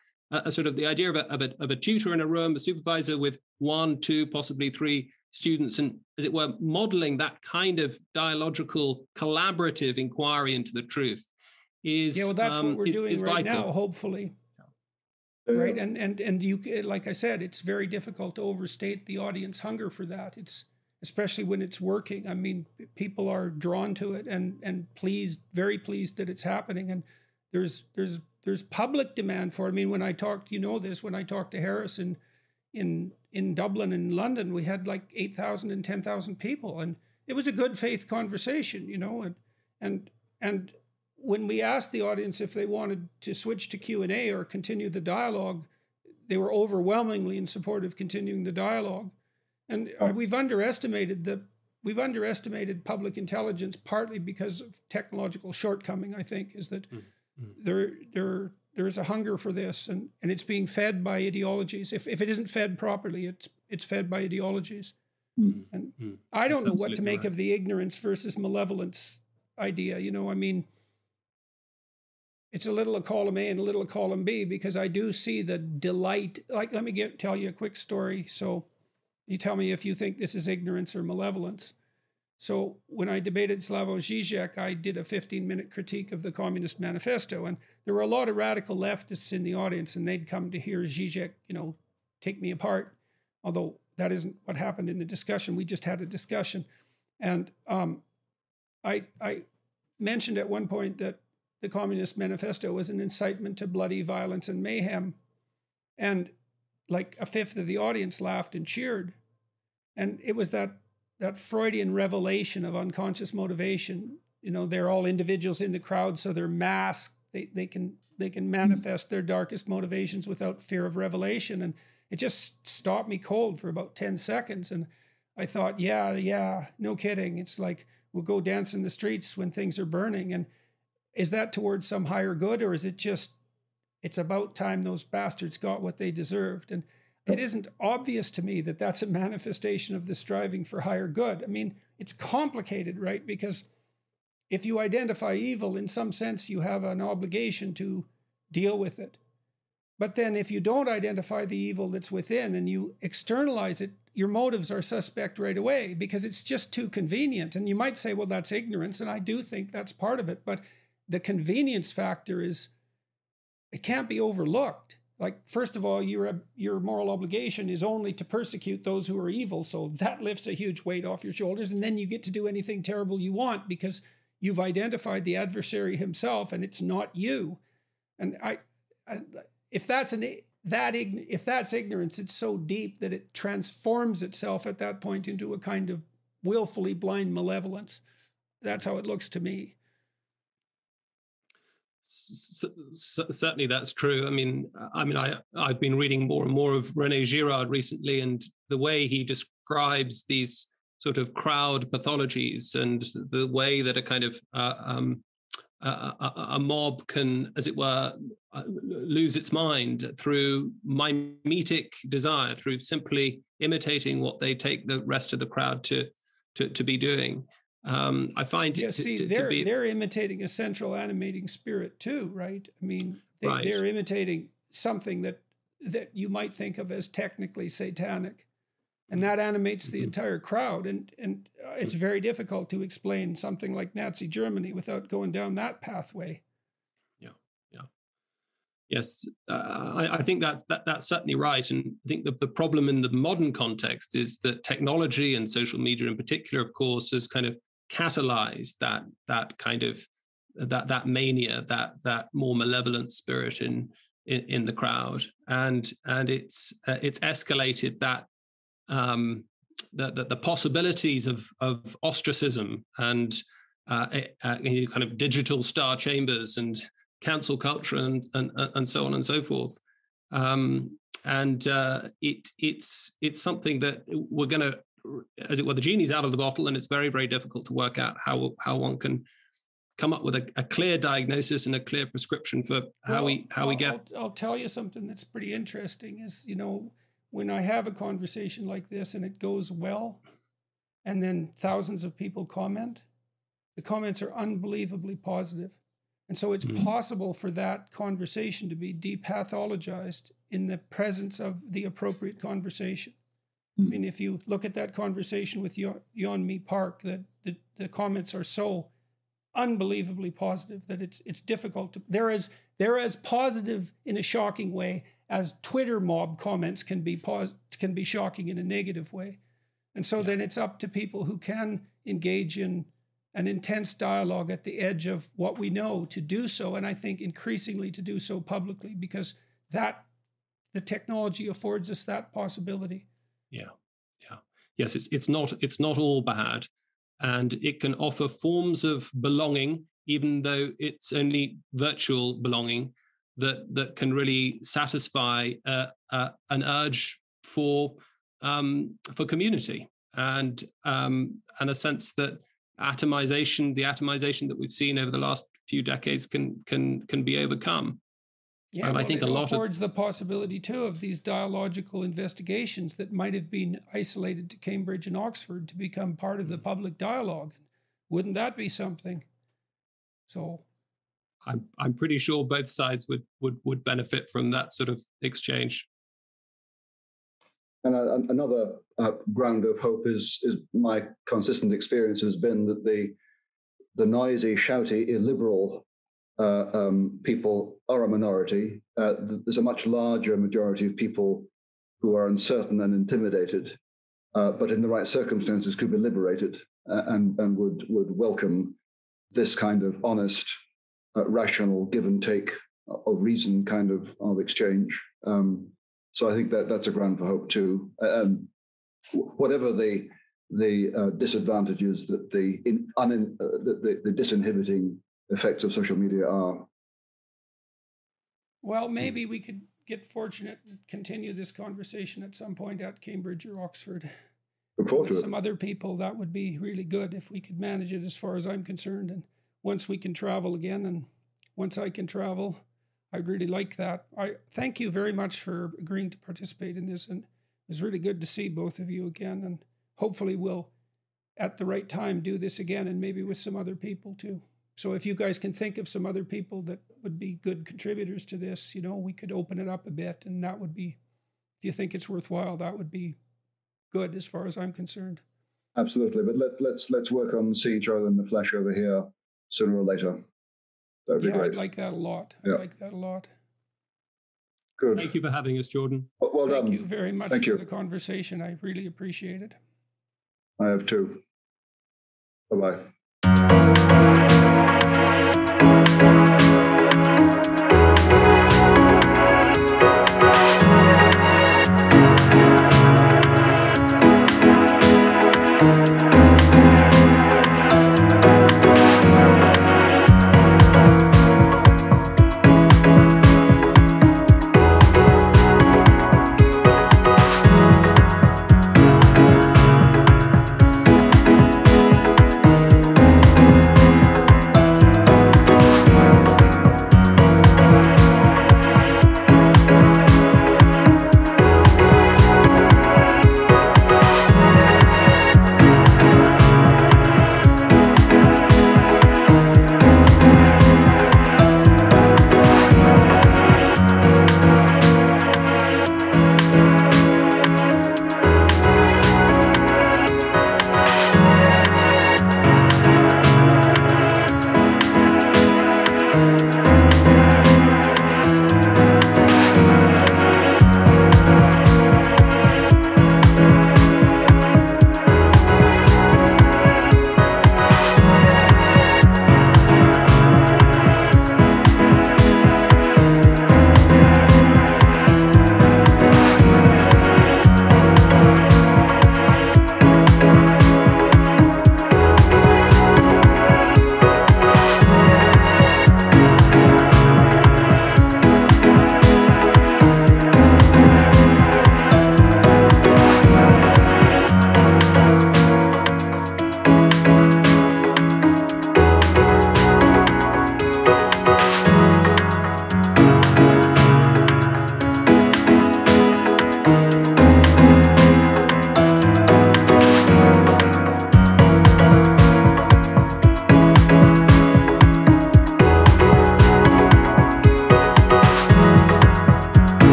sort of the idea of a tutor in a room, a supervisor with 1, 2, possibly 3 students, and as it were, modeling that kind of dialogical, collaborative inquiry into the truth is that's what we're doing right vital. now, hopefully. Right, and you, like I said, it's very difficult to overstate the audience hunger for that. It's especially when it's working. I mean, people are drawn to it and pleased, very pleased that it's happening. And there's public demand for it. I mean, when I talked, when I talked to Harris in Dublin and London, we had like 8,000 and 10,000 people, and it was a good faith conversation, and when we asked the audience if they wanted to switch to Q&A or continue the dialogue, they were overwhelmingly in support of continuing the dialogue. And we've underestimated public intelligence, partly because of technological shortcoming, I think, is that there's a hunger for this, and it's being fed by ideologies. If it isn't fed properly, it's fed by ideologies. And I don't know what to make of the ignorance versus malevolence idea. I mean, it's a little of column A and a little of column B, because I do see the delight. Like, let me tell you a quick story. So you tell me if you think this is ignorance or malevolence. So when I debated Slavoj Žižek, I did a 15-minute critique of the Communist Manifesto. And there were a lot of radical leftists in the audience, and they'd come to hear Žižek, take me apart. Although that isn't what happened in the discussion. We just had a discussion. And I mentioned at one point that the Communist Manifesto was an incitement to bloody violence and mayhem. And like a fifth of the audience laughed and cheered. And it was that Freudian revelation of unconscious motivation. They're all individuals in the crowd, so they're masked. They can manifest their darkest motivations without fear of revelation. And it just stopped me cold for about 10 seconds. And I thought, yeah, no kidding. It's like, we'll go dance in the streets when things are burning. And is that towards some higher good, or is it just, it's about time those bastards got what they deserved? And it isn't obvious to me that that's a manifestation of the striving for higher good. I mean, it's complicated, right? Because if you identify evil, in some sense, you have an obligation to deal with it. But then if you don't identify the evil that's within and you externalize it, your motives are suspect right away because it's just too convenient. And you might say, well, that's ignorance. And I do think that's part of it. But the convenience factor is, it can't be overlooked. Like, first of all, your moral obligation is only to persecute those who are evil. So that lifts a huge weight off your shoulders. And then you get to do anything terrible you want because you've identified the adversary himself and it's not you. And if that's ignorance, it's so deep that it transforms itself at that point into a kind of willfully blind malevolence. That's how it looks to me. Certainly, that's true. I've been reading more and more of René Girard recently, and the way he describes these sort of crowd pathologies and the way that a kind of a mob can, as it were, lose its mind through mimetic desire, through simply imitating what they take the rest of the crowd to be doing. I find they're imitating a central animating spirit too, right? I mean, they're imitating something that you might think of as technically satanic, and that animates the entire crowd. And it's very difficult to explain something like Nazi Germany without going down that pathway. Yes, I think that's certainly right. And I think the problem in the modern context is that technology and social media in particular, of course, has kind of catalyzed that kind of that mania, that more malevolent spirit in the crowd, and it's escalated that the possibilities of ostracism and kind of digital star chambers and cancel culture and so on and so forth. It's something that we're going to, as it were, the genie's out of the bottle, and it's very, very difficult to work out how one can come up with a clear diagnosis and a clear prescription for how we get. I'll tell you something that's pretty interesting is, when I have a conversation like this and it goes well, and then thousands of people comment, the comments are unbelievably positive. And so it's possible for that conversation to be depathologized in the presence of the appropriate conversation. I mean, if you look at that conversation with Yeonmi Park, that the comments are so unbelievably positive that it's difficult to. They're as positive in a shocking way as Twitter mob comments can be shocking in a negative way. And so then it's up to people who can engage in an intense dialogue at the edge of what we know to do so, and I think increasingly to do so publicly, because the technology affords us that possibility. Yes, it's not all bad, and it can offer forms of belonging, even though it's only virtual belonging, that can really satisfy an urge for community and a sense that the atomization that we've seen over the last few decades can be overcome. Yeah, and I think it affords the possibility too of these dialogical investigations that might have been isolated to Cambridge and Oxford to become part of the public dialogue. Wouldn't that be something? So, I'm pretty sure both sides would benefit from that sort of exchange. And another ground of hope is my consistent experience has been that the noisy, shouty, illiberal people are a minority. There's a much larger majority of people who are uncertain and intimidated, but in the right circumstances could be liberated and would welcome this kind of honest, rational give and take of reason kind of exchange. So I think that's a ground for hope too. Whatever the disadvantages that the disinhibiting effects of social media are. Well, maybe we could get fortunate and continue this conversation at some point at Cambridge or Oxford. With some other people, that would be really good if we could manage it, as far as I'm concerned. And once we can travel again, and once I can travel, I'd really like that. I thank you very much for agreeing to participate in this, and it was really good to see both of you again, and hopefully we'll, at the right time, do this again, and maybe with some other people too. So if you guys can think of some other people that would be good contributors to this, you know, we could open it up a bit, and that would be, if you think it's worthwhile, that would be good as far as I'm concerned. Absolutely, but let's work on seeing each other in the flesh over here sooner or later. That would be great. I'd like that a lot. Yeah. I'd like that a lot. Good. Thank you for having us, Jordan. Well done. Thank you very much Thank for you. the conversation. I really appreciate it. I have too. Bye-bye.